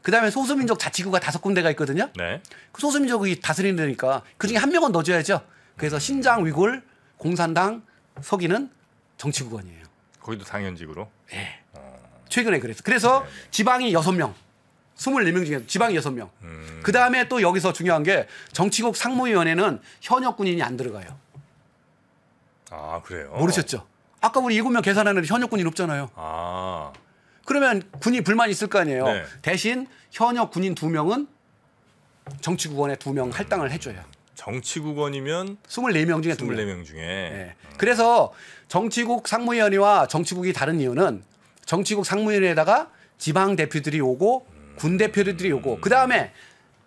그다음에 소수민족 자치구가 5군데가 있거든요.
네.
그 소수민족이 다스리는 데니까 그중에 한 명은 넣어줘야죠. 그래서 신장, 위골, 공산당 서기는 정치국원이에요.
거기도 당연직으로.
예. 최근에 그래서 지방이 6명, 24명 중에 지방이 6명. 그 다음에 또 여기서 중요한 게 정치국 상무위원회는 현역 군인이 안 들어가요.
아, 그래요?
모르셨죠? 아까 우리 7명 계산하는데 현역 군인 없잖아요.
아.
그러면 군이 불만이 있을 거 아니에요.
네.
대신 현역 군인 2명은 정치국원에 2명 할당을 해줘요.
정치국원이면
24명 중에 2명.
24명 중에.
네. 그래서 정치국 상무위원회와 정치국이 다른 이유는 정치국 상무위원회에다가 지방 대표들이 오고 군 대표들이 오고 그 다음에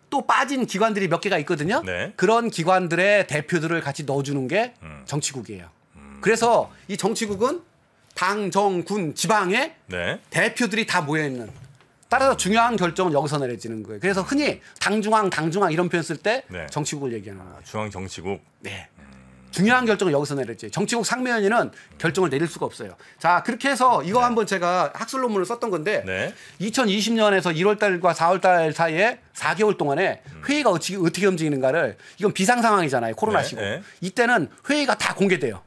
또 빠진 기관들이 몇 개가 있거든요.
네.
그런 기관들의 대표들을 같이 넣어주는 게 정치국이에요. 그래서 이 정치국은 당, 정, 군, 지방에
네.
대표들이 다 모여있는 따라서 중요한 결정은 여기서 내려지는 거예요. 그래서 흔히 당중앙 이런 표현 쓸 때
네.
정치국을 얘기하는 거예요.
중앙정치국.
네. 중요한 결정은 여기서 내렸지. 정치국 상무위원회는 결정을 내릴 수가 없어요. 자, 그렇게 해서 이거 한번 제가 학술 논문을 썼던 건데
네.
2020년에서 1월 달과 4월 달 사이에 4개월 동안에 회의가 어떻게 움직이는가를 이건 비상 상황이잖아요. 코로나시고.
네.
이때는 회의가 다 공개돼요.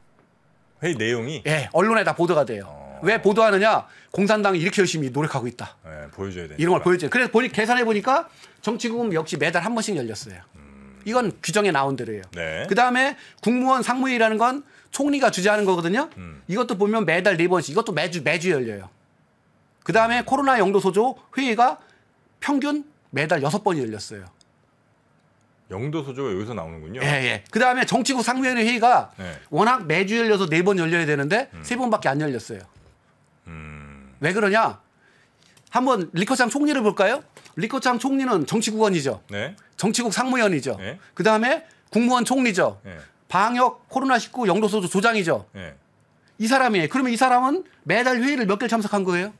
회의 내용이
예, 언론에 다 보도가 돼요. 왜 보도하느냐? 공산당이 이렇게 열심히 노력하고 있다.
네, 보여줘야 되니까.
이런 걸 보여줘요. 그래서 계산해 보니까 정치국은 역시 매달 한 번씩 열렸어요. 이건 규정에 나온 대로예요.
네.
그다음에 국무원 상무위라는 건 총리가 주재하는 거거든요. 이것도 보면 매달 4번씩 이것도 매주 열려요. 그다음에 코로나 영도소조 회의가 평균 매달 6번이 열렸어요.
영도소조가 여기서 나오는군요.
예, 예. 그다음에 정치국 상무위원회 회의가
네.
워낙 매주 열려서 4번 열려야 되는데 3번밖에 안 열렸어요. 왜 그러냐? 한번 리커창 총리를 볼까요? 리커창 총리는 정치국원이죠.
네.
정치국 상무위원이죠.
네.
그다음에 국무원 총리죠.
네.
방역 코로나19 영도소조 조장이죠.
네.
이 사람이에요. 그러면 이 사람은 매달 회의를 몇 개를 참석한 거예요?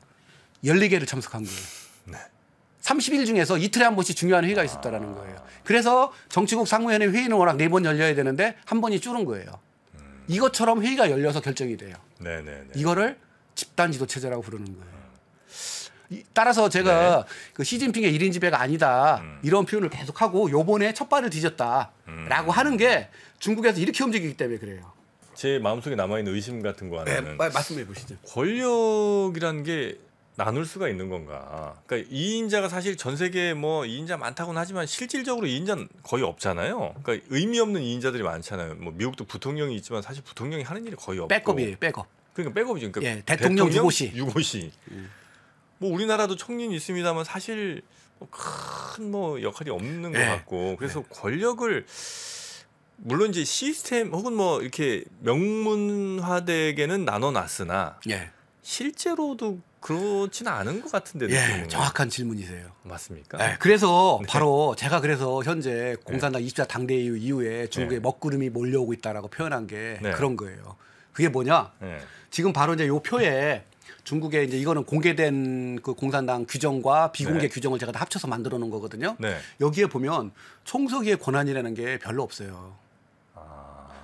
14개를 참석한 거예요.
네.
30일 중에서 이틀에 한 번씩 중요한 회의가 있었다라는 거예요. 그래서 정치국 상무위원회 회의는 워낙 4번 열려야 되는데 한 번이 줄은 거예요. 이것처럼 회의가 열려서 결정이 돼요.
네, 네, 네.
이거를 집단 지도 체제라고 부르는 거예요. 따라서 제가 그 시진핑의 1인 지배가 아니다 이런 표현을 계속하고 요번에 첫 발을 뒤졌다라고 하는 게 중국에서 이렇게 움직이기 때문에 그래요.
제 마음속에 남아있는 의심 같은 거 하나는
말씀해 보시죠.
권력이라는 게 나눌 수가 있는 건가? 그러니까 2인자가 사실 전 세계에 뭐 2인자 많다고는 하지만 실질적으로 2인자는 거의 없잖아요. 그러니까 의미 없는 2인자들이 많잖아요. 뭐 미국도 부통령이 있지만 사실 부통령이 하는 일이 거의 없고.
백업이에요, 백업.
그러니까 백업이죠. 그러니까
예, 대통령 유고시.
뭐 우리나라도 총리는 있습니다만 사실 큰 뭐 역할이 없는 것 같고 그래서 권력을 물론 이제 시스템 혹은 뭐 이렇게 명문화되게는 나눠놨으나 실제로도 그렇지는 않은 것 같은데.
예, 정확한 질문이세요.
맞습니까?
네, 그래서 바로 제가 그래서 현재 공산당 24 당대 이후에 중국에 먹구름이 몰려오고 있다라고 표현한 게 그런 거예요. 그게 뭐냐? 지금 바로 이제 요 표에 중국에 이제 이거는 공개된 그 공산당 규정과 비공개 규정을 제가 다 합쳐서 만들어 놓은 거거든요. 여기에 보면 총서기의 권한이라는 게 별로 없어요.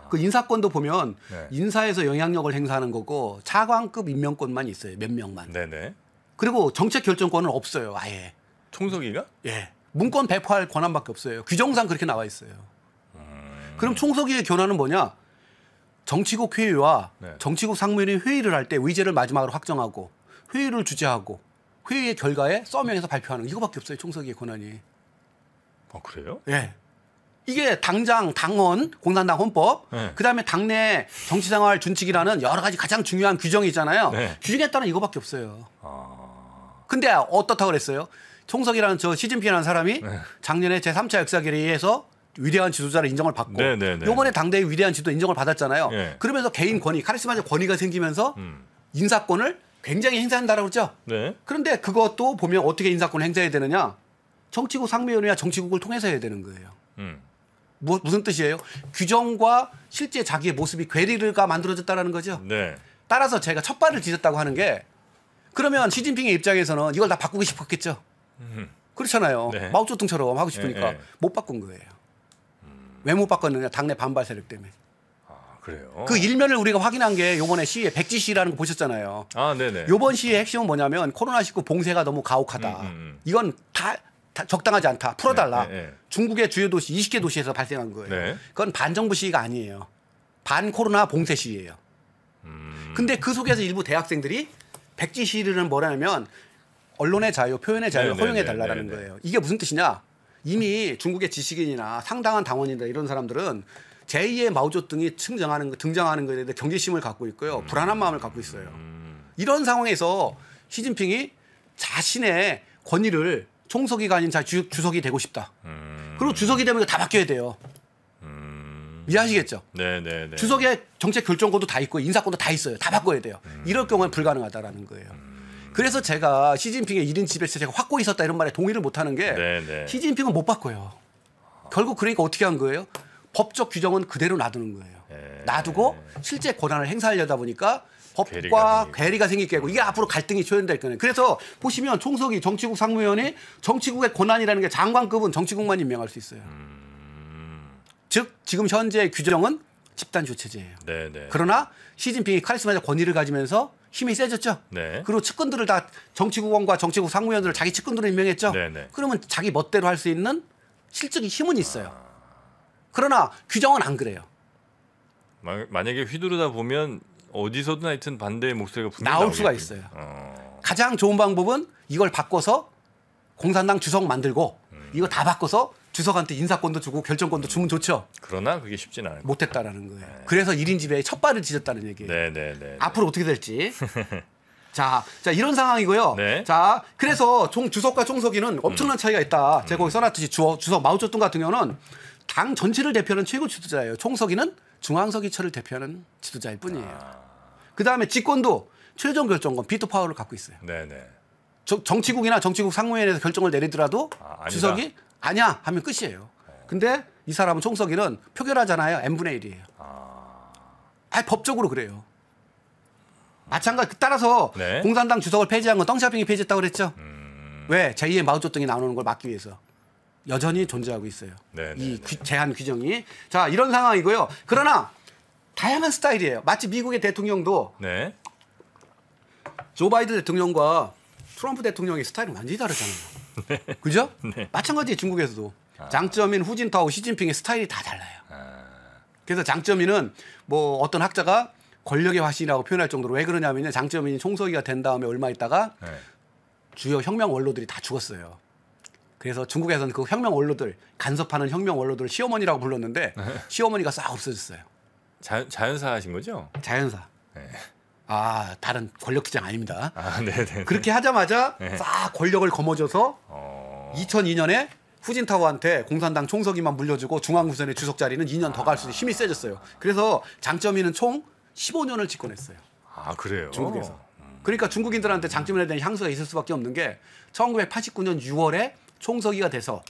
그 인사권도 보면
네.
인사에서 영향력을 행사하는 거고 차관급 임명권만 있어요. 몇 명만.
네네.
그리고 정책 결정권은 없어요. 아예.
총석이가?
예. 문건 배포할 권한밖에 없어요. 규정상 그렇게 나와 있어요. 그럼 총석이의 견해는 뭐냐? 정치국 회의와
네.
정치국 상무위원회 회의를 할 때 의제를 마지막으로 확정하고 회의를 주재하고 회의의 결과에 서명해서 발표하는 이거밖에 없어요. 총석이의 권한이.
그래요?
예. 이게 당장 당헌, 공산당 헌법,
네.
그다음에 당내 정치생활 준칙이라는 여러 가지 가장 중요한 규정이 있잖아요.
네.
규정에 따른 이거밖에 없어요. 근데 어떻다고 그랬어요? 총석이라는 저 시진핑이라는 사람이
네.
작년에 제3차 역사결의에서 위대한 지도자를 인정을 받고
네네네.
요번에 당대의 위대한 지도 인정을 받았잖아요.
네.
그러면서 개인 권위, 카리스마적 권위가 생기면서 인사권을 굉장히 행사한다라고 그러죠.
네.
그런데 그것도 보면 어떻게 인사권을 행사해야 되느냐? 정치국 상무위원회와 정치국을 통해서 해야 되는 거예요. 무슨 뜻이에요? 규정과 실제 자기의 모습이 괴리가 만들어졌다라는 거죠.
네.
따라서 제가 첫 발을 뒤졌다고 하는 게 그러면 시진핑의 입장에서는 이걸 다 바꾸고 싶었겠죠. 그렇잖아요.
네.
마오쩌둥처럼 하고 싶으니까
네.
못 바꾼 거예요. 왜 못 바꿨느냐? 당내 반발 세력 때문에.
그래요.
그 일면을 우리가 확인한 게 요번에 시위에 백지 시위라는 거 보셨잖아요.
네네.
요번 시위의 핵심은 뭐냐면 코로나19 봉쇄가 너무 가혹하다. 이건 다 적당하지 않다. 풀어달라.
네.
중국의 주요 도시 20개 도시에서 발생한 거예요.
네.
그건 반정부 시위가 아니에요. 반 코로나 봉쇄 시위예요. 근데 그 속에서 일부 대학생들이 백지 시위는 뭐냐면 언론의 자유, 표현의 자유를
네,
허용해
네,
달라는
네, 네.
거예요. 이게 무슨 뜻이냐? 이미 중국의 지식인이나 상당한 당원이나 이런 사람들은 제2의 마오쩌둥이 등장하는 것에 대해 경계심을 갖고 있고요. 불안한 마음을 갖고 있어요. 이런 상황에서 시진핑이 자신의 권위를 총석이가 아닌 주석이 되고 싶다. 그리고 주석이 되면 이거 다 바뀌어야 돼요. 이해하시겠죠?
네네네.
주석의 정책 결정권도 다 있고 인사권도 다 있어요. 다 바꿔야 돼요. 이럴 경우는 불가능하다라는 거예요. 그래서 제가 시진핑의 1인 집에서 제가 확고히 있었다 이런 말에 동의를 못하는 게
네네.
시진핑은 못 바꿔요. 결국 그러니까 어떻게 한 거예요? 법적 규정은 그대로 놔두는 거예요. 놔두고 실제 권한을 행사하려다 보니까 법과 괴리가 생기게 하고 이게 앞으로 갈등이 초연될 거예요. 그래서 보시면 총석이 정치국 상무위원회 정치국의 권한이라는 게 장관급은 정치국만 임명할 수 있어요. 즉 지금 현재 규정은 집단주체제예요.
네네.
그러나 시진핑이 카리스마적 권위를 가지면서 힘이 세졌죠.
네.
그리고 측근들을 다 정치국원과 정치국 상무위원들을 자기 측근으로 임명했죠.
네네.
그러면 자기 멋대로 할 수 있는 실적인 힘은 있어요. 그러나 규정은 안 그래요.
만약에 휘두르다 보면 어디서든 하여튼 반대의 목소리가 분명히
나올 수가
나오겠군요.
있어요. 가장 좋은 방법은 이걸 바꿔서 공산당 주석 만들고 이거 다 바꿔서 주석한테 인사권도 주고 결정권도 주면 좋죠.
그러나 그게 쉽지는 않아요.
못했다라는 거예요. 그래서 1인 지배에 첫 발을 뒤졌다는 얘기예요.
네네네.
앞으로 어떻게 될지. 자 이런 상황이고요.
네.
자 그래서 주석과 총석이는 엄청난 차이가 있다. 제가 거기 써놨듯이 주석 마오쩌둥 같은 경우는 당 전체를 대표하는 최고 지도자예요. 총석이는 중앙서기처를 대표하는 지도자일 뿐이에요. 그다음에 집권도 최종 결정권 비토 파워를 갖고 있어요.
네네.
정치국이나 정치국 상무위원회에서 결정을 내리더라도
아니다.
주석이 아니야 하면 끝이에요. 근데 이 사람은 총석이는 표결하잖아요. n분의 1이에요. 법적으로 그래요. 마찬가지 따라서
네.
공산당 주석을 폐지한 건 덩샤오핑이 폐지했다고 그랬죠. 왜? 제2의 마오쩌둥이 나오는 걸 막기 위해서. 여전히 존재하고 있어요.
네,
이
네, 네.
제한 규정이. 자 이런 상황이고요. 그러나 다양한 스타일이에요. 마치 미국의 대통령도
네.
조 바이든 대통령과 트럼프 대통령의 스타일은 완전히 다르잖아요. 그죠?
네.
마찬가지 중국에서도. 장쩌민, 후진타오, 시진핑의 스타일이 다 달라요. 그래서 장쩌민은 뭐 어떤 학자가 권력의 화신이라고 표현할 정도로 왜 그러냐면요. 장쩌민이 총서기가 된 다음에 얼마 있다가
네.
주요 혁명 원로들이 다 죽었어요. 그래서 중국에서는 그 혁명 원로들, 간섭하는 혁명 원로들을 시어머니라고 불렀는데 시어머니가 싹 없어졌어요.
자연사 하신 거죠?
자연사.
네.
다른 권력기장 아닙니다.
네네.
그렇게 하자마자
네.
싹 권력을 거머쥐어서 2002년에 후진타오한테 공산당 총서기만 물려주고 중앙구선의 주석 자리는 2년 더 갈 수 있는 힘이 세졌어요. 그래서 장쩌민은 총 15년을 집권했어요.
그래요?
중국에서. 그러니까 중국인들한테 장쩌민에 대한 향수가 있을 수밖에 없는 게 1989년 6월에 총서기가 돼서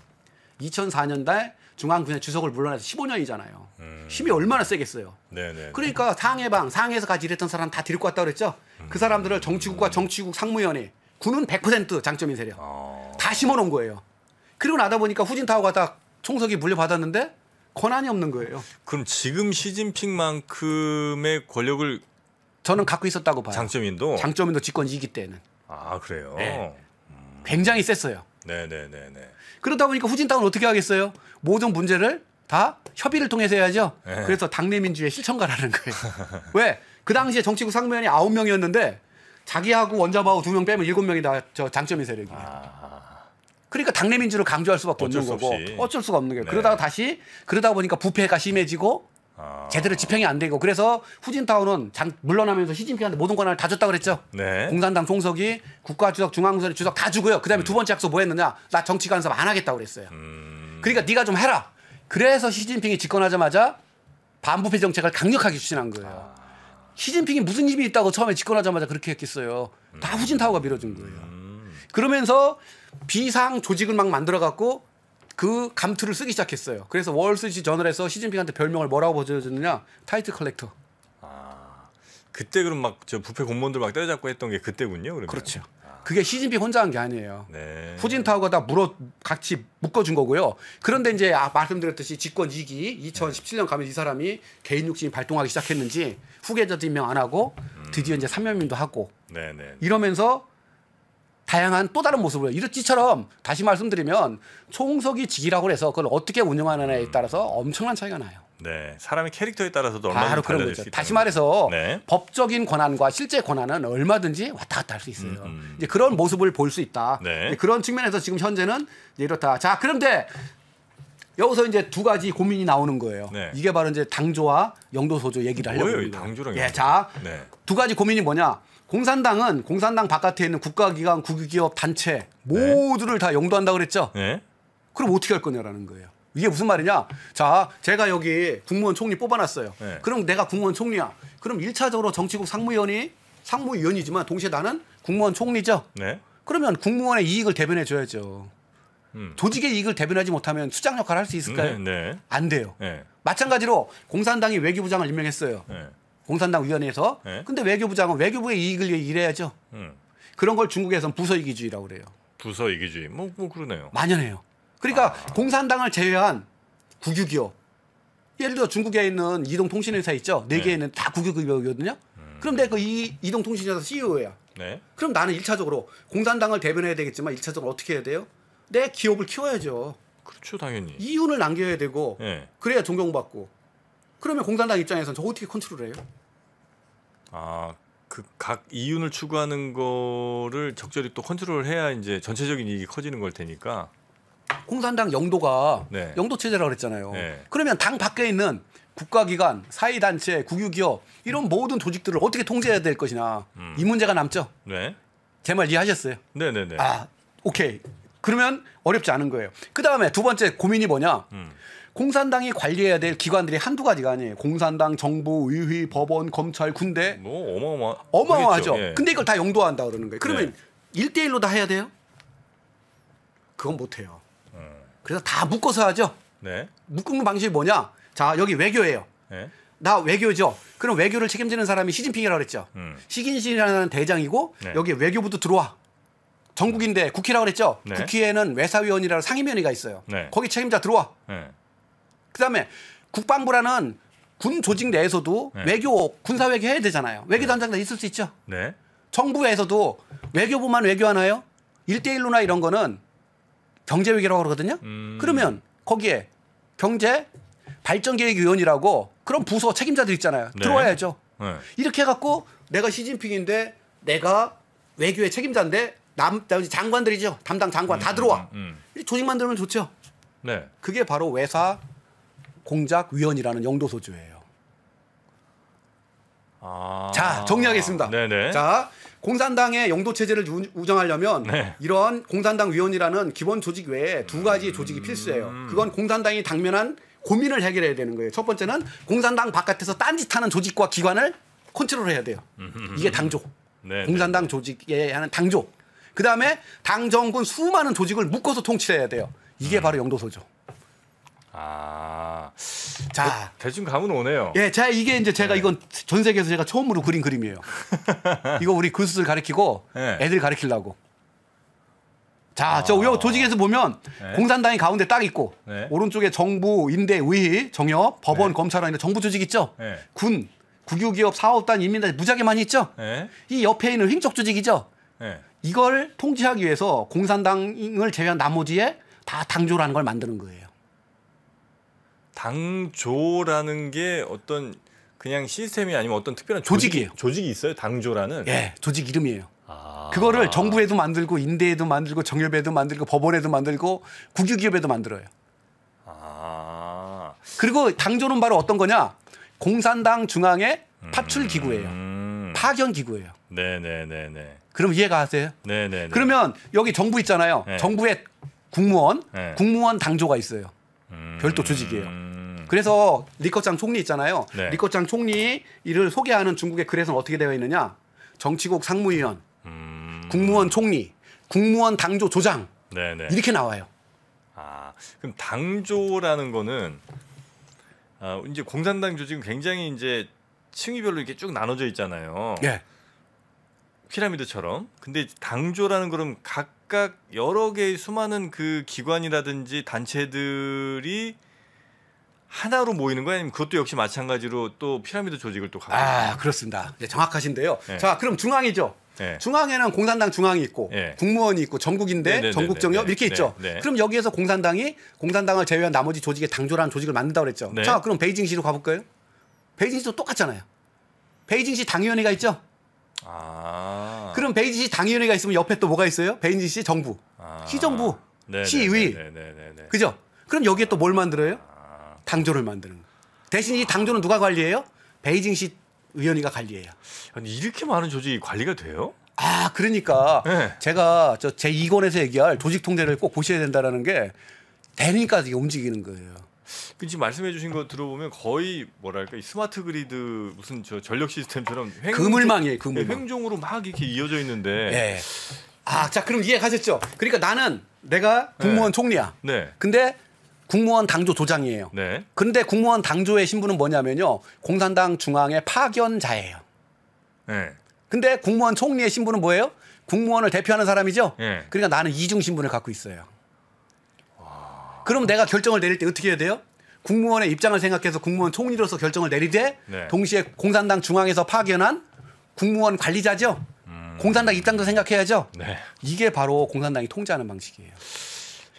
2004년달 중앙군의 주석을 물러나서 15년이잖아요. 힘이 얼마나 세겠어요.
네네.
그러니까 상해에서 같이 일했던 사람 다 데리고 왔다 그랬죠. 그 사람들을 정치국과 정치국 상무위원회, 군은 100% 장쩌민 세력 다 심어놓은 거예요. 그리고 나다 보니까 후진타오가 딱 총석이 물려받았는데 권한이 없는 거예요.
그럼 지금 시진핑만큼의 권력을
저는 갖고 있었다고 봐요.
장점인도
집권 2기 때는.
아 그래요.
네. 굉장히 셌어요.
네네네네.
그러다 보니까 후진타오는 어떻게 하겠어요? 모든 문제를 다 협의를 통해서 해야죠.
네.
그래서 당내민주의 실천가라는 거예요. 왜? 그 당시에 정치국 상무위원이 9명이었는데 자기하고 원잡아하고 2명 빼면 7명이 다 저 장점인 세력이에요. 그러니까 당내민주를 강조할 수밖에 없는 거고 어쩔 수가 없는 거예요.
네.
그러다 보니까 부패가 심해지고 제대로 집행이 안 되고 그래서 후진타오는 물러나면서 시진핑한테 모든 권한을 다 줬다고 그랬죠.
네.
공산당 총석이 국가주석, 중앙군사리 주석 다 주고요. 그다음에 두 번째 약속 뭐 했느냐? 나 정치 간섭 안 하겠다고 그랬어요. 그러니까 네가 좀 해라. 그래서 시진핑이 집권하자마자 반부패 정책을 강력하게 추진한 거예요. 시진핑이 무슨 힘이 있다고 처음에 집권하자마자 그렇게 했겠어요. 다 후진타오가 밀어준 거예요. 그러면서 비상 조직을 막 만들어갖고 그 감투를 쓰기 시작했어요. 그래서 월스트리트 저널에서 시진핑한테 별명을 뭐라고 붙여줬느냐? 타이트 컬렉터.
그때 그럼 막 저 부패 공무원들 막 때려잡고 했던 게 그때군요. 그러면.
그렇죠. 그게 시진핑 혼자 한 게 아니에요.
네.
후진타오가 다 같이 묶어준 거고요. 그런데 이제 말씀드렸듯이 집권 2기 2017년 가면 이 사람이 개인 욕심이 발동하기 시작했는지 후계자도 임명 안 하고 드디어 이제 삼면민도 하고
네네.
이러면서 다양한 또 다른 모습을 이처럼 다시 말씀드리면 총석이 직이라고 해서 그걸 어떻게 운영하느냐에 따라서 엄청난 차이가 나요.
네. 사람의 캐릭터에 따라서도
바로
얼마나
그런
달라질
거죠.
수
다시
있다는
말해서
네.
법적인 권한과 실제 권한은 얼마든지 왔다 갔다 할 수 있어요. 이제 그런 모습을 볼 수 있다.
네.
이제 그런 측면에서 지금 현재는 이제 이렇다. 자, 그런데 여기서 이제 두 가지 고민이 나오는 거예요.
네.
이게 바로 이제 당조와 영도소조 얘기를 하려고
뭐예요,
하는
이
거예요.
당조랑
예,
영도소?
자,
네.
두 가지 고민이 뭐냐? 공산당은 공산당 바깥에 있는 국가기관, 국유기업, 단체 모두를 다 영도한다고 그랬죠.
네.
그럼 어떻게 할 거냐라는 거예요. 이게 무슨 말이냐? 자, 제가 여기 국무원 총리 뽑아놨어요.
네.
그럼 내가 국무원 총리야. 그럼 1차적으로 정치국 상무위원이지만 동시에 나는 국무원 총리죠.
네.
그러면 국무원의 이익을 대변해 줘야죠. 조직의 이익을 대변하지 못하면 수장 역할을 할 수 있을까요?
네.
안 돼요.
네.
마찬가지로 공산당이 외교부장을 임명했어요.
네.
공산당 위원회에서.
네.
근데 외교부장은 외교부의 이익을 위해 일해야죠. 그런 걸 중국에서는 부서이기주의라고 그래요.
부서 이기주의. 뭐 그러네요.
만연해요. 그러니까 공산당을 제외한 국유기업. 예를 들어 중국에 있는 이동통신회사 있죠. 네 개는 다 국유기업이거든요. 그럼 내가 그 이동통신회사 CEO야.
네.
그럼 나는 1차적으로 공산당을 대변해야 되겠지만 1차적으로 어떻게 해야 돼요? 내 기업을 키워야죠.
그렇죠, 당연히.
이윤을 남겨야 되고
네.
그래야 존경받고. 그러면 공산당 입장에서는 저 어떻게 컨트롤해요?
그 각 이윤을 추구하는 거를 적절히 또 컨트롤해야 이제 전체적인 이익이 커지는 걸 테니까.
공산당 영도가
네.
영도 체제라고 그랬잖아요.
네.
그러면 당 밖에 있는 국가기관, 사회단체, 국유기업 이런 모든 조직들을 어떻게 통제해야 될 것이냐. 이 문제가 남죠.
네.
제 말 이해하셨어요?
네네네.
오케이. 그러면 어렵지 않은 거예요. 그다음에 두 번째 고민이 뭐냐. 공산당이 관리해야 될 기관들이 한두 가지가 아니에요. 공산당, 정부, 의회, 법원, 검찰, 군대.
뭐
어마어마하죠.
예.
근데 이걸 다 영도한다 그러는 거예요. 그러면
네.
1대1로 다 해야 돼요? 그건 못 해요. 그래서 다 묶어서 하죠.
네.
묶는 방식이 뭐냐? 자, 여기 외교예요.
네.
나 외교죠. 그럼 외교를 책임지는 사람이 시진핑이라고 그랬죠. 시진핑이라는 대장이고
네.
여기 외교부도 들어와. 전국인데 국회라고 그랬죠.
네.
국회에는 외사위원이라는 상임위원회가 있어요.
네.
거기 책임자 들어와.
네.
그다음에 국방부라는 군 조직 내에서도
네.
외교 군사 외교 해야 되잖아요. 외교단장도 있을 수 있죠.
네.
정부에서도 외교부만 외교하나요? 1대1로나 이런 거는 경제 외교라고 그러거든요. 그러면 거기에 경제 발전계획위원이라고 그런 부서 책임자들 있잖아요.
네.
들어와야죠.
네.
이렇게 해갖고 내가 시진핑인데 내가 외교의 책임자인데 장관들이죠. 담당 장관 다 들어와. 이 조직 만들면 좋죠.
네.
그게 바로 외사 공작위원이라는 영도소조예요. 자, 정리하겠습니다.
네네.
자, 공산당의 영도 체제를 우정하려면
네.
이런 공산당 위원이라는 기본 조직 외에 두 가지 조직이 필수예요. 그건 공산당이 당면한 고민을 해결해야 되는 거예요. 첫 번째는 공산당 바깥에서 딴짓하는 조직과 기관을 컨트롤해야 돼요. 이게 당조.
네,
공산당 조직에 하는 당조. 그 다음에 당정군 수많은 조직을 묶어서 통치해야 돼요. 이게 바로 영도소죠. 자,
대충 감은 오네요.
예, 자 이게 이제 제가 이건 전 세계에서 제가 처음으로 그린 그림이에요. 이거 우리 교수들 가르치고
네.
애들 가르치려고. 자, 요 조직에서 보면
네.
공산당이 가운데 딱 있고
네.
오른쪽에 정부, 인대, 의회, 정협, 법원,
네.
검찰원 이런 정부 조직 있죠.
네.
군, 국유기업, 사업단, 인민단 무지하게 많이 있죠.
네.
이 옆에 있는 횡적 조직이죠.
네.
이걸 통치하기 위해서 공산당을 제외한 나머지에 다 당조라는 걸 만드는 거예요.
당조라는 게 어떤 그냥 시스템이 아니면 어떤 특별한
조직이에요.
조직이 있어요? 당조라는.
예, 조직 이름이에요.
아.
그거를 정부에도 만들고 인대에도 만들고 정협에도 만들고 법원에도 만들고 국유기업에도 만들어요.
아.
그리고 당조는 바로 어떤 거냐? 공산당 중앙의 파출 기구예요. 파견 기구예요.
네네네네.
그럼 이해가 하세요?
네네네.
그러면 여기 정부 있잖아요.
네.
정부에 국무원,
네.
국무원 당조가 있어요. 별도 조직이에요. 그래서 리커창 총리 있잖아요.
네.
리커창 총리 이를 소개하는 중국의 글에서는 어떻게 되어 있느냐? 정치국 상무위원, 국무원 총리, 국무원 당조 조장
네네.
이렇게 나와요.
아, 그럼 당조라는 거는 이제 공산당 조직은 굉장히 이제 층위별로 이렇게 쭉 나눠져 있잖아요.
예.
피라미드처럼. 근데 당조라는 그럼 각각 여러 개의 수많은 그 기관이라든지 단체들이 하나로 모이는 거예요? 아니면 그것도 역시 마찬가지로 또 피라미드 조직을 또 갖고 있나요?
그렇습니다. 네, 정확하신데요.
네.
자, 그럼 중앙이죠.
네.
중앙에는 공산당 중앙이 있고
네.
국무원이 있고 전국인대,
네네네네.
전국정협 이렇게 있죠.
네. 네.
그럼 여기에서 공산당을 제외한 나머지 조직의 당조라는 조직을 만든다고 그랬죠.
네.
자, 그럼 베이징시로 가볼까요? 베이징시도 똑같잖아요. 베이징시 당위원회가 있죠.
아.
그럼 베이징시 당위원회가 있으면 옆에 또 뭐가 있어요? 베이징시 정부, 시정부,
네네네네네네.
시의,
네네네네.
그죠? 그럼 여기에 또 뭘 만들어요? 당조를 만드는 거. 대신 이 당조는 누가 관리해요? 베이징시 의원이가 관리해요.
아니, 이렇게 많은 조직이 관리가 돼요?
그러니까
네.
제가 제 2권에서 얘기할 조직 통제를 꼭 보셔야 된다라는 게 되니까 이게 움직이는 거예요.
그 지금 말씀해주신 거 들어보면 거의 뭐랄까 이 스마트 그리드 무슨 저 전력 시스템처럼
그물망이에요, 그물망.
횡종으로 막 이렇게 이어져 있는데.
예. 자, 그럼 이해가셨죠? 그러니까 내가 국무원
네.
총리야.
네.
근데 국무원 당조 조장이에요.
네.
근데 국무원 당조의 신분은 뭐냐면요. 공산당 중앙의 파견자예요.
네.
근데 국무원 총리의 신분은 뭐예요? 국무원을 대표하는 사람이죠?
네.
그러니까 나는 이중 신분을 갖고 있어요. 그럼 내가 결정을 내릴 때 어떻게 해야 돼요? 국무원의 입장을 생각해서 국무원 총리로서 결정을 내리되
네.
동시에 공산당 중앙에서 파견한 국무원 관리자죠? 공산당 입장도 생각해야죠?
네.
이게 바로 공산당이 통제하는 방식이에요.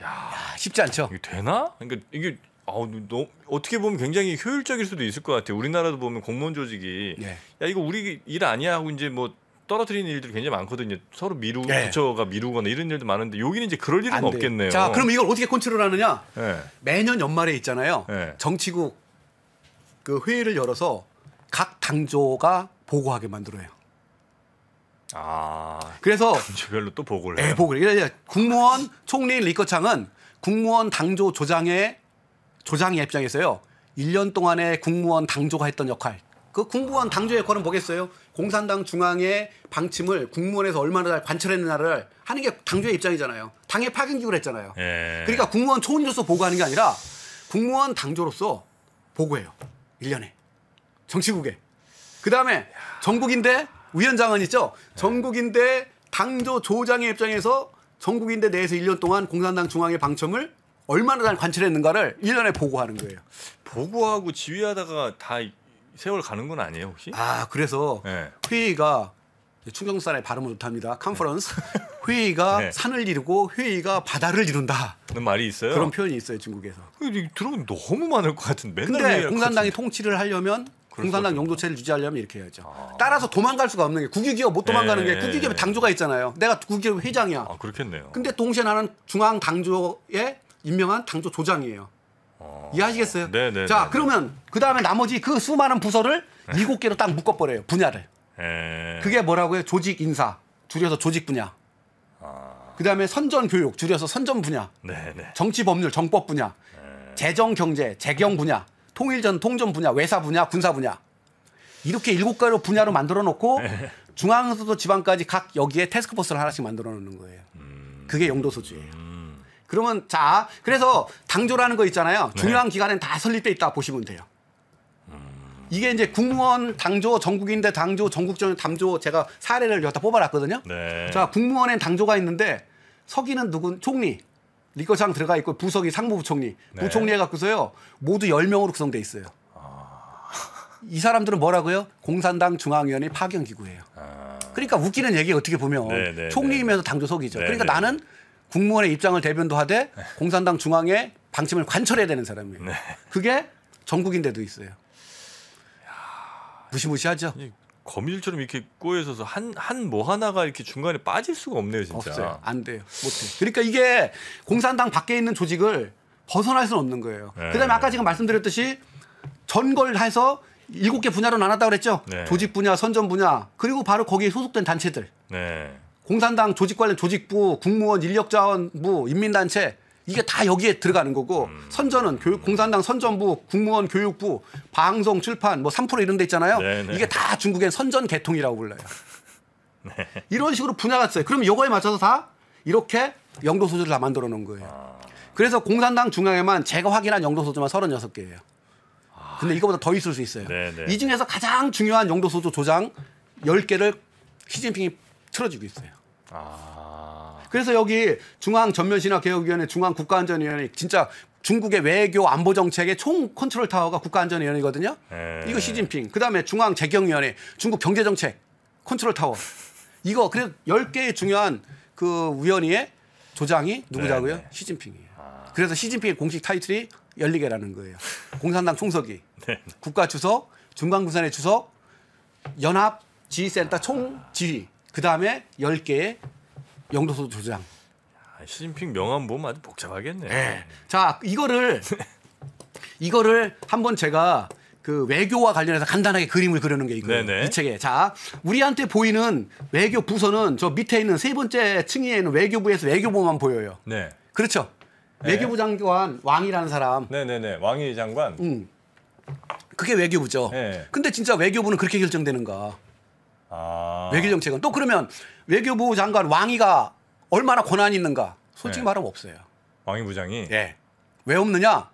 야,
쉽지 않죠?
이게 되나? 그러니까 이게 어떻게 보면 굉장히 효율적일 수도 있을 것 같아요. 우리나라도 보면 공무원 조직이
네.
야 이거 우리 일 아니야 하고 이제 뭐 떨어뜨리는 일들이 굉장히 많거든요. 서로
네.
부처가 미루거나 이런 일도 많은데 여기는 이제 그럴 일은
안 돼요.
없겠네요.
자, 그럼 이걸 어떻게 컨트롤하느냐?
네.
매년 연말에 있잖아요.
네.
정치국 그 회의를 열어서 각 당조가 보고하게 만들어요. 그래서
주별로 또 보고를 해요.
보고를. 국무원 총리 리커창은 국무원 당조 조장의 입장에서요. 1년 동안에 국무원 당조가 했던 역할. 그 국무원 당조의 역할은 뭐겠어요? 공산당 중앙의 방침을 국무원에서 얼마나 잘 관철했느냐를 하는 게 당조의 입장이잖아요. 당의 파견기구를 했잖아요.
예.
그러니까 국무원 총리로서 보고하는 게 아니라 국무원 당조로서 보고해요. 1년에. 정치국에. 그다음에 전국인대 위원장은 있죠. 전국인대 당조 조장의 입장에서 전국인대 내에서 1년 동안 공산당 중앙의 방침을 얼마나 잘 관철했는가를 1년에 보고하는 거예요.
보고하고 지휘하다가 다 세월 가는 건 아니에요 혹시?
그래서
네.
회의가 충청도사람의 발음을 못합니다. 컨퍼런스. 회의가
네.
산을 이루고 회의가 바다를 이룬다.
그런 말이 있어요.
그런 표현이 있어요, 중국에서.
들어보면 너무 많을 것 같은데. 맨날
근데
회의할
공산당이
것
통치를 하려면 공산당
것
영도체를 유지하려면 이렇게 해야죠. 따라서 도망갈 수가 없는 게 국유기업 못 도망가는 게 국유기업에 당조가 있잖아요. 내가 국유기업 회장이야.
같은데. 그렇겠네요.
근데 동시에 나는 중앙 당조에 임명한 당조 조장이에요. 이해하시겠어요?
네네.
자, 그러면 그 다음에 나머지 그 수많은 부서를 7개로 딱 묶어버려요. 분야를.
예.
그게 뭐라고요? 조직 인사, 줄여서 조직 분야. 그 다음에 선전 교육, 줄여서 선전 분야.
네네.
정치 법률, 정법 분야. 재정 경제, 재경 분야. 통일전, 통전 분야, 외사 분야, 군사 분야. 이렇게 7가지 분야로 만들어 놓고 중앙에서도 지방까지 각 여기에 태스크포스를 하나씩 만들어 놓는 거예요. 그게 영도소주예요. 그러면 그래서 당조라는 거 있잖아요. 중요한 기관엔 다 설립돼 있다 보시면 돼요. 이게 이제 국무원 당조, 전국인대 당조, 전국정 당조 제가 사례를 여기다 뽑아놨거든요.
네.
자, 국무원엔 당조가 있는데 서기는 누군 총리, 리커창 들어가 있고 부석이 상무부총리,
네.
부총리 해갖고서요 모두 10명으로 구성돼 있어요. 이 사람들은 뭐라고요? 공산당 중앙위원회 파견기구예요. 그러니까 웃기는 얘기 어떻게 보면
네,
총리이면서 당조석이죠.
네,
그러니까
네.
나는 국무원의 입장을 대변도 하되 공산당 중앙의 방침을 관철해야 되는 사람이에요.
네.
그게 전국인데도 있어요. 무시무시하죠?
이 거미줄처럼 이렇게 꼬여 있어서 한 뭐 하나가 이렇게 중간에 빠질 수가 없네요, 진짜.
없어요. 안 돼요. 못해. 그러니까 이게 공산당 밖에 있는 조직을 벗어날 수는 없는 거예요.
네.
그다음에 아까 지금 말씀드렸듯이 전걸해서 7개 분야로 나눴다고 그랬죠.
네.
조직 분야, 선전 분야, 그리고 바로 거기에 소속된 단체들.
네.
공산당 조직 관련 조직부, 국무원, 인력자원부, 인민단체 이게 다 여기에 들어가는 거고 선전은 공산당 선전부, 국무원, 교육부, 방송, 출판 뭐 3% 이런 데 있잖아요.
네.
이게 다 중국엔 선전 계통이라고 불러요. 이런 식으로 분야가 있어요. 그럼 이거에 맞춰서 다 이렇게 영도 소조를 다 만들어 놓은 거예요. 그래서 공산당 중앙에만 제가 확인한 영도 소조만 36개예요. 근데 이거보다 더 있을 수 있어요.
네네.
이 중에서 가장 중요한 영도 소조 조장 10개를 시진핑이 틀어주고 있어요. 그래서 여기 중앙전면신화개혁위원회, 중앙국가안전위원회 진짜 중국의 외교 안보 정책의 총 컨트롤 타워가 국가안전위원회거든요.
네.
이거 시진핑. 그다음에 중앙재경위원회, 중국 경제정책 컨트롤 타워. 이거 그래서 10개의 중요한 그 위원회의 조장이 누구냐고요?
네.
시진핑이에요. 그래서 시진핑의 공식 타이틀이 14개라는 거예요. 공산당 총서기,
네.
국가주석, 중간군산의 주석, 연합 지휘센터 총지휘, 그다음에 10개의 영도소 조장.
시진핑 명함 보면 아주 복잡하겠네.
네. 자, 이거를 한번 제가 그 외교와 관련해서 간단하게 그림을 그리는 게 있고요.
네네.
이 책에. 자, 우리한테 보이는 외교 부서는 저 밑에 있는 세 번째 층에 있는 외교부에서 외교부만 보여요.
네.
그렇죠?
네.
외교부 장관 왕이라는 사람.
네네네. 왕이 장관.
그게 외교부죠.
네.
근데 진짜 외교부는 그렇게 결정되는가? 외교 정책은 또 그러면 외교부 장관 왕이가 얼마나 권한이 있는가? 솔직히
네.
말하면 없어요.
왕이 부장이.
예. 왜 없느냐?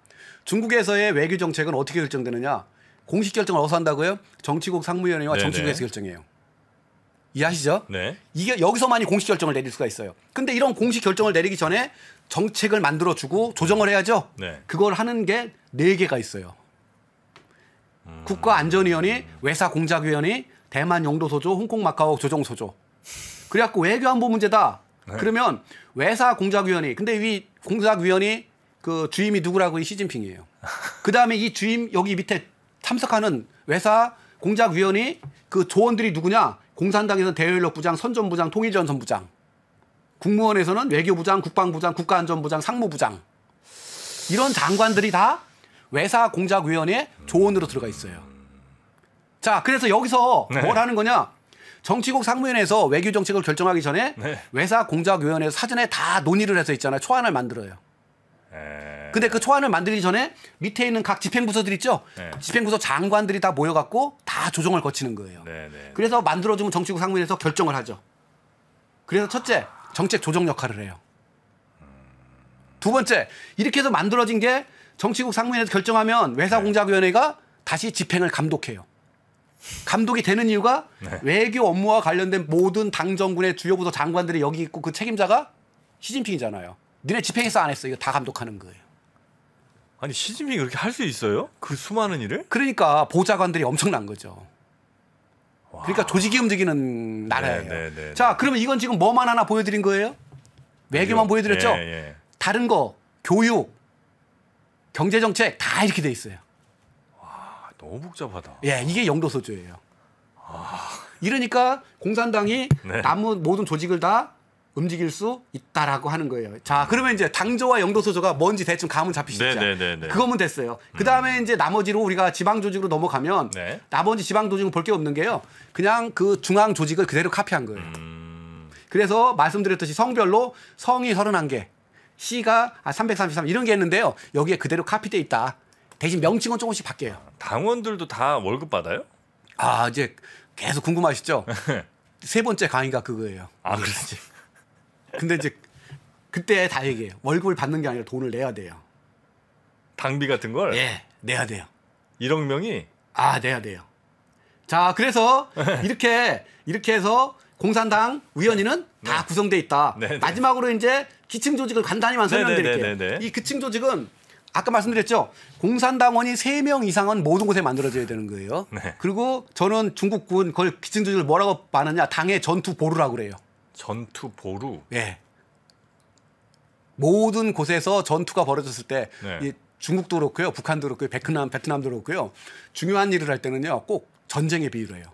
중국에서의 외교 정책은 어떻게 결정되느냐? 공식 결정을 어디서 한다고요? 정치국 상무위원회와
네네.
정치국에서 결정해요. 이해하시죠?
네.
이게 여기서만이 공식 결정을 내릴 수가 있어요. 근데 이런 공식 결정을 내리기 전에 정책을 만들어주고 조정을 해야죠.
네.
그걸 하는 게 4개가 있어요. 국가안전위원회, 외사공작위원회, 대만 영도소조, 홍콩 마카오 조정소조. 그래갖고 외교안보 문제다.
네.
그러면 외사공작위원회. 근데 이 공작위원회 그 주임이 누구라고? 이 시진핑이에요. 그 다음에 이 주임 여기 밑에 참석하는 외사공작위원회 그 조원들이 누구냐? 공산당에서는 대외연락부장, 선전부장, 통일전선부장. 국무원에서는 외교부장, 국방부장, 국가안전부장, 상무부장. 이런 장관들이 다 외사공작위원회 조원으로 들어가 있어요. 자, 그래서 여기서
네.
뭘 하는 거냐? 정치국 상무위원회에서 외교 정책을 결정하기 전에
네.
외사공작위원회에서 사전에 다 논의를 해서 있잖아요. 초안을 만들어요. 근데 그 초안을 만들기 전에 밑에 있는 각 집행부서들 있죠?
네.
집행부서 장관들이 다 모여갖고 다 조정을 거치는 거예요.
네네.
그래서 만들어주면 정치국 상무위원회에서 결정을 하죠. 그래서 첫째, 정책 조정 역할을 해요. 두 번째, 이렇게 해서 만들어진 게 정치국 상무위원회에서 결정하면 외사공작위원회가 다시 집행을 감독해요. 감독이 되는 이유가
네.
외교 업무와 관련된 모든 당 정군의 주요 부서 장관들이 여기 있고 그 책임자가 시진핑이잖아요. 니네 집행했어 안 했어? 이거 다 감독하는 거예요.
아니 시진핑이 그렇게 할 수 있어요? 그 수많은 일을?
그러니까 보좌관들이 엄청난 거죠. 그러니까 조직이 움직이는 나라예요.
네.
자, 그러면 이건 지금 뭐만 하나 보여드린 거예요? 외교만 보여드렸죠?
예.
다른 거, 교육, 경제정책 다 이렇게 돼 있어요.
너무 복잡하다.
예, 이게 영도소조예요. 이러니까 공산당이
네.
남은 모든 조직을 다 움직일 수 있다라고 하는 거예요. 자, 그러면 이제 당조와 영도소조가 뭔지 대충 감은 잡히시죠?
네.
그거면 됐어요. 그 다음에 이제 나머지로 우리가 지방 조직으로 넘어가면
네.
나머지 지방 조직은 볼 게 없는 게요. 그냥 그 중앙 조직을 그대로 카피한 거예요. 그래서 말씀드렸듯이 성별로 성이 31개, 시가 333 이런 게 있는데요. 여기에 그대로 카피돼 있다. 대신 명칭은 조금씩 바뀌어요.
당원들도 다 월급 받아요?
아, 이제 계속 궁금하시죠? 세 번째 강의가 그거예요.
아, 그렇지.
근데 이제 그때 다 얘기해요. 월급을 받는 게 아니라 돈을 내야 돼요.
당비 같은 걸?
예, 내야 돼요.
1억 명이?
아, 내야 돼요. 자, 그래서 이렇게 해서 공산당 위원회는 다
네.
구성돼 있다.
네, 네.
마지막으로 이제 기층 조직을 간단히만
네, 네,
설명드릴게요.
네, 네, 네.
이 기층 조직은 아까 말씀드렸죠. 공산당원이 3명 이상은 모든 곳에 만들어져야 되는 거예요.
네.
그리고 저는 중국군 그걸 기층 조직을 뭐라고 말하냐? 당의 전투 보루라고 그래요.
전투 보루.
예. 모든 곳에서 전투가 벌어졌을 때
네.
이 중국도 그렇고요, 북한도 그렇고요, 베트남도 그렇고요. 중요한 일을 할 때는요, 꼭 전쟁에 비유를 해요.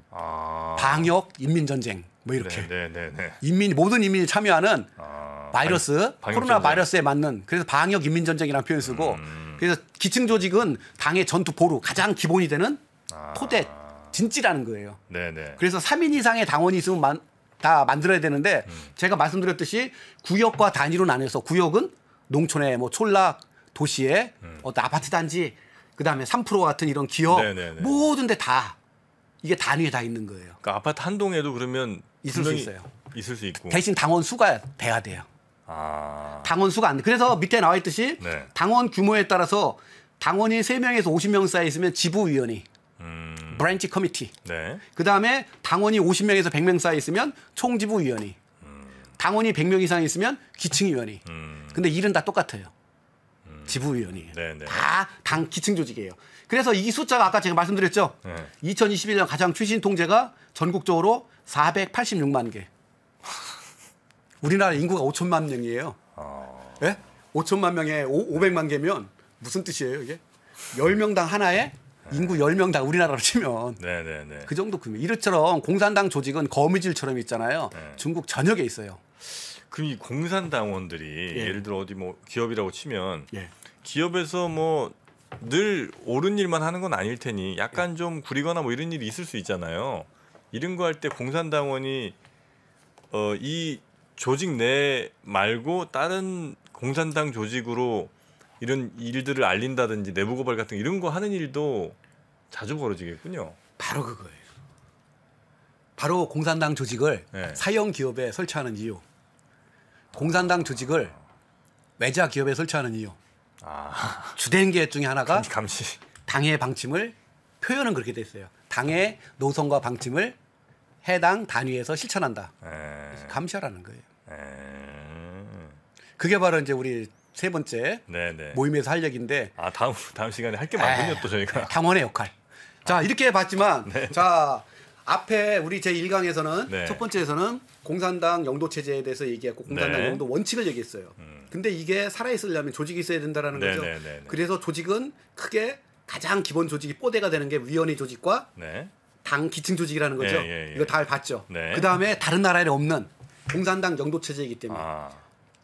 아.
방역, 인민전쟁 뭐 이렇게.
네네네.
모든 인민이 참여하는
아.
바이러스,
방역
코로나
전쟁.
바이러스에 맞는 그래서 방역 인민전쟁이라는 표현을 쓰고 그래서 기층 조직은 당의 전투 보루 가장 기본이 되는
아.
토대 진지라는 거예요.
네네.
그래서 3인 이상의 당원이 있으면 다 만들어야 되는데 제가 말씀드렸듯이 구역과 단위로 나눠서 구역은 농촌의 뭐 촌락, 도시의 어떤 아파트 단지, 그다음에 3% 같은 이런 기업
네네네.
모든 데 다 이게 단위에 다 있는 거예요.
그러니까 아파트 한 동에도 그러면
있을 수
분명히
있어요.
있을 수 있고.
대신 당원 수가 돼야 돼요.
아.
당원 수가 안 돼. 그래서 밑에 나와 있듯이
네.
당원 규모에 따라서 당원이 3명에서 50명 사이 있으면 지부위원회, 브랜치 커미티.
네.
그다음에 당원이 50명에서 100명 사이 있으면 총지부위원회. 당원이 100명 이상 있으면 기층위원회. 근데 일은 다 똑같아요. 지부위원회.
네네.
다 당 기층 조직이에요. 그래서 이 숫자가 아까 제가 말씀드렸죠.
네.
2021년 가장 최신 통계가 전국적으로 486만 개. 우리나라 인구가 5천만 명이에요. 예? 5천만 명에 500만 개면 무슨 뜻이에요, 이게? 10명당 하나에 인구 10명당 우리나라로 치면
네네네.
그 정도 크면 이렇처럼 공산당 조직은 거미줄처럼 있잖아요.
네.
중국 전역에 있어요.
그럼 이 공산당원들이
예.
예를 들어 어디 뭐 기업이라고 치면
예.
기업에서 뭐 늘 옳은 일만 하는 건 아닐 테니 약간 좀 구리거나 뭐 이런 일이 있을 수 있잖아요. 이런 거 할 때 공산당원이 이 조직 내 말고 다른 공산당 조직으로 이런 일들을 알린다든지 내부 고발 같은 이런 거 하는 일도 자주 벌어지겠군요.
바로 그거예요. 바로 공산당 조직을
네.
사형 기업에 설치하는 이유. 공산당 조직을 외자 기업에 설치하는 이유.
아.
주된 계획 중에 하나가
감시.
당의 방침을 표현은 그렇게 돼 있어요. 당의 노선과 방침을 해당 단위에서 실천한다. 감시하라는 거예요. 그게 바로 이제 우리 세 번째
네네.
모임에서 할 얘기인데
아 다음 시간에 할 게 많군요 또 저희가.
당원의 역할. 자 이렇게 봤지만 자 앞에 우리 제 1강에서는
네.
첫 번째에서는 공산당 영도 체제에 대해서 얘기했고 공산당
네.
영도 원칙을 얘기했어요. 근데 이게 살아 있으려면 조직이 있어야 된다라는
네,
거죠.
네, 네, 네.
그래서 조직은 크게 가장 기본 조직이 뽀대가 되는 게 위원회 조직과
네.
당 기층 조직이라는 거죠.
예.
이거 다 봤죠.
네.
그 다음에 다른 나라에 없는 공산당 영도 체제이기 때문에
아.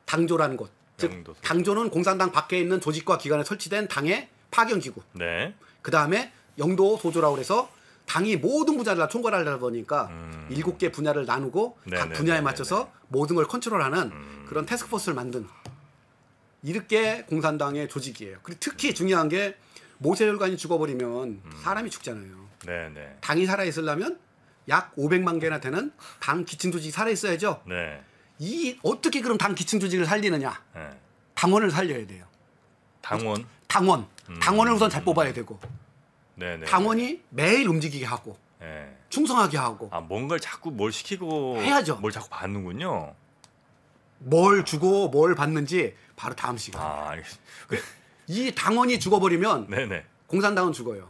당조라는 곳. 즉
영도.
당조는 공산당 밖에 있는 조직과 기관에 설치된 당의 파견 기구.
네.
그 다음에 영도 소조라고 해서 당이 모든 분야를 다 총괄하려다 보니까 7개 분야를 나누고
네,
각
네,
분야에
네,
맞춰서 모든 걸 컨트롤하는 그런 태스크포스를 만든 이렇게 공산당의 조직이에요. 그리고 특히 중요한 게 모세혈관이 죽어버리면 사람이 죽잖아요.
네네.
당이 살아있으려면 약 500만 개나 되는 당 기층 조직이 살아있어야죠.
네.
이 어떻게 그럼 당 기층 조직을 살리느냐?
네.
당원을 살려야 돼요.
당원.
당원을 우선 잘 뽑아야 되고
네네.
당원이 매일 움직이게 하고
네.
충성하게 하고
아 뭔가를 자꾸 뭘 시키고
해야죠.
뭘 자꾸 받는군요.
뭘 주고 뭘 받는지 바로 다음 시간.
아 알겠습니다.
이 당원이 죽어버리면
네네.
공산당은 죽어요.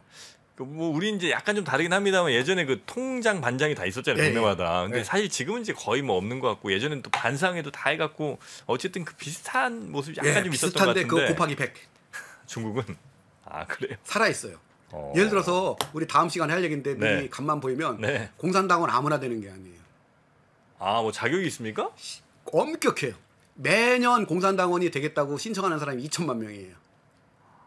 뭐 우리 이제 약간 좀 다르긴 합니다만 예전에 그 통장 반장이 다 있었잖아요
네,
동네마다. 근데
네.
사실 지금은 이제 거의 뭐 없는 것 같고 예전에는 또 반상회도 다 해갖고 어쨌든 그 비슷한 모습이 약간 좀 있었던 것
비슷한데
같은데.
그거 곱하기 100
중국은 아 그래요.
살아 있어요. 예를 들어서 우리 다음 시간에 할 얘기인데
네.
미리 간만 보이면
네.
공산당은 아무나 되는 게 아니에요.
아 뭐 자격이 있습니까?
엄격해요. 매년 공산당원이 되겠다고 신청하는 사람이 2천만 명이에요.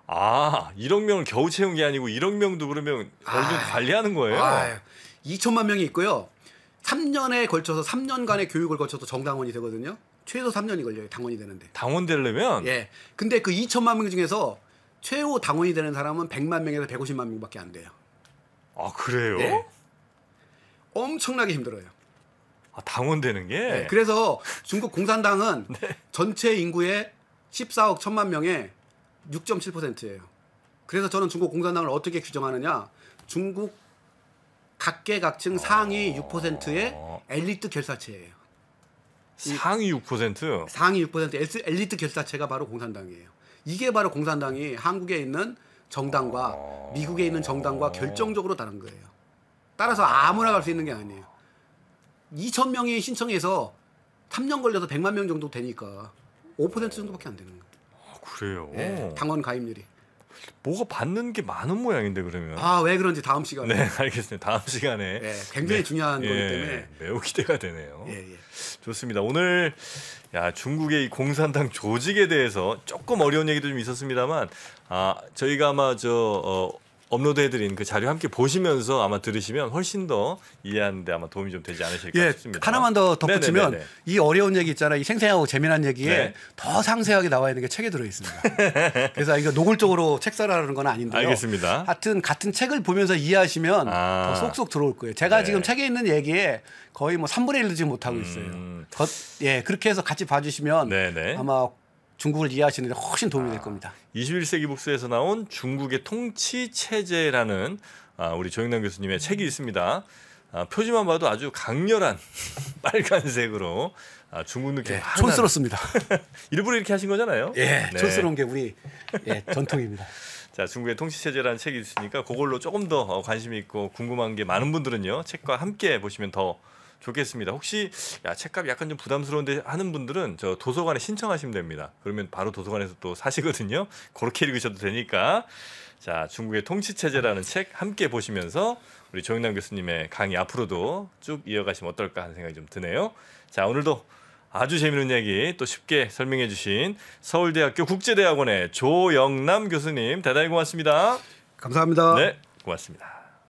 아 1억 명을 겨우 채운 게 아니고 1억 명도 그러면 어느 정도 관리하는 거예요?
2천만 명이 있고요. 3년에 걸쳐서 3년간의 교육을 거쳐서 정당원이 되거든요. 최소 3년이 걸려요. 당원이 되는데.
당원 되려면
예. 근데 그 2천만 명 중에서 최후 당원이 되는 사람은 100만 명에서 150만 명밖에 안 돼요.
아 그래요?
예. 엄청나게 힘들어요.
아 당원 되는 게?
예. 그래서 중국 공산당은 전체 인구의 14억 1천만 명의 6.7%예요. 그래서 저는 중국 공산당을 어떻게 규정하느냐? 중국 각계각층 상위 6%의 엘리트 결사체예요.
상위 6%?
상위 6% 엘리트 결사체가 바로 공산당이에요. 이게 바로 공산당이 한국에 있는 정당과 미국에 있는 정당과 결정적으로 다른 거예요. 따라서 아무나 갈 수 있는 게 아니에요. 2,000명이 신청해서 3년 걸려서 100만 명 정도 되니까 5% 정도밖에 안 되는 거예요.
그래요?
네, 당원 가입률이.
뭐가 받는 게 많은 모양인데 그러면.
아, 왜 그런지 다음 시간에.
네, 알겠습니다. 다음 시간에.
네, 굉장히 중요한 거기
예,
때문에.
매우 기대가 되네요.
예, 예.
좋습니다. 오늘 중국의 이 공산당 조직에 대해서 조금 어려운 얘기도 좀 있었습니다만 저희가 아마 업로드해드린 그 자료 함께 보시면서 아마 들으시면 훨씬 더 이해하는데 아마 도움이 좀 되지 않으실까 싶습니다.
하나만 더 덧붙이면
네네네네.
이 어려운 얘기 있잖아요. 이 생생하고 재미난 얘기에
네.
더 상세하게 나와 있는 게 책에 들어 있습니다. 그래서 이거 노골적으로 책 써라는 건 아닌데요.
알겠습니다.
하여튼 같은 책을 보면서 이해하시면 더 쏙쏙 들어올 거예요. 제가
네.
지금 책에 있는 얘기에 거의 뭐 3분의 1도 지금 못하고 있어요. 예, 그렇게 해서 같이 봐주시면
네네.
아마 중국을 이해하시는 데 훨씬 도움이 될 겁니다.
21세기 북스에서 나온 중국의 통치 체제라는 우리 조영남 교수님의 책이 있습니다. 표지만 봐도 아주 강렬한 빨간색으로 중국 느낌.
예, 촌스럽습니다.
일부러 이렇게 하신 거잖아요.
예,
네.
촌스러운 게 우리 전통입니다.
자, 중국의 통치 체제라는 책이 있으니까 그걸로 조금 더 관심이 있고 궁금한 게 많은 분들은요, 책과 함께 보시면 더 좋겠습니다. 혹시 책값이 약간 좀 부담스러운데 하는 분들은 저 도서관에 신청하시면 됩니다. 그러면 바로 도서관에서 또 사시거든요. 그렇게 읽으셔도 되니까. 자, 중국의 통치 체제라는 책 함께 보시면서 우리 조영남 교수님의 강의 앞으로도 쭉 이어가시면 어떨까 하는 생각이 좀 드네요. 자, 오늘도 아주 재미있는 얘기 또 쉽게 설명해 주신 서울대학교 국제대학원의 조영남 교수님 대단히 고맙습니다.
감사합니다.
네, 고맙습니다.